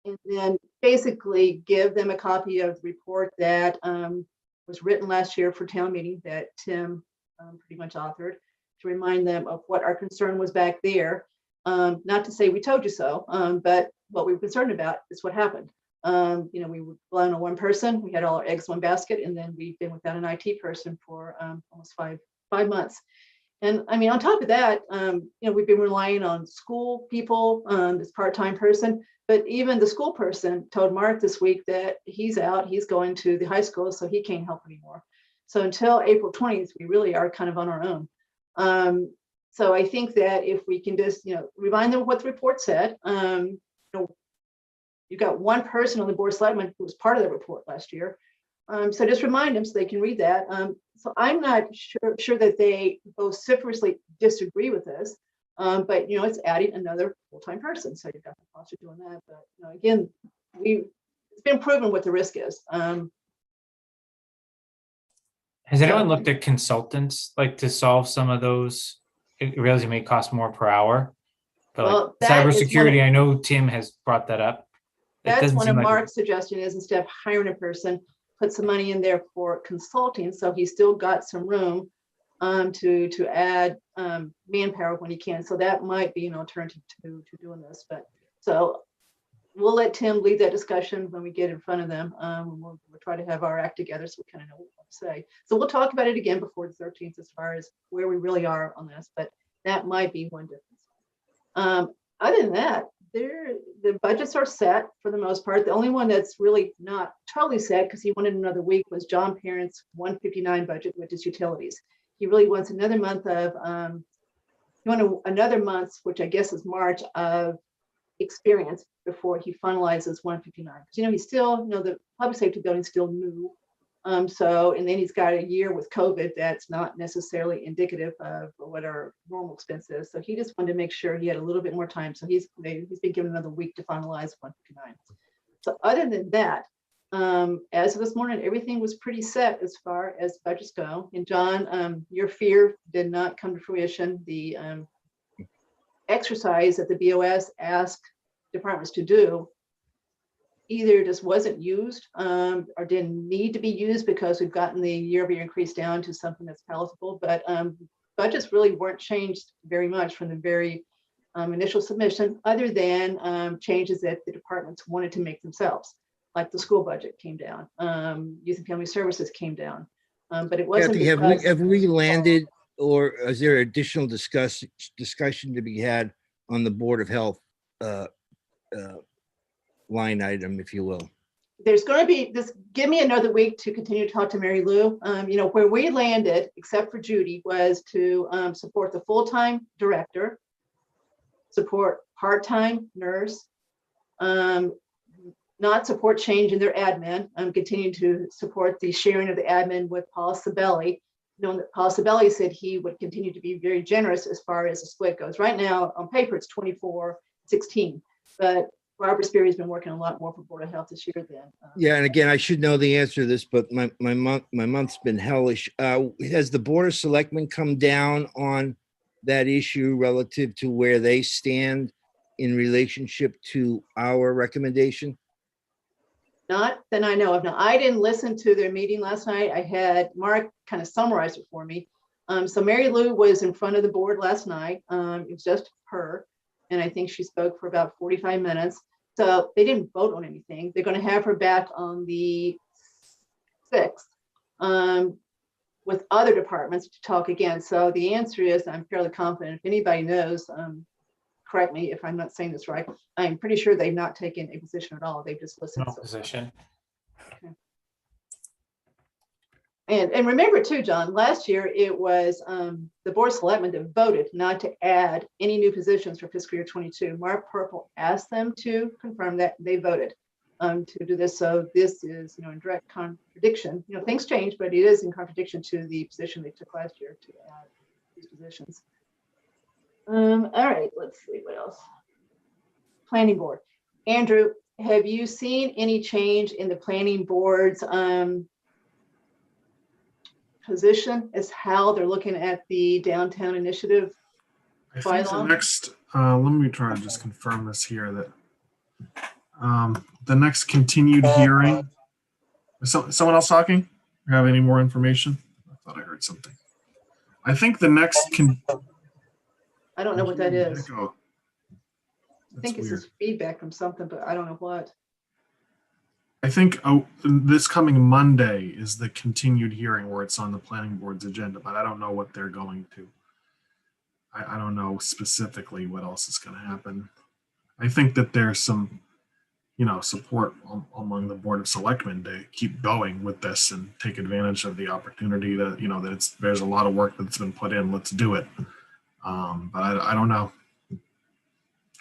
And then basically give them a copy of the report that was written last year for town meeting that Tim pretty much authored, to remind them of what our concern was back there. Not to say we told you so, but what we were concerned about is what happened. We were relying on one person, we had all our eggs in one basket, and then we've been without an IT person for almost five months. And I mean, on top of that, we've been relying on school people, this part-time person, but even the school person told Mark this week that he's out, he's going to the high school, so he can't help anymore. So until April 20th, we really are kind of on our own. So I think that if we can just, remind them what the report said, you've got one person on the Board of Selectmen who was part of the report last year. So just remind them so they can read that. So I'm not sure that they vociferously disagree with this, but it's adding another full-time person. So you've got the cost of doing that. But again, it's been proven what the risk is. Has anyone looked at consultants, like to solve some of those? It realize it may cost more per hour, but Well, like that is cybersecurity, I know Tim has brought that up. That's one of Mark's suggestion is instead of hiring a person, put some money in there for consulting. So he's still got some room to add manpower when he can. So that might be an alternative to doing this. But so we'll let Tim lead that discussion when we get in front of them. We'll try to have our act together so we kind of know what we want to say. So we'll talk about it again before the 13th as far as where we really are on this, but that might be one difference. Other than that, the budgets are set for the most part. The only one that's really not totally set because he wanted another week was John Parent's 159 budget, which is utilities. He really wants another month of another month, which I guess is March, of experience before he finalizes 159. Because he's still, the public safety building's still new. And then he's got a year with COVID that's not necessarily indicative of what our normal expense is. So he just wanted to make sure he had a little bit more time. So he's been given another week to finalize 159. So other than that, as of this morning, everything was pretty set as far as budgets go. And John, your fear did not come to fruition. The exercise that the BOS asked departments to do either just wasn't used or didn't need to be used because we've gotten the year-over-year increase down to something that's palatable. But budgets really weren't changed very much from the very initial submission, other than changes that the departments wanted to make themselves, like the school budget came down, youth and family services came down, but it wasn't. Kathy, have we landed, or is there additional discussion to be had on the Board of Health line item, if you will? There's going to be this. Give me another week to continue to talk to Mary Lou. Where we landed, except for Judy, was to support the full-time director, support part-time nurse, not support change in their admin. Continue to support the sharing of the admin with Paul Sabelli, knowing that Paul Sabelli said he would continue to be very generous as far as the split goes. Right now, on paper, it's 24-16, but Robert Sperry has been working a lot more for Board of Health this year than. Yeah, and again, I should know the answer to this, but my month's been hellish. Has the Board of Selectmen come down on that issue relative to where they stand in relationship to our recommendation? Not that I know of. Now, I didn't listen to their meeting last night. I had Mark kind of summarize it for me. So Mary Lou was in front of the board last night. It was just her. And I think she spoke for about 45 minutes. So they didn't vote on anything. They're going to have her back on the 6th with other departments to talk again. So the answer is, I'm fairly confident. If anybody knows, correct me if I'm not saying this right, I'm pretty sure they've not taken a position at all. They've just listened. No position. Okay. And remember too, John, last year it was the board of selectmen that voted not to add any new positions for fiscal year 22. Mark Purple asked them to confirm that they voted to do this. So this is, in direct contradiction. Things change, but it is in contradiction to the position they took last year to add these positions. All right, let's see what else. Planning board. Andrew, have you seen any change in the planning board's position as how they're looking at the downtown initiative? I think the next, let me try to just confirm this here, that the next continued hearing, is someone else talking? You have any more information? I thought I heard something. I think the next I don't know what that is. Echo. I think it's just feedback from something, but I don't know what. I think this coming Monday is the continued hearing where it's on the planning board's agenda, but I don't know what they're going to. I don't know specifically what else is going to happen. I think that there's some, support among the board of selectmen to keep going with this and take advantage of the opportunity that, that there's a lot of work that's been put in. Let's do it. But I don't know.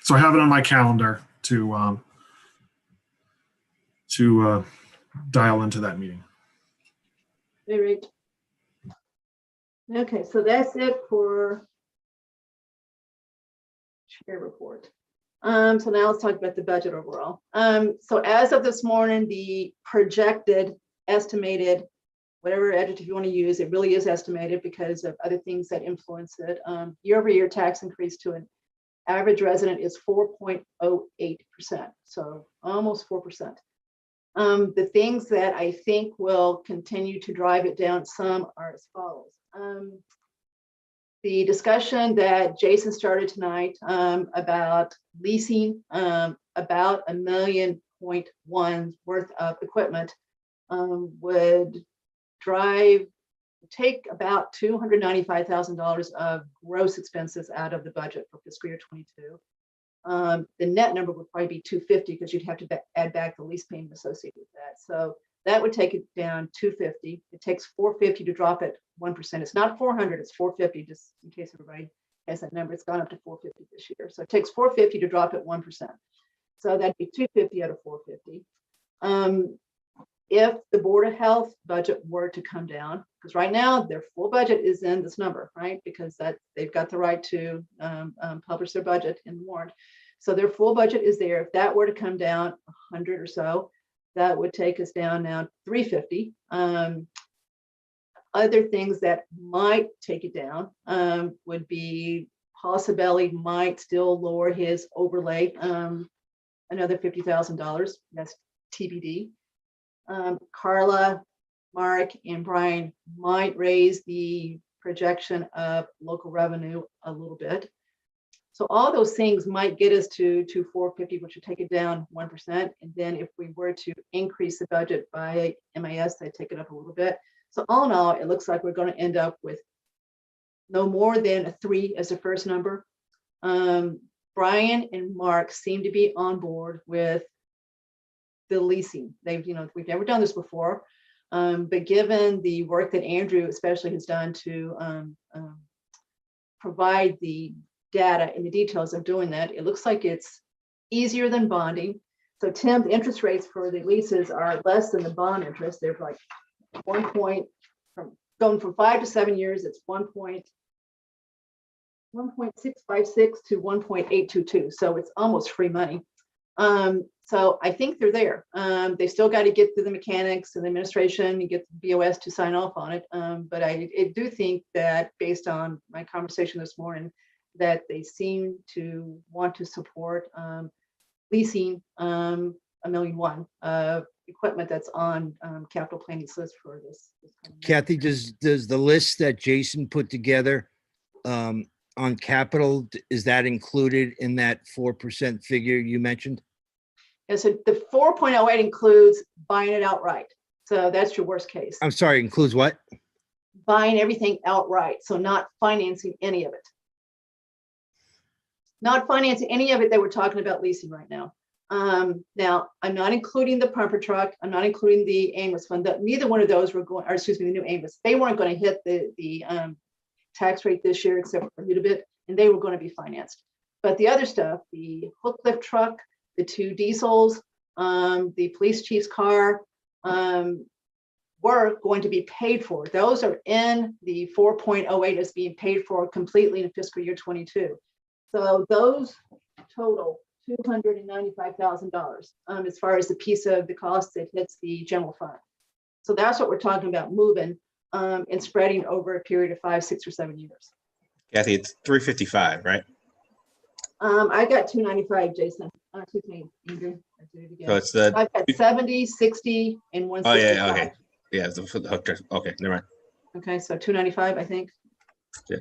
So I have it on my calendar to dial into that meeting. Very right. Okay, so that's it for chair report. So now let's talk about the budget overall. So as of this morning, the projected, estimated, whatever adjective you want to use, it really is estimated because of other things that influence it. Year-over-year tax increase to an average resident is 4.08%, so almost 4%. The things that I think will continue to drive it down some are as follows. The discussion that Jason started tonight about leasing about $1.1 million worth of equipment would take about $295,000 of gross expenses out of the budget for fiscal year 22. The net number would probably be 250 because you'd have to add back the lease payment associated with that. So that would take it down 250. It takes 450 to drop it 1%. It's not 400, it's 450, just in case everybody has that number. It's gone up to 450 this year. So it takes 450 to drop it 1%. So that'd be 250 out of 450. If the Board of Health budget were to come down, because right now their full budget is in this number, right? Because they've got the right to publish their budget in the warrant. So their full budget is there. If that were to come down 100 or so, that would take us down now 350. Other things that might take it down would be possibility might still lower his overlay another $50,000. That's TBD. Carla, Mark, and Brian might raise the projection of local revenue a little bit. So all those things might get us to 450, which would take it down 1%. And then if we were to increase the budget by MIS, they'd take it up a little bit. So all in all, it looks like we're going to end up with no more than a 3 as the first number. Brian and Mark seem to be on board with the leasing. They've, we've never done this before, but given the work that Andrew especially has done to provide the data and the details of doing that, it looks like it's easier than bonding. So Tim, the interest rates for the leases are less than the bond interest. They're like going from 5 to 7 years, it's 1.656 to 1.822. So it's almost free money. So I think they're there. They still got to get through the mechanics and the administration and get the BOS to sign off on it. But I do think that based on my conversation this morning, that they seem to want to support leasing $1,000,001 of equipment that's on capital planning's list for this coming year. Kathy, does the list that Jason put together on capital, is that included in that 4% figure you mentioned? And so the 4.08 includes buying it outright. So that's your worst case. I'm sorry, includes what? Buying everything outright. So not financing any of it. Not financing any of it that we're talking about leasing right now. Now, I'm not including the pumper truck. I'm not including the ambulance fund. Neither one of those were going, or excuse me, the new ambulance. They weren't going to hit the tax rate this year, except for a little bit, and they were going to be financed. But the other stuff, the hook lift truck, the 2 diesels, the police chief's car, were going to be paid for. Those are in the 4.08 as being paid for completely in fiscal year 22. So those total $295,000 as far as the piece of the cost that hits the general fund. So that's what we're talking about moving and spreading over a period of 5, 6, or 7 years. Kathy, it's 355, right? I got 295, Jason. Excuse me, Andrew. I did it again. So it's the, I've got 70, 60, and oh 165. yeah, okay. Yeah, the hooker. Okay, never mind. Okay, so 295, I think. Yeah.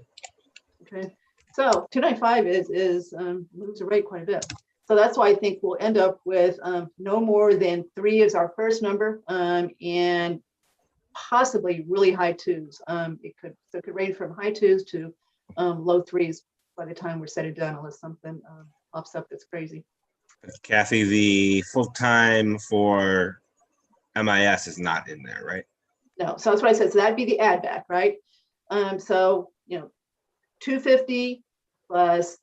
Okay, so 295 is moves the rate quite a bit. So that's why I think we'll end up with no more than 3 as our first number, and possibly really high 2s. It could range from high 2s to low 3s by the time we're said and done, unless something pops up that's crazy. Kathy, the full time for MIS is not in there, right? No, so that's what I said. So that'd be the add back, right? So 250 plus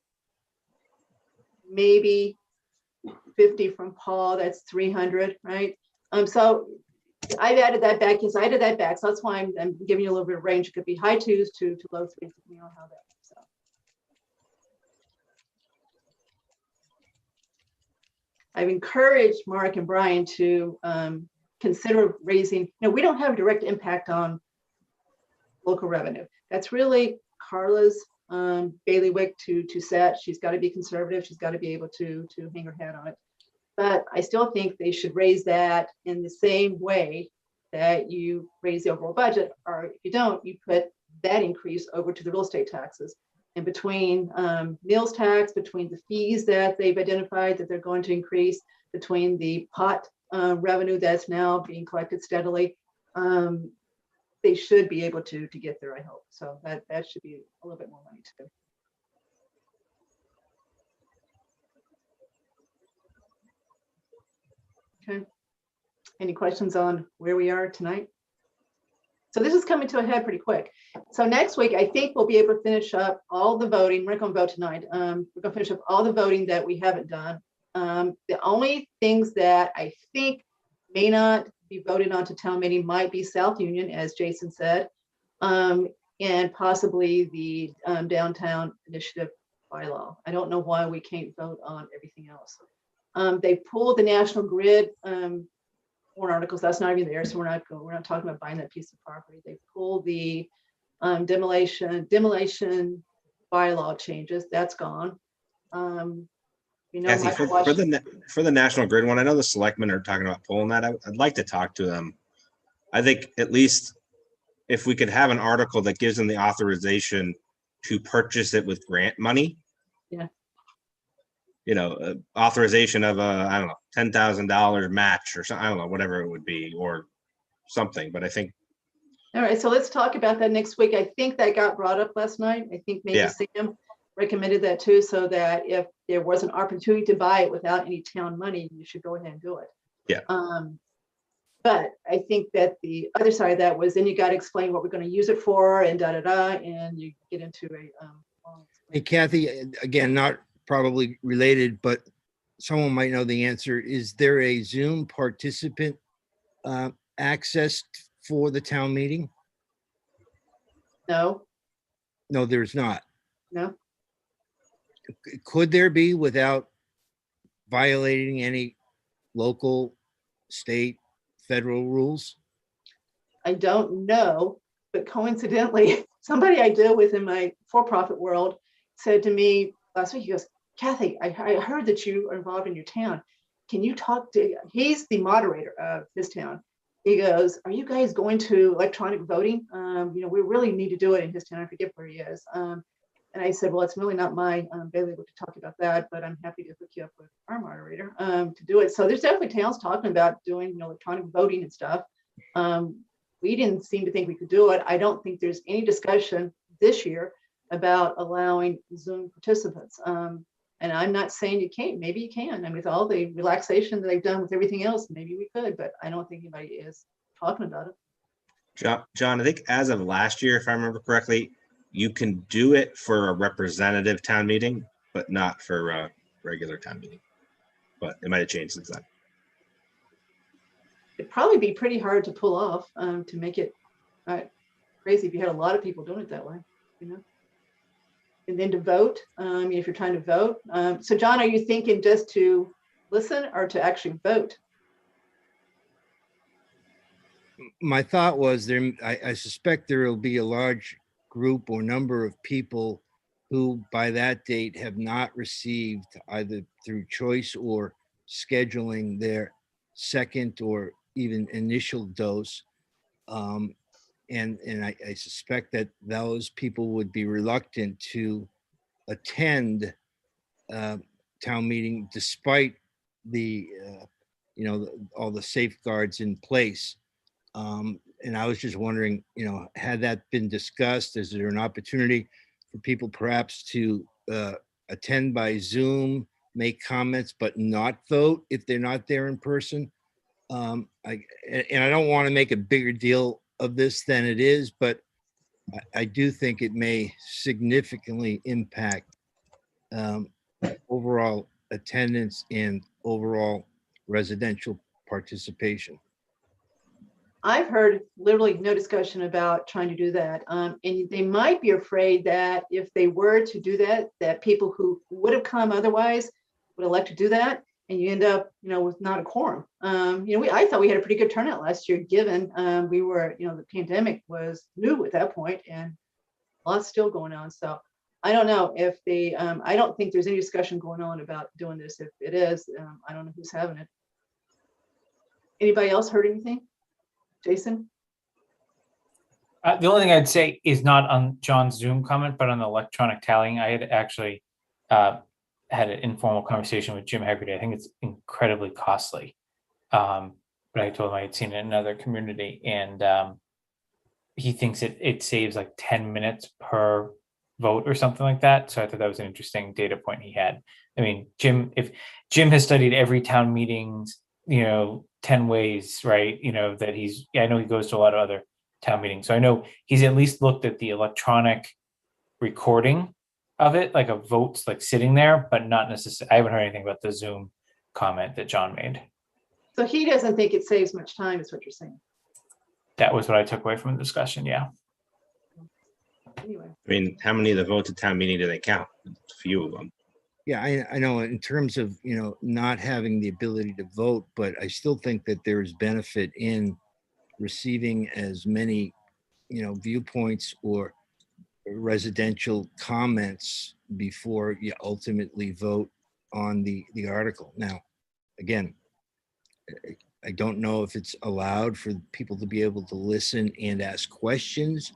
maybe 50 from Paul, that's 300, right? So I've added that back because I added that back. So that's why I'm giving you a little bit of range. It could be high 2s to low 3s, depending on how that works out. I've encouraged Mark and Brian to consider raising, we don't have a direct impact on local revenue. That's really Carla's bailiwick to set. She's got to be conservative. She's got to be able to hang her hat on it. But I still think they should raise that in the same way that you raise the overall budget, or if you don't, you put that increase over to the real estate taxes. And between meals tax, between the fees that they've identified that they're going to increase, between the pot revenue that's now being collected steadily, they should be able to get there, I hope. So that should be a little bit more money too. Okay. Any questions on where we are tonight? So this is coming to a head pretty quick. So next week, I think we'll be able to finish up all the voting. We're not going to vote tonight. We're going to finish up all the voting that we haven't done. The only things that I think may not be voted on to town meeting might be South Union, as Jason said, and possibly the downtown initiative bylaw. I don't know why we can't vote on everything else. They pulled the National Grid warrant articles. That's not even there, so we're not talking about buying that piece of property. They pulled the demolition bylaw changes. That's gone. Kathy, for the National Grid one, I know the selectmen are talking about pulling that. I'd like to talk to them. I think at least if we could have an article that gives them the authorization to purchase it with grant money. Yeah. Authorization of I don't know, $10,000 match or something. I don't know, whatever it would be or something. But I think. All right, so let's talk about that next week. I think that got brought up last night. I think maybe Sam recommended that too, so that if there was an opportunity to buy it without any town money, you should go ahead and do it. Yeah. But I think that the other side of that was then you got to explain what we're going to use it for and and you get into a. Hey, Kathy, again, not probably related, but someone might know the answer. Is there a Zoom participant access for the town meeting? No. No, there's not. No. Could there be without violating any local, state, federal rules? I don't know, but coincidentally, somebody I deal with in my for-profit world said to me last week, he goes, Kathy, I heard that you are involved in your town. Can you talk to, he's the moderator of his town. He goes, are you guys going to electronic voting? We really need to do it in his town. I forget where he is. And I said, well, it's really not my bailiwick to talk about that, but I'm happy to hook you up with our moderator to do it. So there's definitely towns talking about doing electronic voting and stuff. We didn't seem to think we could do it. I don't think there's any discussion this year about allowing Zoom participants. And I'm not saying you can't, maybe you can. I mean, with all the relaxation that they've done with everything else, maybe we could, but I don't think anybody is talking about it. John, I think as of last year, if I remember correctly, you can do it for a representative town meeting, but not for a regular town meeting. But it might have changed since then. It'd probably be pretty hard to pull off to make it crazy if you had a lot of people doing it that way, And then to vote, if you're trying to vote. So John, are you thinking just to listen or to actually vote? My thought was I suspect there will be a large group or number of people who by that date have not received, either through choice or scheduling, their second or even initial dose. And I suspect that those people would be reluctant to attend town meeting despite the all the safeguards in place. And I was just wondering, had that been discussed? Is there an opportunity for people perhaps to attend by Zoom, make comments, but not vote if they're not there in person? And I don't want to make a bigger deal of this than it is, but I do think it may significantly impact overall attendance and overall residential participation. I've heard literally no discussion about trying to do that. And they might be afraid that if they were to do that, that people who would have come otherwise would elect to do that. And you end up, with not a quorum. I thought we had a pretty good turnout last year, given we were, the pandemic was new at that point and a lot's still going on. So I don't know if I don't think there's any discussion going on about doing this. If it is, I don't know who's having it. Anybody else heard anything? Jason? The only thing I'd say is not on John's Zoom comment, but on the electronic tallying. I had actually had an informal conversation with Jim Haggerty. I think it's incredibly costly. But I told him I had seen it in another community, and he thinks it saves like 10 minutes per vote or something like that. So I thought that was an interesting data point he had. I mean, if Jim has studied every town meetings, 10 ways, right? I know he goes to a lot of other town meetings. So I know he's at least looked at the electronic recording of it, like a votes like sitting there, but not necessarily. I haven't heard anything about the Zoom comment that John made. So he doesn't think it saves much time, is what you're saying. That was what I took away from the discussion. Yeah. Anyway. I mean, how many of the votes at town meeting do they count? A few of them. Yeah, I know in terms of, not having the ability to vote, but I still think that there is benefit in receiving as many, viewpoints or residential comments before you ultimately vote on the article. Now, again, I don't know if it's allowed for people to be able to listen and ask questions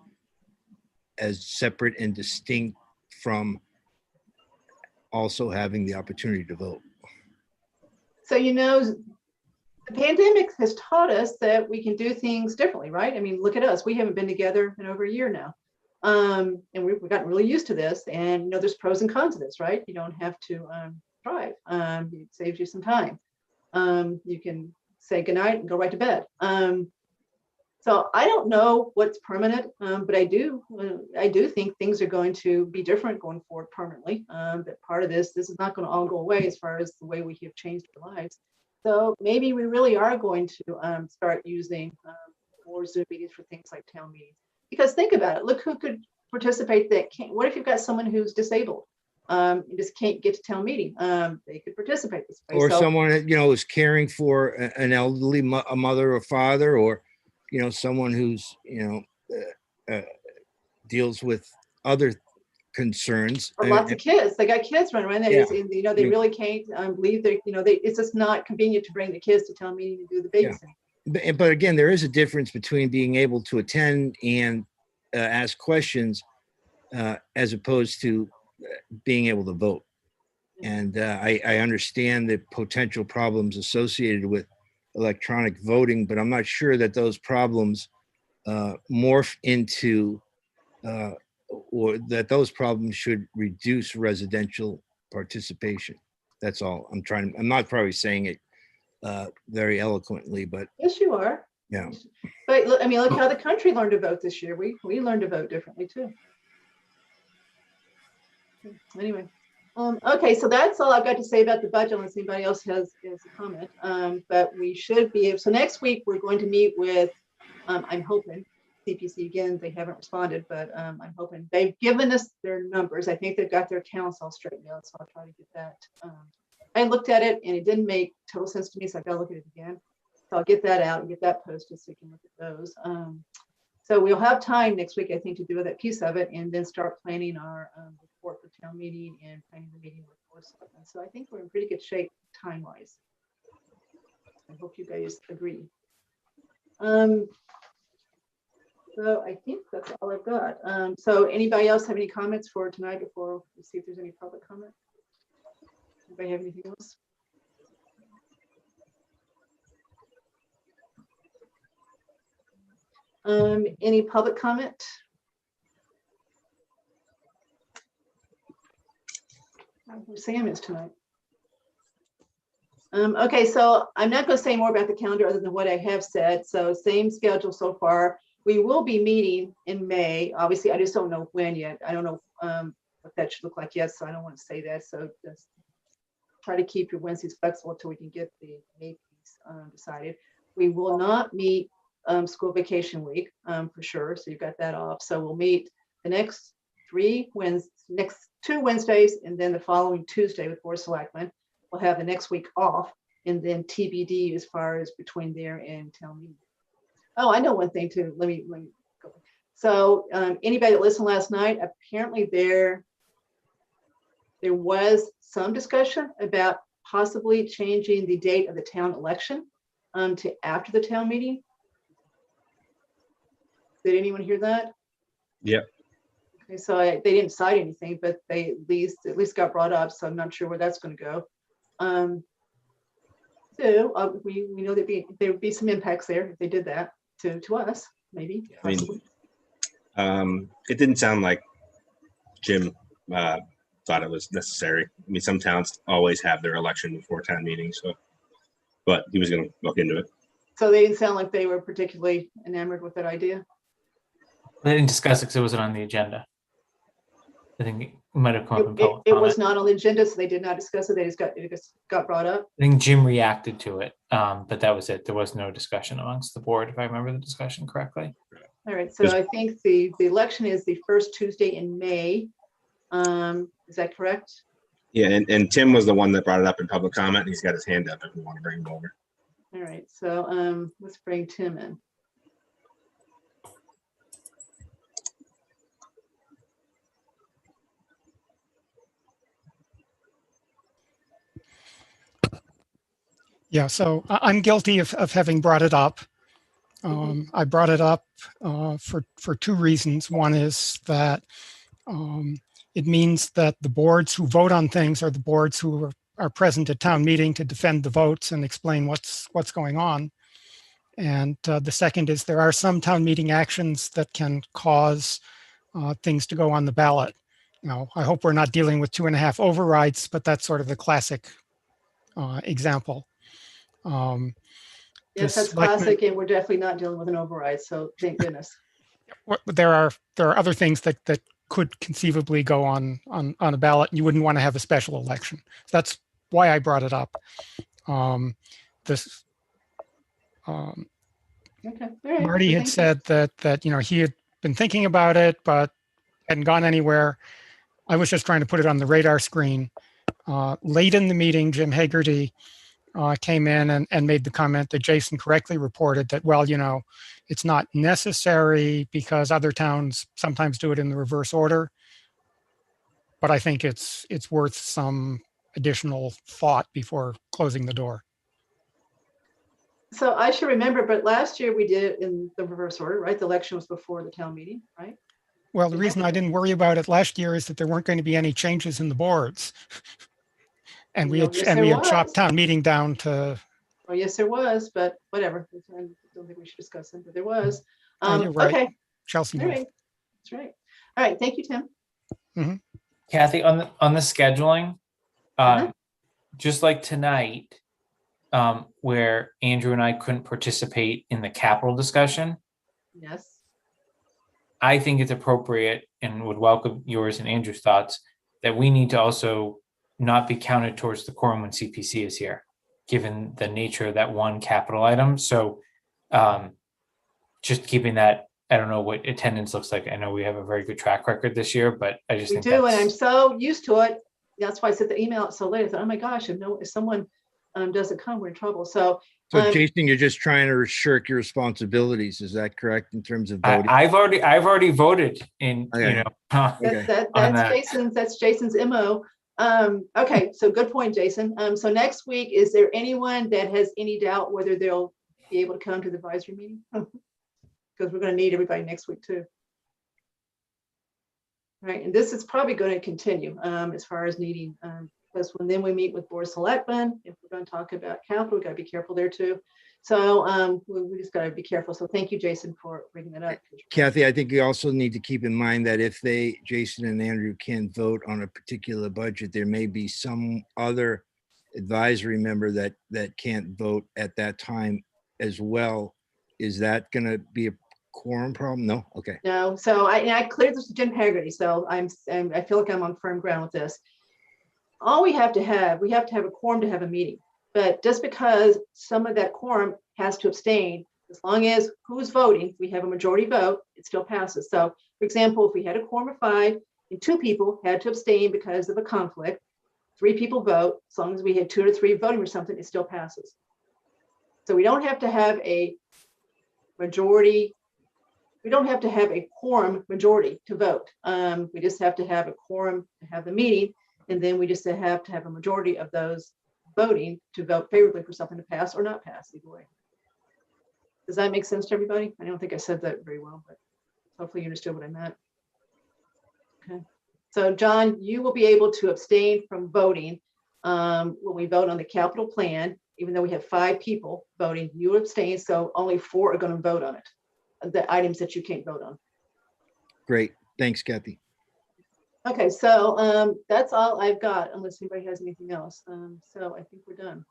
as separate and distinct from also having the opportunity to vote. So, the pandemic has taught us that we can do things differently, right? I mean, look at us. We haven't been together in over a year now. And we've gotten really used to this. And, there's pros and cons of this, right? You don't have to drive. It saves you some time. You can say goodnight and go right to bed. So I don't know what's permanent, but I do think things are going to be different going forward permanently. That part of this is not going to all go away as far as the way we have changed our lives. So maybe we really are going to start using more Zoom meetings for things like town meetings. Because think about it, look who could participate that can't. What if you've got someone who's disabled and just can't get to town meeting? They could participate this way. Or someone that, is caring for an elderly a mother or father, or someone who's deals with other concerns. Lots of kids. They got kids running around. That Yeah. is, and, you know, they really can't believe they, you know, it's just not convenient to bring the kids to town meeting to do the Yeah. babysitting. But again, there is a difference between being able to attend and ask questions as opposed to being able to vote. And I understand the potential problems associated with electronic voting, but I'm not sure that those problems morph into or that those problems should reduce residential participation. That's all I'm not probably saying it very eloquently, but Yes, you are. yeah. But look, I mean, look how the country learned to vote this year. We learned to vote differently too. Anyway, okay, so that's all I've got to say about the budget, unless anybody else has a comment. But we should be able. So next week we're going to meet with, I'm hoping, CPC again. They haven't responded, but I'm hoping they've given us their numbers. I think they've got their accounts all straightened out, so I'll try to get that. I looked at it and it didn't make total sense to me, so I got to look at it again. So I'll get that out and get that posted so you can look at those. So we'll have time next week, I think, to do that piece of it and then start planning our report for town meeting and planning the meeting with board selectmen. So I think we're in pretty good shape time-wise. I hope you guys agree. So I think that's all I've got. So anybody else have any comments for tonight before we see if there's any public comment? Anybody have anything else? Any public comment? Where Sam is tonight. Okay, so I'm not going to say more about the calendar other than what I have said. So same schedule so far. We will be meeting in May. Obviously, I just don't know when yet. I don't know what that should look like yet, so I don't want to say that. So just try to keep your Wednesdays flexible until we can get the May piece decided. We will not meet school vacation week for sure. So you've got that off. So we'll meet the next next 2 Wednesdays, and then the following Tuesday with board selectmen. We'll have the next week off, and then TBD as far as between there and town meeting. Oh, I know one thing too. Let me go. So anybody that listened last night, apparently there was some discussion about possibly changing the date of the town election to after the town meeting. Did anyone hear that? Yep. Okay, so they didn't cite anything, but they at least got brought up. So I'm not sure where that's going to go. So we know there would be some impacts there if they did that to us, maybe. I mean, it didn't sound like Jim thought it was necessary. I mean, some towns always have their election before town meeting, so, but he was going to look into it. So they didn't sound like they were particularly enamored with that idea. They didn't discuss it because it wasn't on the agenda. I think it might have come up in public It was comment. not on the agenda, so they did not discuss it. It just got brought up. I think Jim reacted to it, but that was it. There was no discussion amongst the board, if I remember the discussion correctly. All right, so I think the election is the first Tuesday in May. Is that correct? Yeah, and Tim was the one that brought it up in public comment. And he's got his hand up if we want to bring him over. All right, so let's bring Tim in. Yeah, so I'm guilty of having brought it up. I brought it up for 2 reasons. One is that it means that the boards who vote on things are the boards who are present at town meeting to defend the votes and explain what's going on. And the second is there are some town meeting actions that can cause things to go on the ballot. Now, I hope we're not dealing with 2.5 overrides, but that's sort of the classic example. Yes, that's classic, and we're definitely not dealing with an override, so thank goodness. There are other things that could conceivably go on a ballot. You wouldn't want to have a special election. That's why I brought it up. Okay. All right. Marty had said that he had been thinking about it, but hadn't gone anywhere. I was just trying to put it on the radar screen. Late in the meeting, Jim Hagerty came in and made the comment that Jason correctly reported that, well, it's not necessary because other towns sometimes do it in the reverse order. but I think it's worth some additional thought before closing the door. So I should remember, but last year we did it in the reverse order, right? The election was before the town meeting, right? Well, the reason I didn't worry about it last year is that there weren't going to be any changes in the boards. And we had Yes, there was. chopped town meeting down to. Oh, yes, there was, but whatever. I don't think we should discuss it, but there was. You're right. Okay. Chelsea All knows. right. That's right. All right. Thank you, Tim. Kathy, on the scheduling, just like tonight, where Andrew and I couldn't participate in the capital discussion, Yes. I think it's appropriate and would welcome yours and Andrew's thoughts that we need to also not be counted towards the quorum when CPC is here, given the nature of that one capital item. So just keeping that, I don't know what attendance looks like. I know we have a very good track record this year, but I just We think do, and I'm that's, so used to it. That's why I sent the email out so late. I thought, oh my gosh, if someone doesn't come, we're in trouble. So So Jason, you're just trying to shirk your responsibilities. Is that correct in terms of voting? I've already voted in, Okay. that's Jason's MO. Okay, so good point, Jason. So next week, is there anyone that has any doubt whether they'll be able to come to the advisory meeting? Because we're going to need everybody next week too. Right, and this is probably going to continue as far as needing, because then we meet with board of selectmen, if we're going to talk about capital, we got to be careful there too. So we just got to be careful. So thank you, Jason, for bringing that up. Kathy, I think you also need to keep in mind that if Jason and Andrew can't vote on a particular budget, there may be some other advisory member that can't vote at that time as well. Is that going to be a quorum problem? No? Okay. No, so I cleared this to Jim Haggerty, so I feel like I'm on firm ground with this. All we have to have a quorum to have a meeting. But just because some of that quorum has to abstain, as long as who's voting, we have a majority vote, it still passes. So for example, if we had a quorum of 5 and 2 people had to abstain because of a conflict, 3 people vote, as long as we had 2 or 3 voting or something, it still passes. So we don't have to have a majority. We don't have to have a quorum majority to vote. We just have to have a quorum to have the meeting. And then we just have to have a majority of those voting to vote favorably for something to pass or not pass, either way. Does that make sense to everybody? I don't think I said that very well, but hopefully you understood what I meant. Okay. So John, you will be able to abstain from voting when we vote on the capital plan, even though we have 5 people voting, you abstain. So only 4 are going to vote on it, the items that you can't vote on. Great. Thanks, Kathy. Okay, so that's all I've got, unless anybody has anything else. So I think we're done.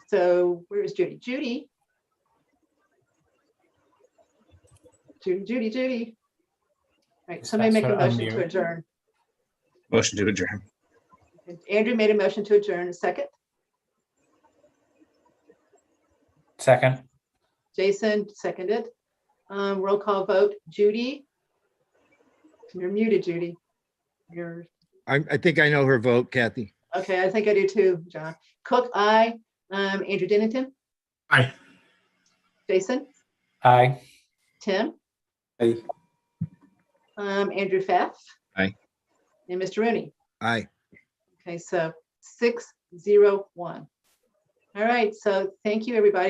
So where is Judy? Judy. All right, somebody make a motion to adjourn. Motion to adjourn. Andrew made a motion to adjourn. A second? second. Jason seconded. Roll call vote. Judy? You're muted, Judy. I think I know her vote, Kathy. Okay, I think I do too, John. Cook, aye. Andrew Dennington? Aye. Jason? Aye. Tim? Aye. Andrew Pfaff? Aye. And Mr. Rooney? Aye. Okay, so 6-0-1. All right, so thank you, everybody.